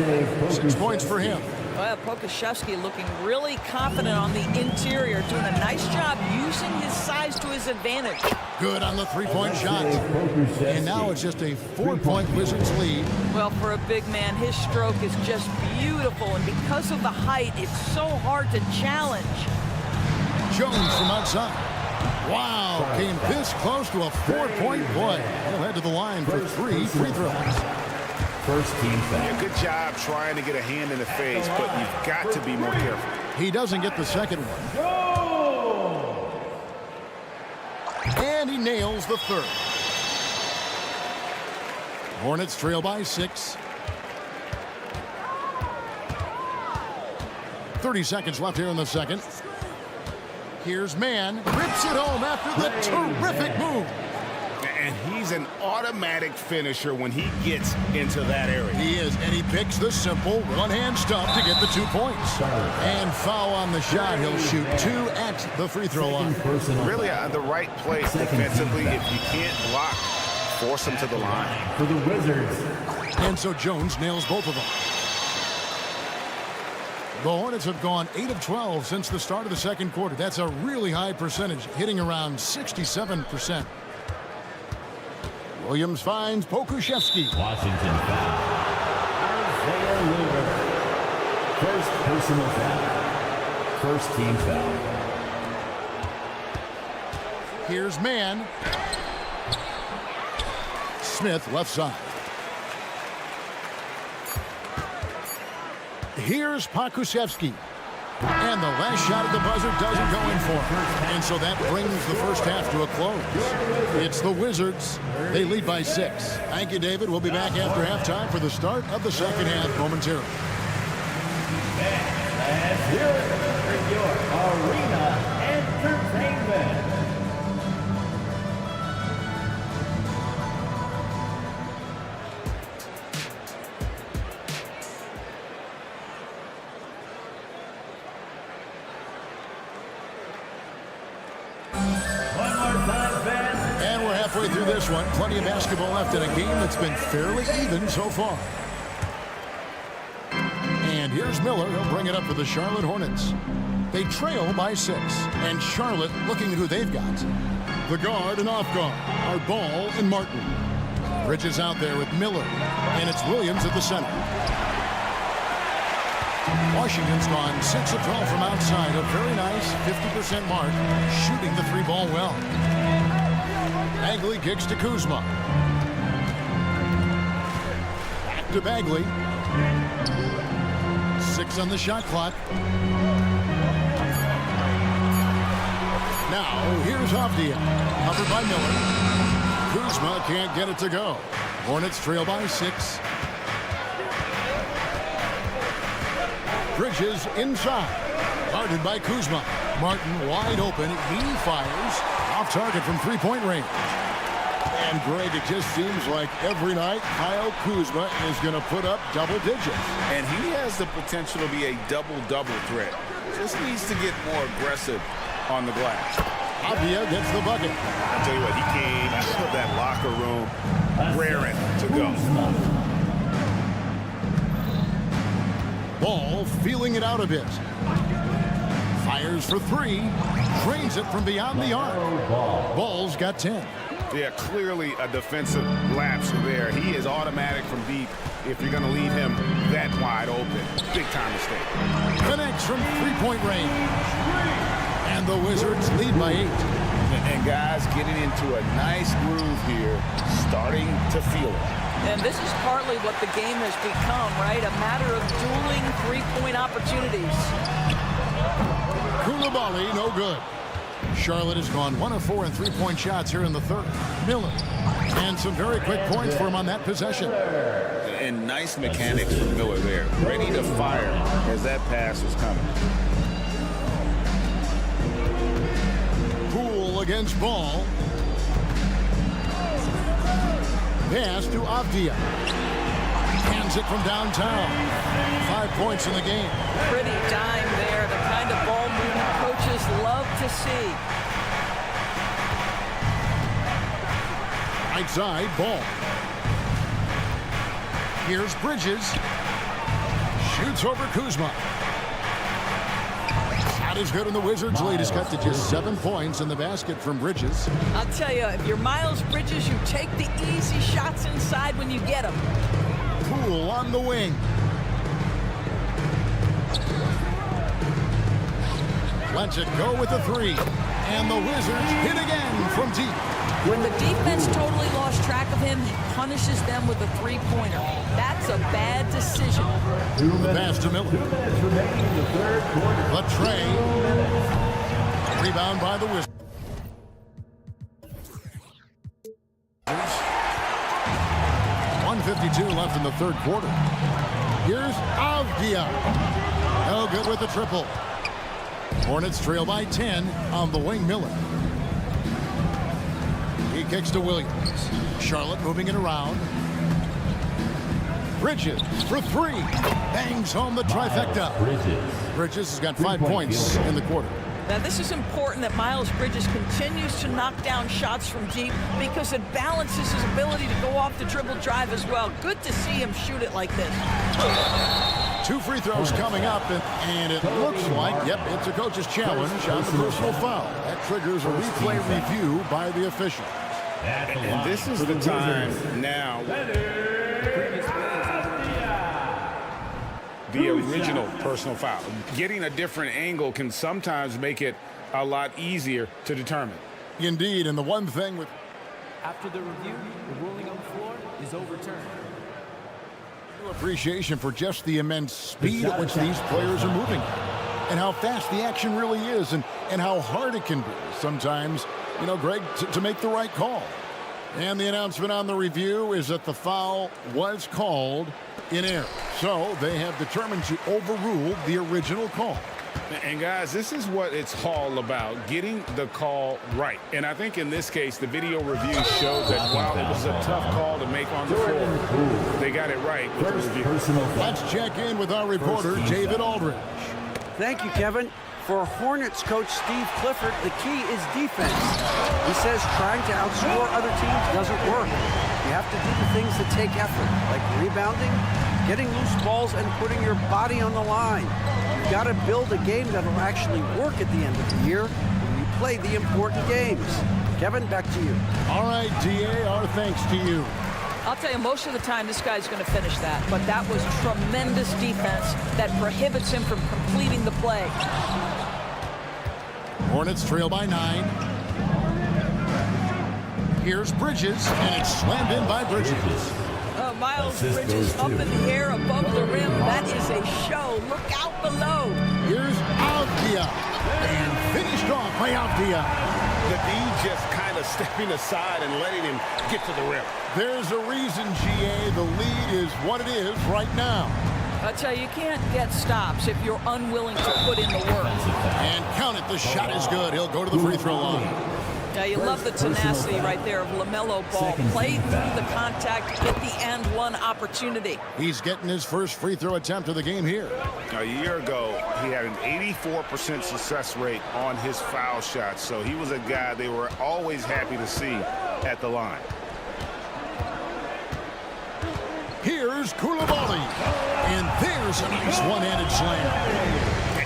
6 points for him. Well, Pokusevski looking really confident on the interior, doing a nice job using his size to his advantage. Good on the three-point shot. And now it's just a 4-point Wizards lead. Well, for a big man, his stroke is just beautiful, and because of the height, it's so hard to challenge. Jones from outside. Wow, came this close to a 4-point play. He'll head to the line for 3 free throws. First team foul. Yeah, good job trying to get a hand in the face, but you've got to be more careful. He doesn't get the second one. And he nails the third. Hornets trail by 6. 30 seconds left here in the second. Here's Mann. Rips it home after the terrific move. And he's an automatic finisher when he gets into that area. He is, and he picks the simple one-hand stuff to get the 2 points. And foul on the shot. He'll shoot 2 at the free throw line. Really the right place defensively. If you can't block, force him to the line. For the Wizards. And so Jones nails both of them. The Hornets have gone 8 of 12 since the start of the second quarter. That's a really high percentage, hitting around 67%. Williams finds Pokusevski. Washington foul. Isaiah Lillard. First personal foul. First team foul. Here's Mann. Smith left side. Here's Pokusevski. And the last shot at the buzzer doesn't go in for him. And so that brings the first half to a close. It's the Wizards. They lead by 6. Thank you, David. We'll be back after halftime for the start of the second half momentarily. Let's hear it for your Arena Entertainment. Halfway through this one, plenty of basketball left in a game that's been fairly even so far. And here's Miller. He'll bring it up for the Charlotte Hornets. They trail by 6. And Charlotte looking at who they've got. The guard and off guard are Ball and Martin. Bridges out there with Miller. And it's Williams at the center. Washington's gone 6 of 12 from outside. A very nice 50% mark. Shooting the 3-ball well. Bagley kicks to Kuzma. Back to Bagley. 6 on the shot clock. Now, here's Avdia. Covered by Miller. Kuzma can't get it to go. Hornets trail by 6. Bridges inside. Guarded by Kuzma. Martin wide open. He fires. Off target from 3-point range. And Greg, it just seems like every night Kyle Kuzma is going to put up double digits. And he has the potential to be a double-double threat. Just needs to get more aggressive on the glass. Avdia gets the bucket. I'll tell you what, he came out of that locker room raring to go. Ball feeling it out a bit. Fires for three. Drains it from beyond the arc. Ball's got 10. Yeah, clearly a defensive lapse there. He is automatic from deep if you're going to leave him that wide open. Big time mistake. Connects from three-point range. And the Wizards lead by 8. And guys getting into a nice groove here, starting to feel it. And this is partly what the game has become, right? A matter of dueling three-point opportunities. Koulibaly, no good. Charlotte has gone 1 of 4 in three-point shots here in the third. Miller. And some very quick points for him on that possession. And nice mechanics from Miller there. Ready to fire as that pass was coming. Poole against Ball. Pass to Avdia. Hands it from downtown. 5 points in the game. Pretty dime there. The kind of ball movement coaches love to see. Right side, Ball. Here's Bridges. Shoots over Kuzma. Shot is good, and the Wizards lead is cut to just 7 points in the basket from Bridges. I'll tell you, if you're Miles Bridges, you take the easy shots inside when you get them. Poole on the wing. Lets it go with the three. And the Wizards hit again from deep. When the defense totally lost track of him, he punishes them with a three-pointer. That's a bad decision. The pass to Miller. Latrey. Rebound by the Wizards. 1:52 left in the third quarter. Here's Avdia. No good with the triple. Hornets trail by 10 on the wing. Miller. He kicks to Williams. Charlotte moving it around. Bridges for three. Bangs home the trifecta. Bridges has got 5 points in the quarter. Now, this is important that Miles Bridges continues to knock down shots from deep because it balances his ability to go off the dribble drive as well. Good to see him shoot it like this. 2 free throws coming up, and it looks like, yep, it's a coach's challenge on the personal foul. That triggers a replay review by the official. And this is the time now. The original personal foul. Getting a different angle can sometimes make it a lot easier to determine. Indeed, and the one thing with... After the review, the ruling on the floor is overturned. Appreciation for just the immense speed at which these players are moving and how fast the action really is and how hard it can be sometimes, you know, Greg, to make the right call. And the announcement on the review is that the foul was called in error. So they have determined to overrule the original call. And guys, this is what it's all about, getting the call right. And I think in this case, the video review showed that while it was a tough call to make on the floor, they got it right with the review. Let's check in with our reporter, David Aldridge. Thank you, Kevin. For Hornets coach Steve Clifford, the key is defense. He says trying to outscore other teams doesn't work. You have to do the things that take effort, like rebounding, getting loose balls, and putting your body on the line. You've got to build a game that will actually work at the end of the year when you play the important games. Kevin, back to you. All right, DA, our thanks to you. I'll tell you, most of the time, this guy's going to finish that. But that was tremendous defense that prohibits him from completing the play. Hornets trail by 9. Here's Bridges, and it's slammed in by Bridges. Miles Bridges up in the air above the rim. That is a show. Look out below. Here's Avdia. And finished off by Avdia. The D just kind of stepping aside and letting him get to the rim. There's a reason, GA, the lead is what it is right now. I tell you, you can't get stops if you're unwilling to put in the work. And count it, the shot is good. He'll go to the free throw line. Yeah, you love the tenacity right there of LaMelo Ball. Play through the contact, get the and one opportunity. He's getting his first free throw attempt of the game here. A year ago, he had an 84% success rate on his foul shots, so he was a guy they were always happy to see at the line. Here's Koulibaly, and there's a nice one-handed slam.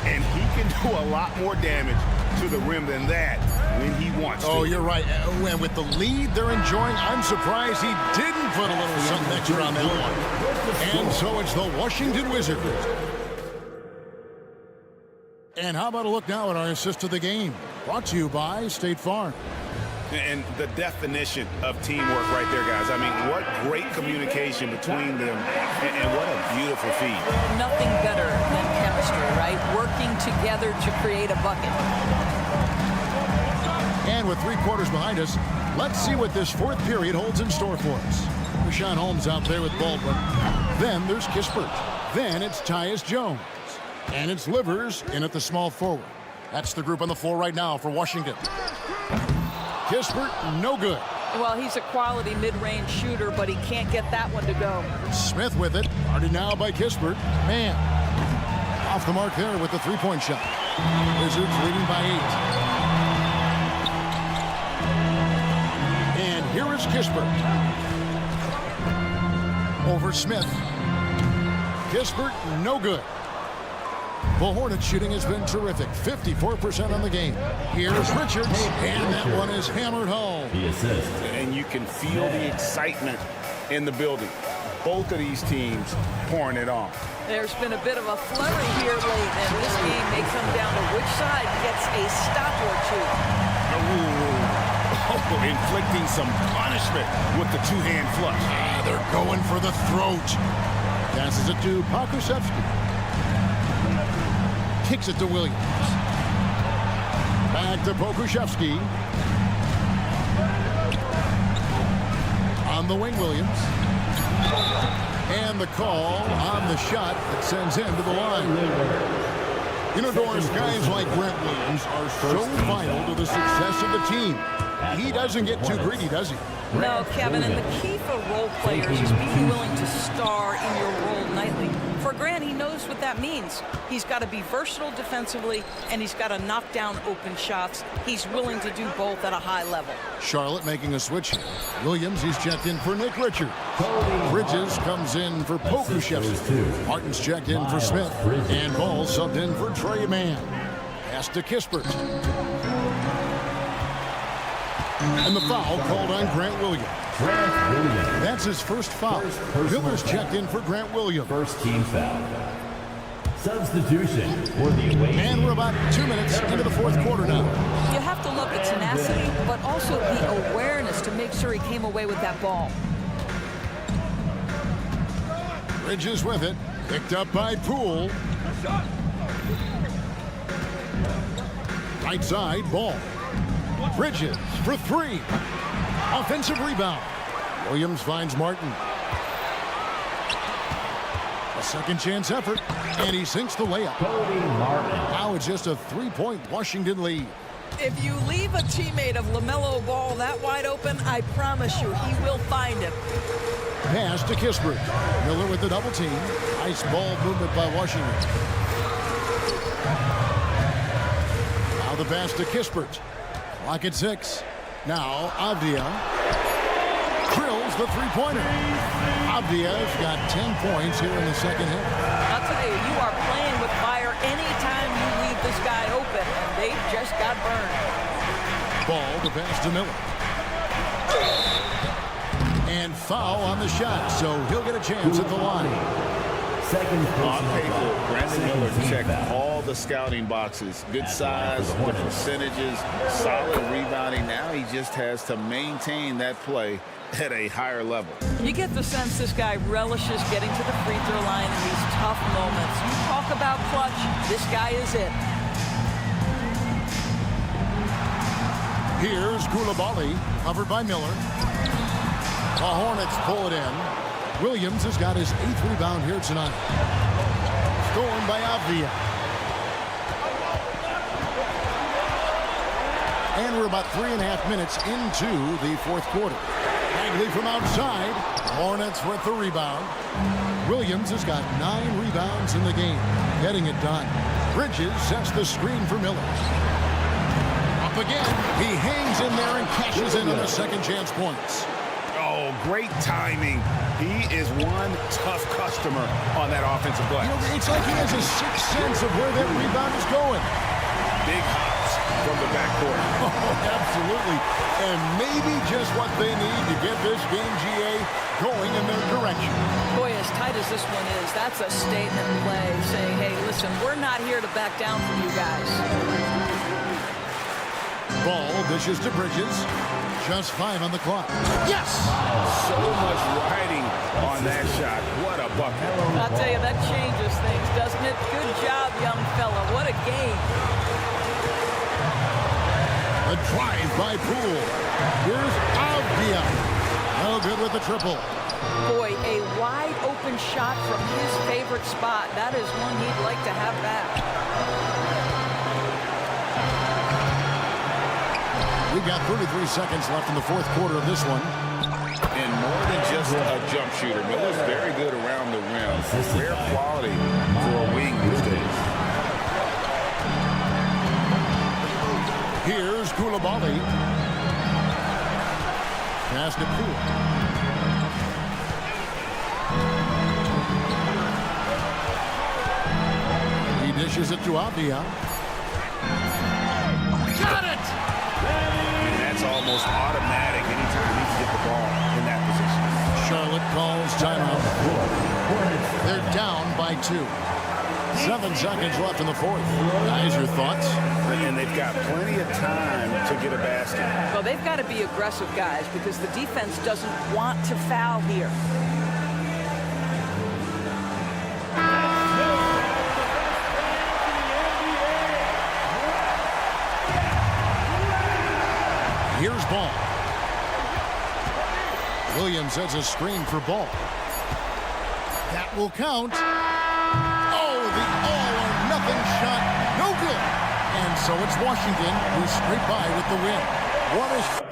And he can do a lot more damage to the rim than that when he wants to. Oh, you're right. And with the lead they're enjoying, I'm surprised he didn't put a little something extra on that one. And so it's the Washington Wizards. And how about a look now at our assist of the game? Brought to you by State Farm. And the definition of teamwork right there, guys. I mean, what great communication between them, and what a beautiful feed. Nothing better than chemistry, right? Working together to create a bucket. And with 3 quarters behind us, let's see what this fourth period holds in store for us. Rashawn Holmes out there with Baldwin. Then there's Kispert. Then it's Tyus Jones. And it's Livers in at the small forward. That's the group on the floor right now for Washington. Kispert, no good. Well, he's a quality mid-range shooter, but he can't get that one to go. Smith with it. Guarded now by Kispert. Man, off the mark there with the three-point shot. Wizards leading by 8. And here is Kispert. Over Smith. Kispert, no good. The Hornets shooting has been terrific. 54% on the game. Here's Richards, and that one is hammered home. And you can feel the excitement in the building. Both of these teams pouring it on. There's been a bit of a flurry here late, and this game may come down to which side gets a stop or two. Inflicting some punishment with the two-hand flush. They're going for the throat. Passes it to Pokusevski. Kicks it to Williams. Back to Pokusevski. On the wing, Williams. And the call on the shot that sends him to the line. You know, Doris, guys like Grant Williams are so vital to the success of the team. He doesn't get too greedy, does he? No, Kevin, and the key for role players is being willing to star in your role nightly. For Grant, he knows what that means. He's got to be versatile defensively, and he's got to knock down open shots. He's willing to do both at a high level. Charlotte making a switch here. Williams, he's checked in for Nick Richards. Bridges comes in for Pokusevski. Martin's checked in for Smith. And Ball subbed in for Trey Mann. Pass to Kispert. And the foul called on Grant Williams. That's his first foul. Miller's checked in for Grant Williams. First team foul. Substitution for the away. And we're about 2 minutes into the fourth quarter now. You have to love the tenacity, but also the awareness to make sure he came away with that ball. Bridges with it. Picked up by Poole. Right side, Ball. Bridges for 3. Offensive rebound. Williams finds Martin. A second chance effort, and he sinks the layup. Now it's just a 3-point Washington lead. If you leave a teammate of LaMelo Ball that wide open, I promise you he will find him. Pass to Kispert. Miller with the double team. Nice ball movement by Washington. Now the pass to Kispert. Clock at 6. Now Avdia drills the three-pointer. Avdia's got 10 points here in the second half. I'll tell you, you are playing with fire anytime you leave this guy open, and they just got burned. Ball to pass to Miller. And foul on the shot, so he'll get a chance at the line. On paper, Brandon Miller checked all the scouting boxes. Good size, the percentages, solid rebounding. Now he just has to maintain that play at a higher level. You get the sense this guy relishes getting to the free throw line in these tough moments. You talk about clutch, this guy is it. Here's Koulibaly, covered by Miller. The Hornets pull it in. Williams has got his 8th rebound here tonight. Stolen by Avdia. And we're about 3.5 minutes into the fourth quarter. Bagley from outside. Hornets with the rebound. Williams has got 9 rebounds in the game, getting it done. Bridges sets the screen for Miller. Up again. He hangs in there and cashes in on the second chance points. Oh, great timing. He is one tough customer on that offensive glass. You know, it's like he has a sixth sense of where that rebound is going. Big hops from the backcourt. Oh, absolutely. And maybe just what they need to get this game, GA, going in their direction. Boy, as tight as this one is, that's a statement play saying, hey, listen, we're not here to back down from you guys. Ball dishes to Bridges. Just 5 on the clock. Yes! So much riding on that shot. What a bucket. I'll tell you, that changes things, doesn't it? Good job, young fella. What a game. A drive by Poole. Here's Avdia. No good with the triple. Boy, a wide open shot from his favorite spot. That is one he'd like to have back. We've got 33 seconds left in the fourth quarter of this one. And more than just a jump shooter, Miller's very good around the rim. Rare quality for a wing these days. Here's Koulibaly. Pass to Poole. He dishes it to Avdia. Got it! And that's almost automatic anytime he can get the ball in that position. Charlotte calls timeout. They're down by 2. 7 seconds left in the fourth. Guys, your thoughts? And they've got plenty of time to get a basket. Well, they've got to be aggressive, guys, because the defense doesn't want to foul here. Here's Ball. Williams has a screen for Ball. That will count. Oh, the all-or-nothing shot. No good. And so it's Washington who scrape by with the win. What a...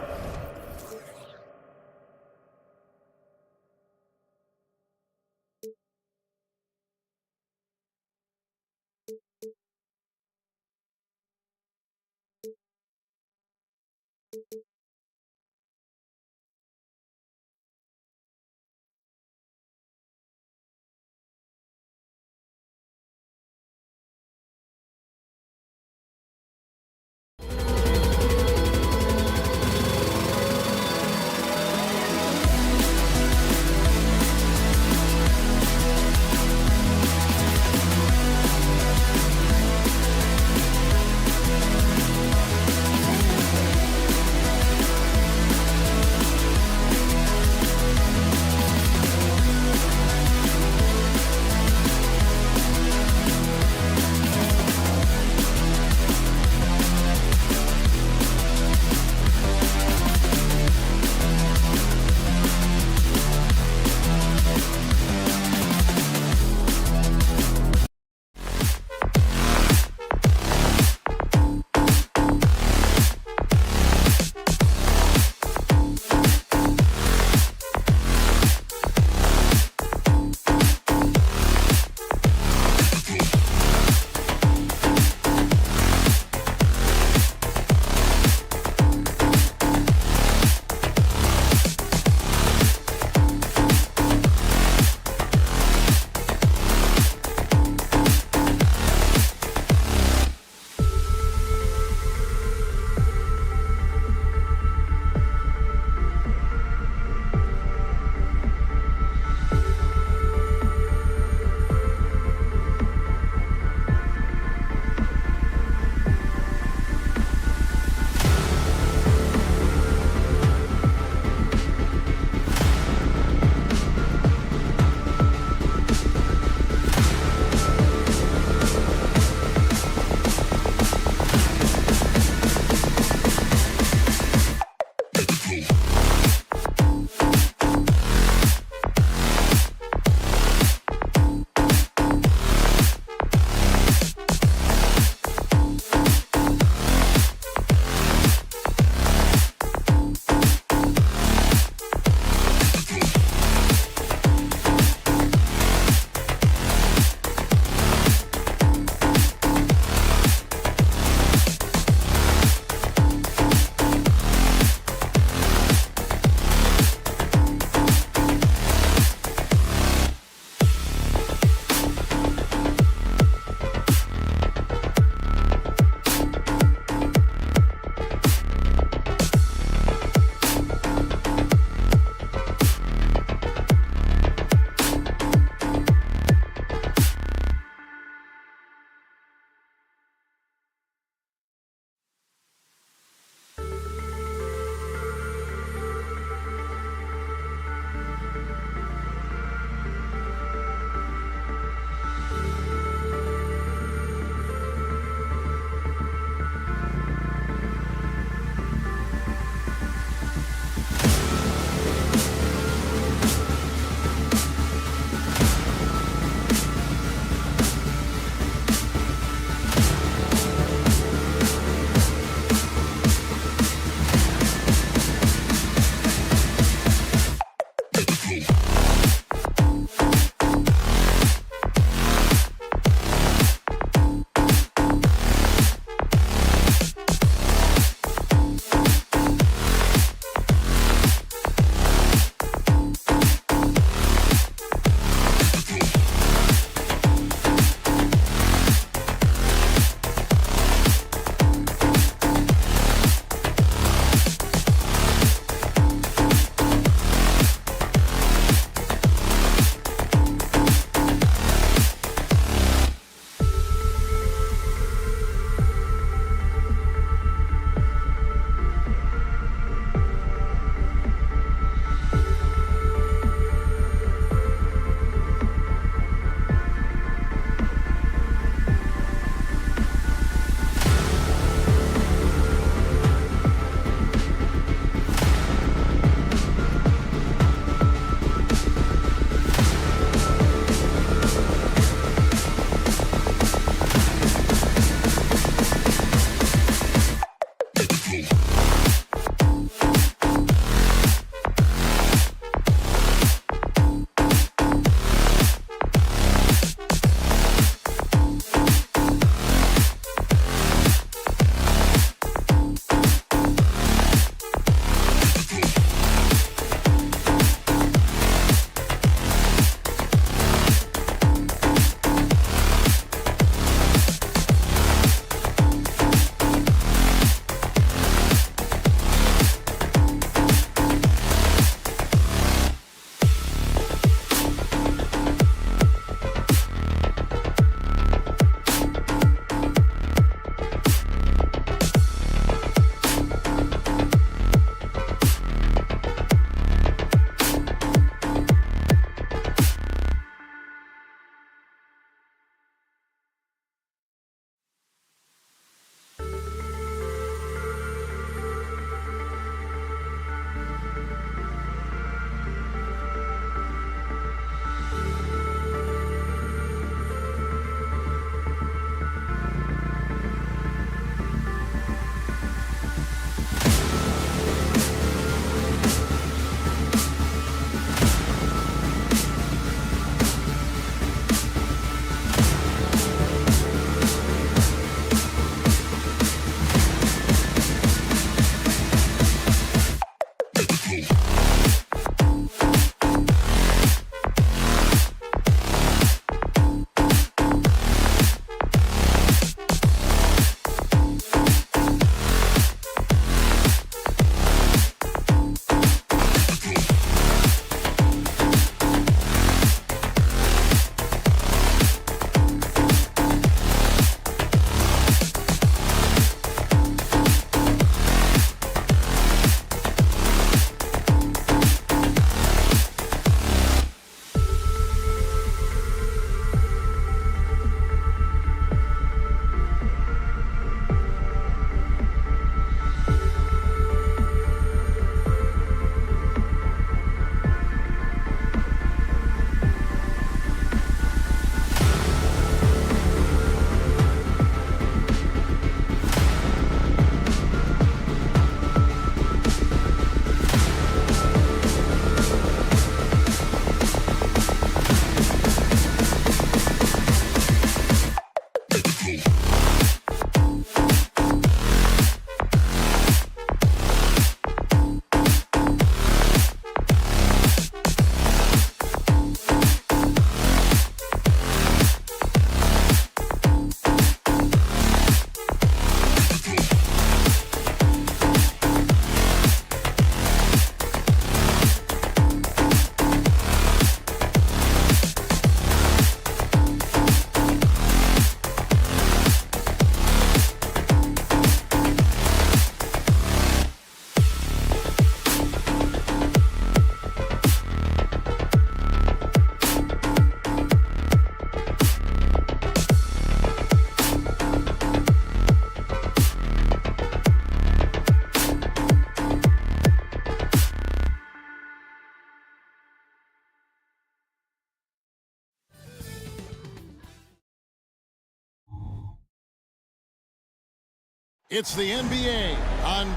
It's the NBA on...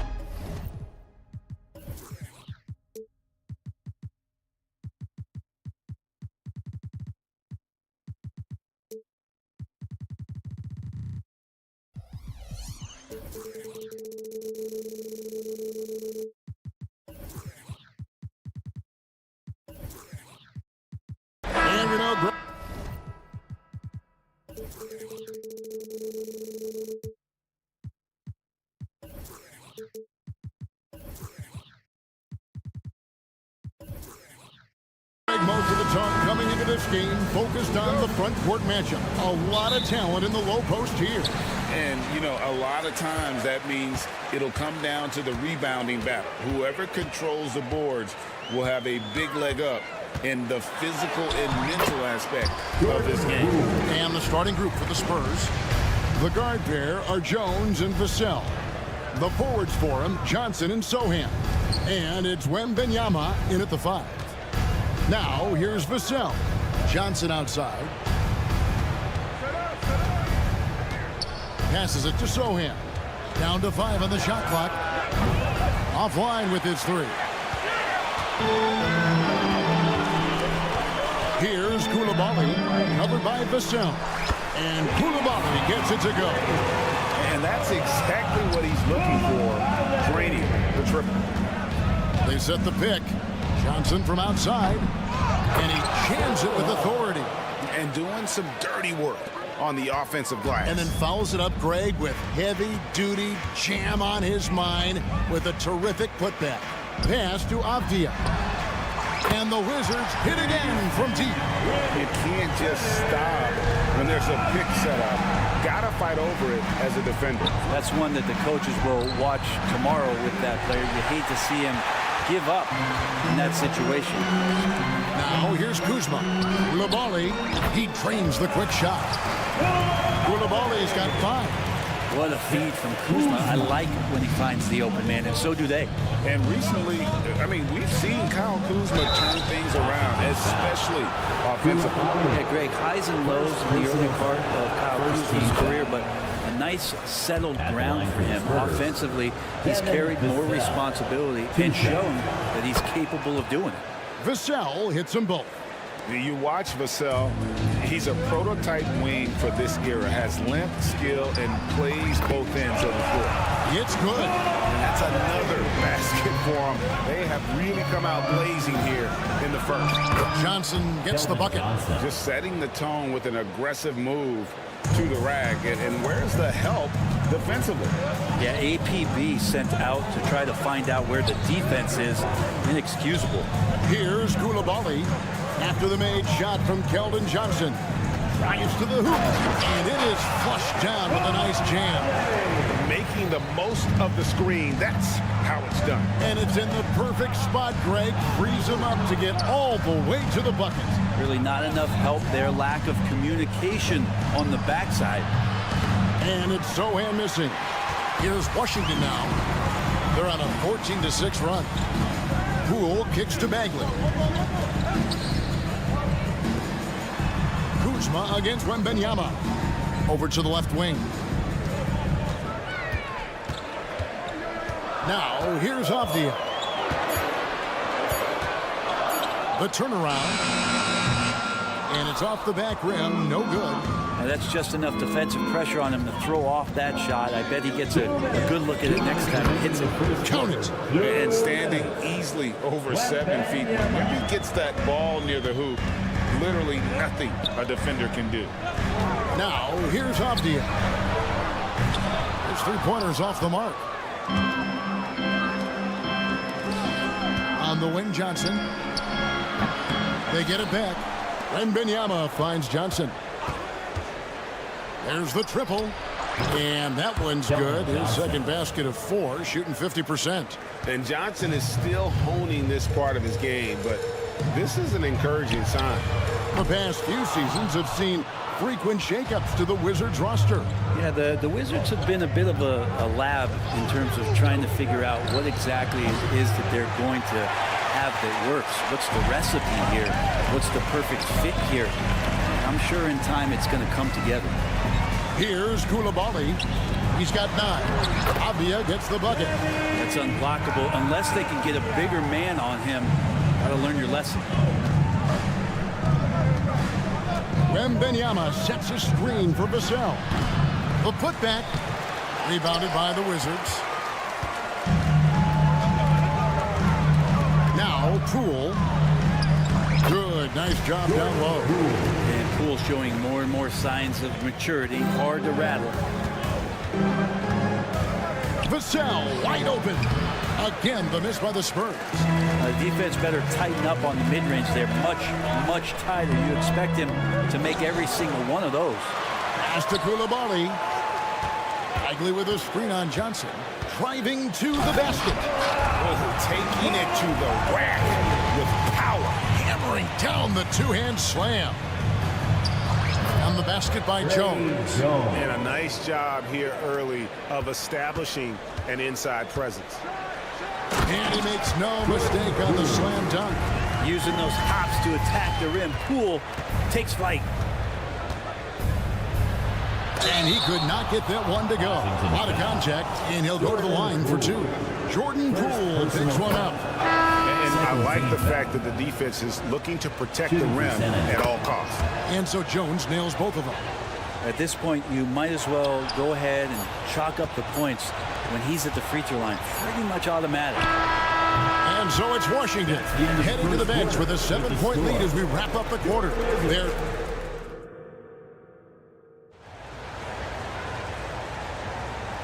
And we know... Most of the talk coming into this game focused on the front court matchup. A lot of talent in the low post here. And, you know, a lot of times that means it'll come down to the rebounding battle. Whoever controls the boards will have a big leg up in the physical and mental aspect of this game. And the starting group for the Spurs. The guard pair are Jones and Vassell. The forwards for him, Johnson and Sohan. And it's Wembanyama in at the 5. Now, here's Vassell. Johnson outside. Passes it to Sohan. Down to 5 on the shot clock. Offline with his 3. Here's Coulibaly, covered by Vassell. And Coulibaly gets it to go. And that's exactly what he's looking for, draining the triple. They set the pick. Johnson from outside, and he jams it with authority. And doing some dirty work on the offensive glass. And then fouls it up, Greg, with heavy-duty jam on his mind with a terrific putback. Pass to Avdia. And the Wizards hit again from deep. You can't just stop when there's a pick set up. Gotta fight over it as a defender. That's one that the coaches will watch tomorrow with that player. You hate to see him give up in that situation. Now here's Kuzma. Coulibaly, he drains the quick shot. Coulibaly's got 5. What a feed from Kuzma. I like when he finds the open man, and so do they. And recently, I mean, we've seen Kyle Kuzma turn things around, especially offensively. Yeah, Greg, highs and lows in the early part of Kyle Kuzma's career, but a nice settled ground for him. Offensively, he's carried more responsibility and shown that he's capable of doing it. Vassell hits them both. You watch Vassell, he's a prototype wing for this era, has length, skill, and plays both ends of the floor. It's good. That's another basket for them. They have really come out blazing here in the first. Johnson gets the bucket. Just setting the tone with an aggressive move to the rack. And where's the help defensively? Yeah, APB sent out to try to find out where the defense is. Inexcusable. Here's Coulibaly. After the made shot from Keldon Johnson. Drives to the hoop. And it is flushed down with a nice jam. Making the most of the screen. That's how it's done. And it's in the perfect spot, Greg. Frees him up to get all the way to the bucket. Really not enough help there. Lack of communication on the backside. And it's Sohan missing. Here's Washington now. They're on a 14-6 run. Poole kicks to Bagley. Kuzma against Wembanyama. Over to the left wing. Now, here's Avdia. The turnaround. And it's off the back rim. No good. Now that's just enough defensive pressure on him to throw off that shot. I bet he gets a good look at it next time he hits it. Count it. And standing easily over 7 feet. When he gets that ball near the hoop, literally nothing a defender can do. Now, here's Avdia. His 3-pointers off the mark. On the wing, Johnson. They get it back. Wembanyama finds Johnson. There's the triple. And that one's good. His second basket of 4, shooting 50%. And Johnson is still honing this part of his game, but this is an encouraging sign. The past few seasons have seen frequent shakeups to the Wizards roster. Yeah, the Wizards have been a bit of a lab in terms of trying to figure out what exactly it is that they're going to have that works. What's the recipe here? What's the perfect fit here? I'm sure in time it's going to come together. Here's Koulibaly. He's got 9. Avdia gets the bucket. That's unblockable unless they can get a bigger man on him. Got to learn your lesson. Wembanyama sets a screen for Vassell. The putback, rebounded by the Wizards. Now Poole. Good, nice job down low. And Poole showing more and more signs of maturity. Hard to rattle. Vassell wide open. Again, the miss by the Spurs. Defense better tighten up on the mid-range there. Much tighter. You expect him to make every single one of those. Pass to Koulibaly. Bagley with a screen on Johnson. Driving to the basket. Taking it to the rack with power. Hammering down the two-hand slam. On the basket by Jones. And a nice job here early of establishing an inside presence. And he makes no mistake on the slam dunk. Using those hops to attack the rim. Poole takes flight. And he could not get that one to go. A lot of contact, and he'll go to the line for 2. Jordan Poole picks one up. And I like the fact that the defense is looking to protect the rim at all costs. And so Jones nails both of them. At this point, you might as well go ahead and chalk up the points when he's at the free throw line. Pretty much automatic. And so it's Washington heading to the bench with a 7-point lead as we wrap up the quarter. They're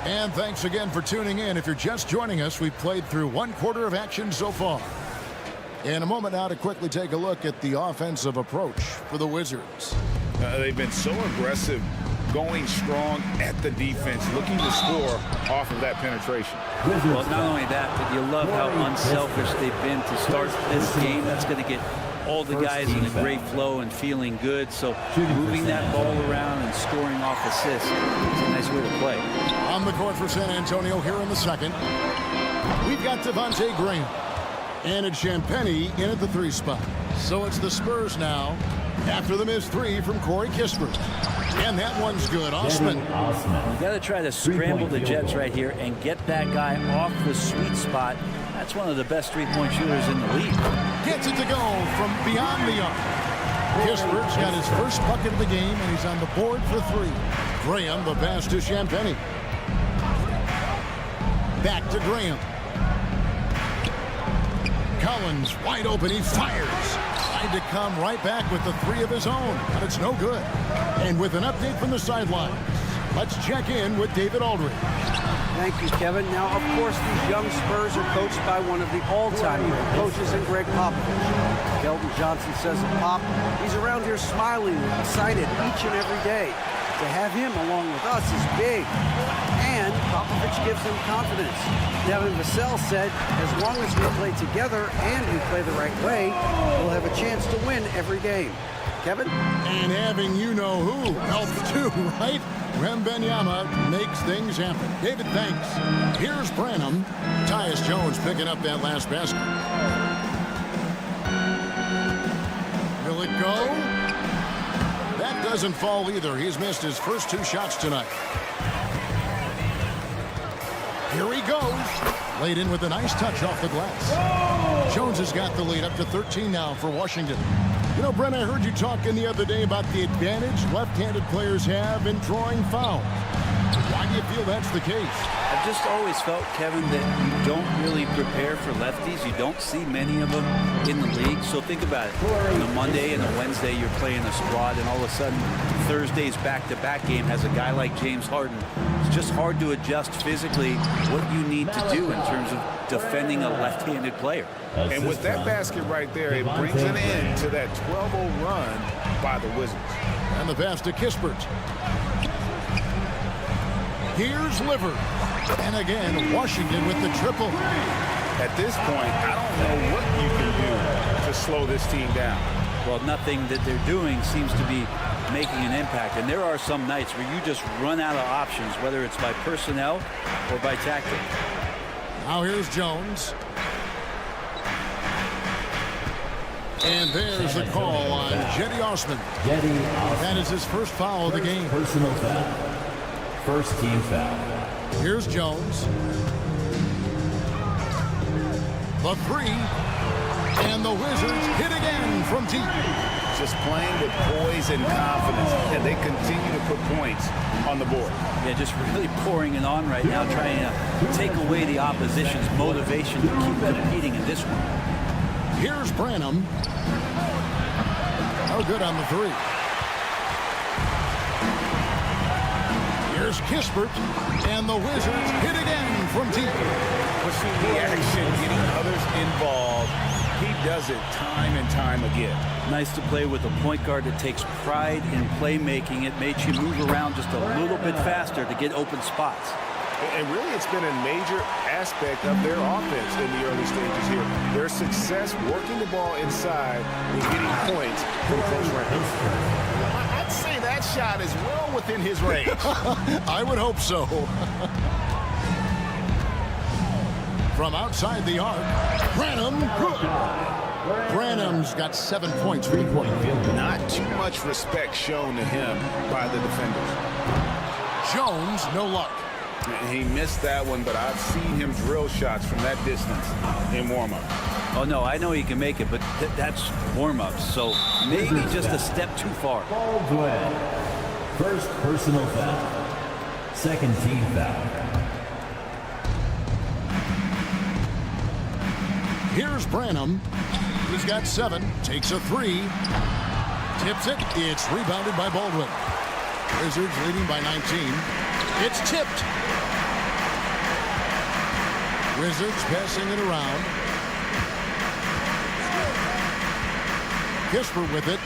And thanks again for tuning in. If you're just joining us, we've played through 1 quarter of action so far. In a moment now to quickly take a look at the offensive approach for the Wizards. They've been so aggressive, going strong at the defense, looking to score off of that penetration. Well, not only that, but you love how unselfish they've been to start this game. That's going to get all the guys in a great flow and feeling good. So moving that ball around and scoring off assists is a nice way to play. On the court for San Antonio here in the second. We've got Devontae Graham. And it's Champagnie in at the 3 spot. So it's the Spurs now after the missed 3 from Corey Kispert. And that one's good. Osman. You got to try to scramble the Jets right here and get that guy off the sweet spot. That's one of the best three-point shooters in the league. Gets it to go from beyond the arc. Kispert's got his first bucket of the game, and he's on the board for 3. Graham, the pass to Champagnie. Back to Graham. Collins wide open. He fires. Tried to come right back with the 3 of his own, but it's no good. And with an update from the sidelines, let's check in with David Aldridge. Thank you, Kevin. Now, of course, these young Spurs are coached by one of the all-time coaches in Greg Popovich. Keldon Johnson says of Pop, he's around here smiling, excited each and every day. To have him along with us is big. And Popovich gives him confidence. Devin Vassell said, as long as we play together and we play the right way, we'll have a chance to win every game. Kevin? And having you-know-who helps too, right? Wembanyama makes things happen. David, thanks. Here's Branham. Tyus Jones picking up that last basket. Will it go? That doesn't fall either. He's missed his first 2 shots tonight. Here he goes. Laid in with a nice touch off the glass. Jones has got the lead up to 13 now for Washington. You know, Brent, I heard you talking the other day about the advantage left-handed players have in drawing fouls. Why do you feel that's the case? I've just always felt, Kevin, that you don't really prepare for lefties. You don't see many of them in the league. So think about it. On a Monday and a Wednesday, you're playing a squad, and all of a sudden, Thursday's back-to-back game has a guy like James Harden. It's just hard to adjust physically what you need to do in terms of defending a left-handed player. And with that basket right there, it brings an end to that 12-0 run by the Wizards. And the pass to Kispert. Here's Liver. And again, Washington with the triple. At this point, I don't know what you can do to slow this team down. Well, nothing that they're doing seems to be making an impact. And there are some nights where you just run out of options, whether it's by personnel or by tactic. Now here's Jones. And there's the call on Jetty Osman. That is his first foul of the game. Personal foul. First team foul. Here's Jones. The three. And the Wizards hit again from deep. Just playing with poise and confidence, and they continue to put points on the board. Yeah, just really pouring it on right now, trying to take away the opposition's motivation to keep competing in this one. Here's Branham. No good on the three. Here's Kispert, and the Wizards hit again from deep. Pushing the action, getting others involved. He does it time and time again. Nice to play with a point guard that takes pride in playmaking. It makes you move around just a little bit faster to get open spots. And really, it's been a major aspect of their offense in the early stages here. Their success working the ball inside and getting points from close range. I'd say that shot is well within his range. I would hope so. From outside the arc, Branham, good. Branham's got 7 points for the point. Not too much respect shown to him by the defenders. Jones, no luck. He missed that one, but I've seen him drill shots from that distance in warm-up. Oh, no, I know he can make it, but that's warm-ups, so maybe just a step too far. Baldwin. First personal foul. Second team foul. Here's Branham. He's got 7. Takes a 3. Tips it. It's rebounded by Baldwin. Wizards leading by 19. It's tipped. Wizards passing it around. Kispert with it.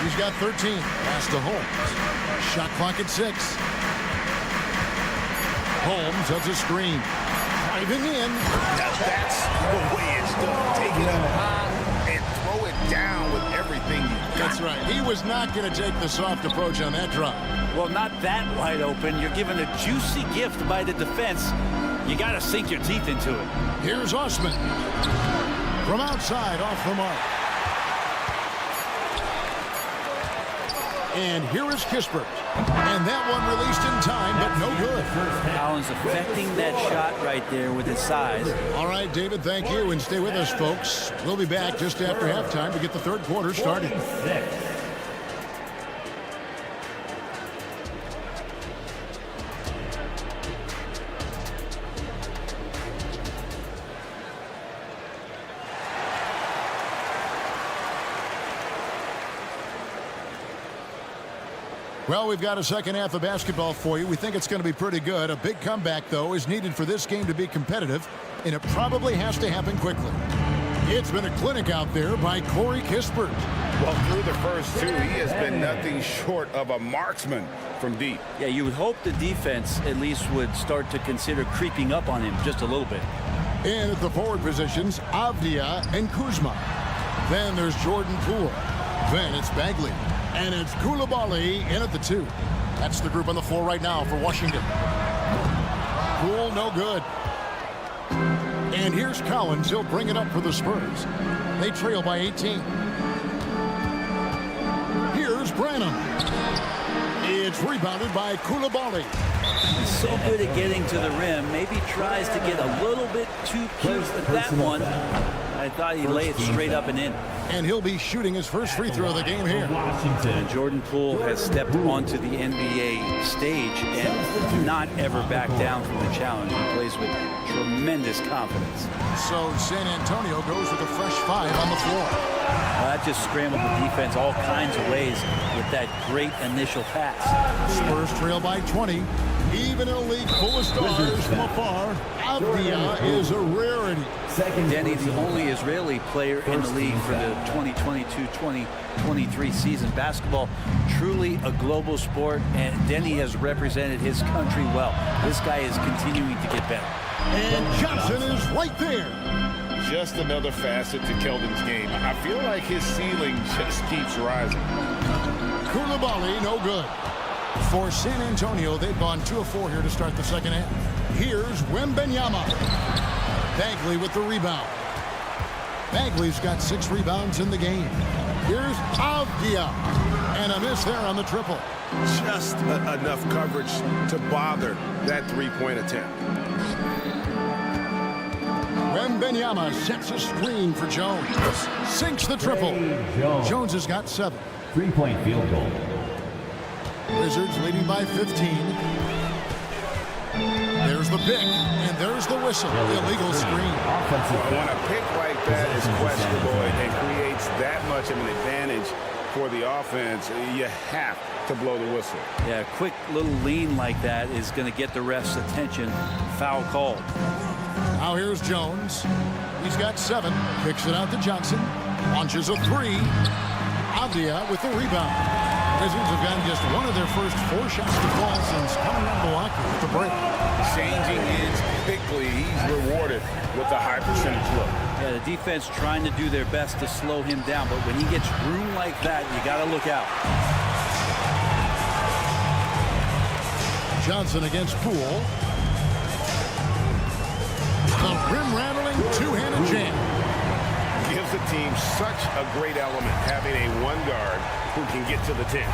He's got 13. Pass to Holmes. Shot clock at 6. Holmes has a screen. Driving in. That's the way it's done. Take it up high and throw it down with everything you got. That's right. He was not going to take the soft approach on that drive. Well, not that wide open. You're given a juicy gift by the defense. You got to sink your teeth into it. Here's Osman. From outside, off the mark. And here is Kispert. And that one released in time, but no good. Collins affecting that shot right there with his size. All right, David, thank you. And stay with us, folks. We'll be back just after halftime to get the third quarter started. Well, we've got a second half of basketball for you. We think it's going to be pretty good. A big comeback, though, is needed for this game to be competitive, and it probably has to happen quickly. It's been a clinic out there by Corey Kispert. Well, through the first two, he has been nothing short of a marksman from deep. Yeah, you would hope the defense at least would start to consider creeping up on him just a little bit. And at the forward positions, Avdia and Kuzma. Then there's Jordan Poole. Then it's Bagley. And it's Koulibaly in at the 2. That's the group on the floor right now for Washington. Poole, no good. And here's Collins. He'll bring it up for the Spurs. They trail by 18. Here's Branham. It's rebounded by Koulibaly. He's so good at getting to the rim. Maybe tries to get a little bit too cute with that one. I thought he'd lay it straight up and in. And he'll be shooting his first free throw of the game here. And Jordan Poole has stepped onto the NBA stage and not ever backed down from the challenge. He plays with tremendous confidence. So San Antonio goes with a fresh 5 on the floor. Well, that just scrambled the defense all kinds of ways with that great initial pass. Spurs trail by 20. Even in a league full of stars from afar, Avdia is a rarity. Denny, the only Israeli player in the league for the 2022-2023 season. Basketball, truly a global sport, and Denny has represented his country well. This guy is continuing to get better. And Johnson is right there. Just another facet to Keldon's game. I feel like his ceiling just keeps rising. Koulibaly, no good. For San Antonio, they've gone 2 of 4 here to start the second half. Here's Wembanyama. Bagley with the rebound. Bagley's got 6 rebounds in the game. Here's Avdia. And a miss there on the triple. Just enough coverage to bother that three-point attempt. Wembanyama sets a screen for Jones. Sinks the triple. Jones has got 7. Three-point field goal. Wizards leading by 15. There's the pick, and there's the whistle. Illegal screen. When a pick like that is questionable and creates that much of an advantage for the offense, you have to blow the whistle. Yeah, a quick little lean like that is going to get the ref's attention. Foul called. Now here's Jones. He's got 7. Kicks it out to Johnson. Launches a 3. Avdia with the rebound. Wizards have gotten just one of their first 4 shots to fall since coming out of Milwaukee with the break. Changing ends quickly. He's rewarded with a high percentage look. Yeah, the defense trying to do their best to slow him down, but when he gets room like that, you got to look out. Johnson against Poole. The rim-rattling two-handed jam. Gives the team such a great element having a one guard who can get to the 10.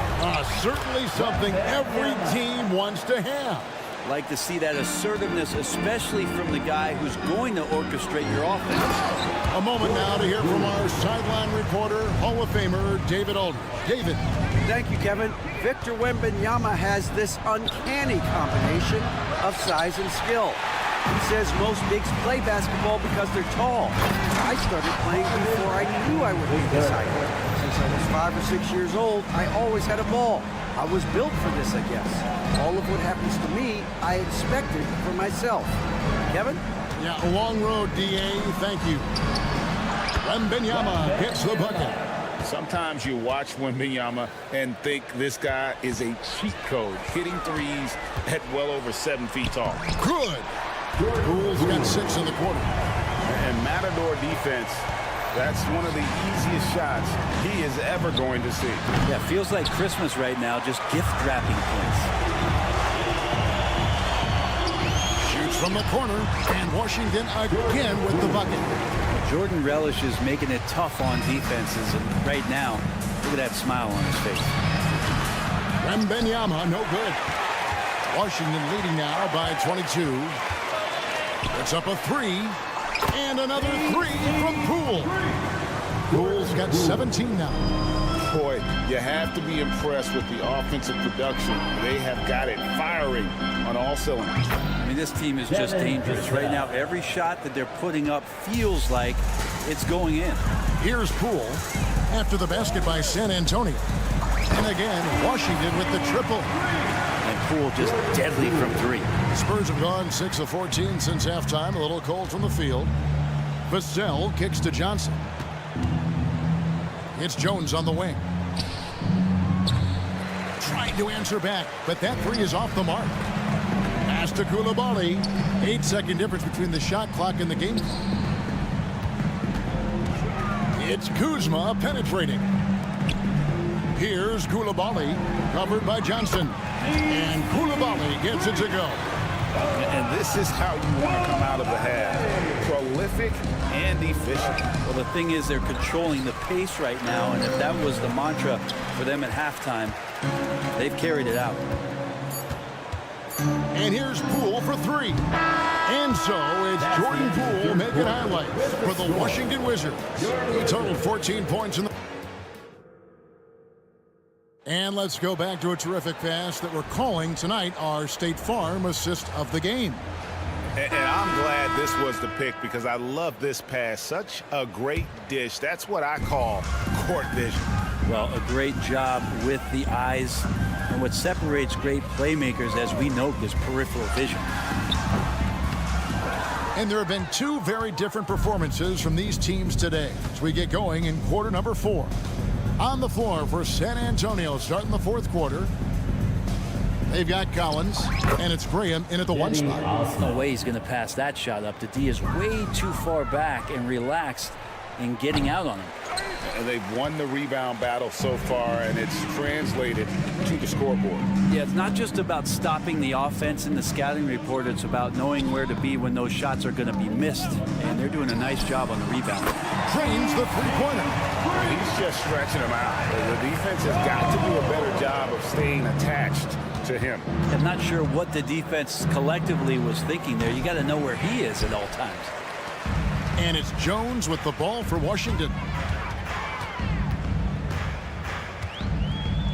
Certainly something every team wants to have. Like to see that assertiveness, especially from the guy who's going to orchestrate your offense. A moment now to hear from our sideline reporter, Hall of Famer David Aldridge. David. Thank you, Kevin. Victor Wembanyama has this uncanny combination of size and skill. He says most bigs play basketball because they're tall. I started playing before I knew I would be this height. Since I was 5 or 6 years old, I always had a ball. I was built for this, I guess. All of what happens to me, I expected for myself. Kevin? Yeah, a long road, D.A. Thank you. Wembanyama gets the bucket. Sometimes you watch Wembanyama and think this guy is a cheat code, hitting threes at well over 7 feet tall. Good. Poole's got 6 in the quarter. And Matador defense, that's one of the easiest shots he is ever going to see. Yeah, feels like Christmas right now, just gift wrapping points. Shoots from the corner, and Washington again with the bucket. Jordan Relish is making it tough on defenses, and right now, look at that smile on his face. Wembanyama, no good. Washington leading now by 22. It's up a 3, and another 3 from Poole. Poole's got 17 now. Boy, you have to be impressed with the offensive production. They have got it firing on all cylinders. I mean, this team is just dangerous. Right now, every shot that they're putting up feels like it's going in. Here's Poole after the basket by San Antonio. And again, Washington with the triple. And Poole just deadly from 3. Spurs have gone 6 of 14 since halftime. A little cold from the field. Vassell kicks to Johnson. It's Jones on the wing. Trying to answer back, but that 3 is off the mark. Pass to Coulibaly. 8-second difference between the shot clock and the game clock. It's Kuzma penetrating. Here's Coulibaly, covered by Johnson. And Coulibaly gets it to go. And this is how you want to come out of the half. Prolific and efficient. Well, the thing is, they're controlling the pace right now, and if that was the mantra for them at halftime, they've carried it out. And here's Poole for 3. And so it's Jordan Poole making highlights for the Washington Wizards. He totaled 14 points in the... And let's go back to a terrific pass that we're calling tonight our State Farm assist of the game. And I'm glad this was the pick because I love this pass. Such a great dish. That's what I call court vision. Well, a great job with the eyes. And what separates great playmakers, as we note, is peripheral vision. And there have been 2 very different performances from these teams today as we get going in quarter number 4. On the floor for San Antonio starting the 4th quarter. They've got Collins, and it's Graham in at the 1 spot. No way he's going to pass that shot up. The D is way too far back and relaxed in getting out on him. And they've won the rebound battle so far, and it's translated to the scoreboard. Yeah, it's not just about stopping the offense in the scouting report. It's about knowing where to be when those shots are going to be missed. And they're doing a nice job on the rebound. Drains the three-pointer. He's just stretching him out. The defense has got to do a better job of staying attached to him. I'm not sure what the defense collectively was thinking there. You got to know where he is at all times. And it's Jones with the ball for Washington.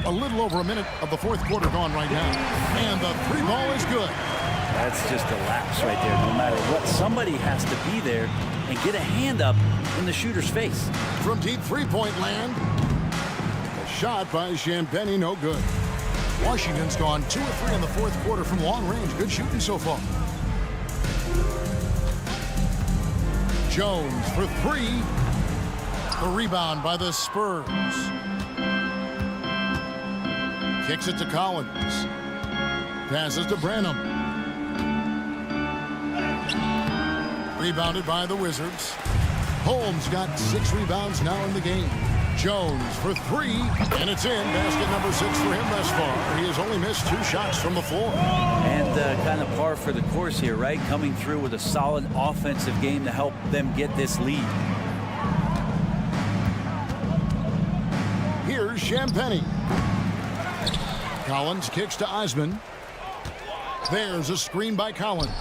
A little over a minute of the fourth quarter gone right now. And the three ball is good. That's just a lapse right there. No matter what, somebody has to be there and get a hand up in the shooter's face. From deep three-point land. A shot by Champagnie, no good. Washington's gone 2 of 3 in the fourth quarter from long range. Good shooting so far. Jones for 3. The rebound by the Spurs. Kicks it to Collins. Passes to Branham. Rebounded by the Wizards. Holmes got 6 rebounds now in the game. Jones for 3, and it's in. Basket number 6 for him thus far. He has only missed 2 shots from the floor. And kind of par for the course here, right? Coming through with a solid offensive game to help them get this lead. Here's Champagnie. Collins kicks to Osman. There's a screen by Collins.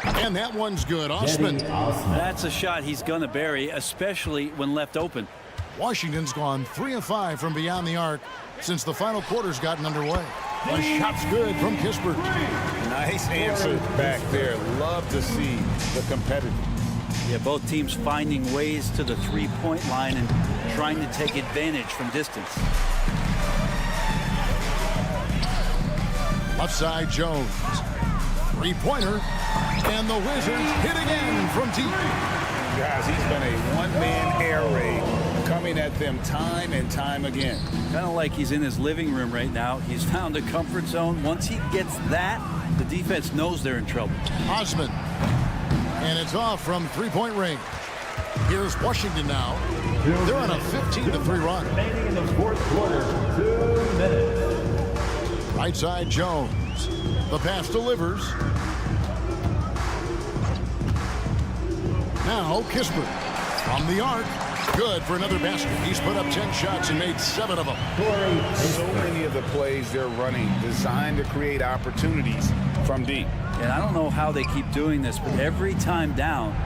And that one's good. Osman. That's a shot he's going to bury, especially when left open. Washington's gone 3 of 5 from beyond the arc since the final quarter's gotten underway. The shot's good from Kispert. Nice answer back there. Love to see the competitiveness. Yeah, both teams finding ways to the three-point line and trying to take advantage from distance. Left side, Jones. Three-pointer. And the Wizards hit again from deep. Guys, he's been a one-man air raid coming at them time and time again. Kind of like he's in his living room right now. He's found a comfort zone. Once he gets that, the defense knows they're in trouble. Osman. And it's off from three-point range. Here's Washington now. They're on a 15-3 run. Remaining in the fourth quarter, 2 minutes. Right side, Jones. The pass delivers. Now Kispert from the arc. Good for another basket. He's put up 10 shots and made 7 of them. So many of the plays they're running designed to create opportunities from deep. And I don't know how they keep doing this, but every time down,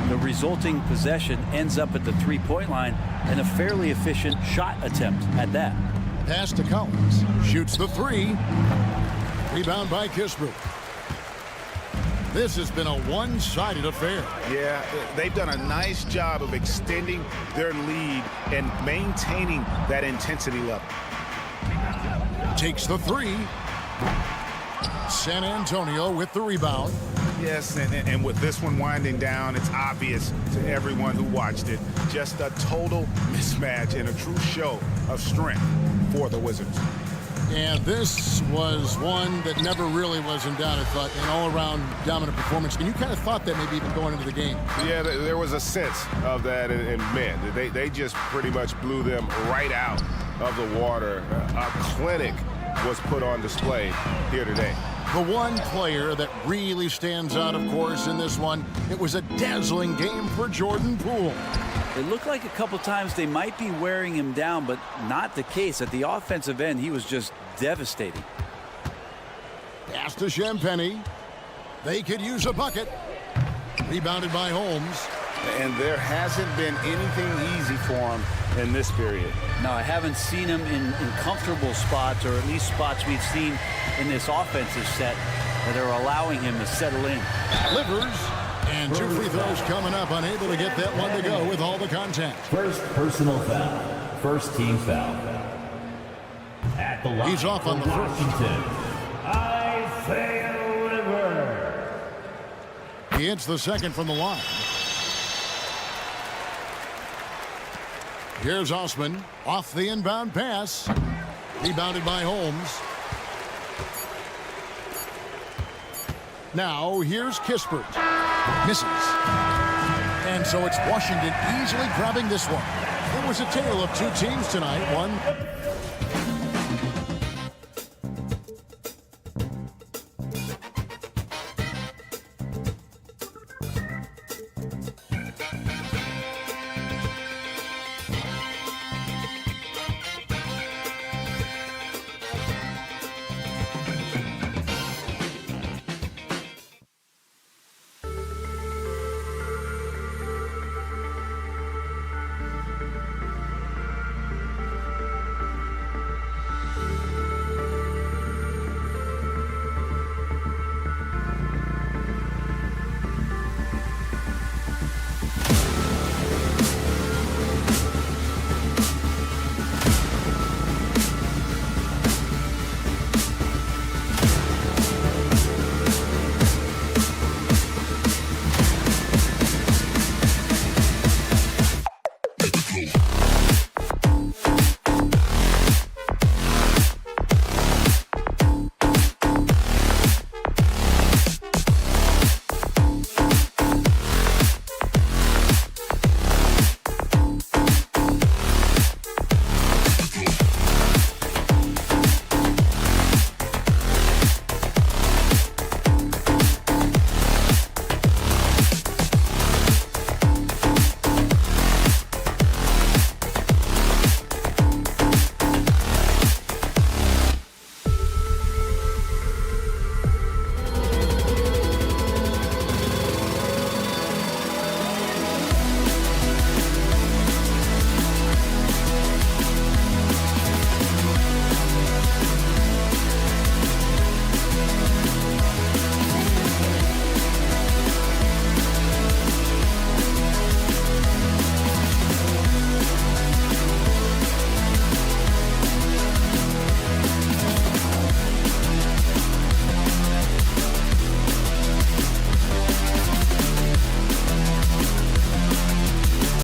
the resulting possession ends up at the three-point line and a fairly efficient shot attempt at that. Pass to Collins. Shoots the 3. Rebound by Kispert. This has been a one-sided affair. Yeah, they've done a nice job of extending their lead and maintaining that intensity level. Takes the 3. San Antonio with the rebound. Yes, and with this one winding down, it's obvious to everyone who watched it. Just a total mismatch and a true show of strength for the Wizards. And this was one that never really was in doubt, I thought, an all-around dominant performance. And you kind of thought that maybe even going into the game. Yeah, there was a sense of that, and man, they just pretty much blew them right out of the water. A clinic was put on display here today. The one player that really stands out, of course, in this one, it was a dazzling game for Jordan Poole. It looked like a couple times they might be wearing him down, but not the case. At the offensive end, he was just devastating. Pass to Champagnie. They could use a bucket. Rebounded by Holmes. And there hasn't been anything easy for him in this period. No, I haven't seen him in comfortable spots, or at least spots we've seen in this offensive set that are allowing him to settle in. Delivers. And 2 free throws coming up. Unable to get that one to go with all the contact. First personal foul. First team foul. At the line. He's off on the first. Washington, Isaiah River. He hits the second from the line. Here's Osman off the inbound pass. Rebounded by Holmes. Now here's Kispert. Misses. And so it's Washington easily grabbing this one. It was a tale of two teams tonight. One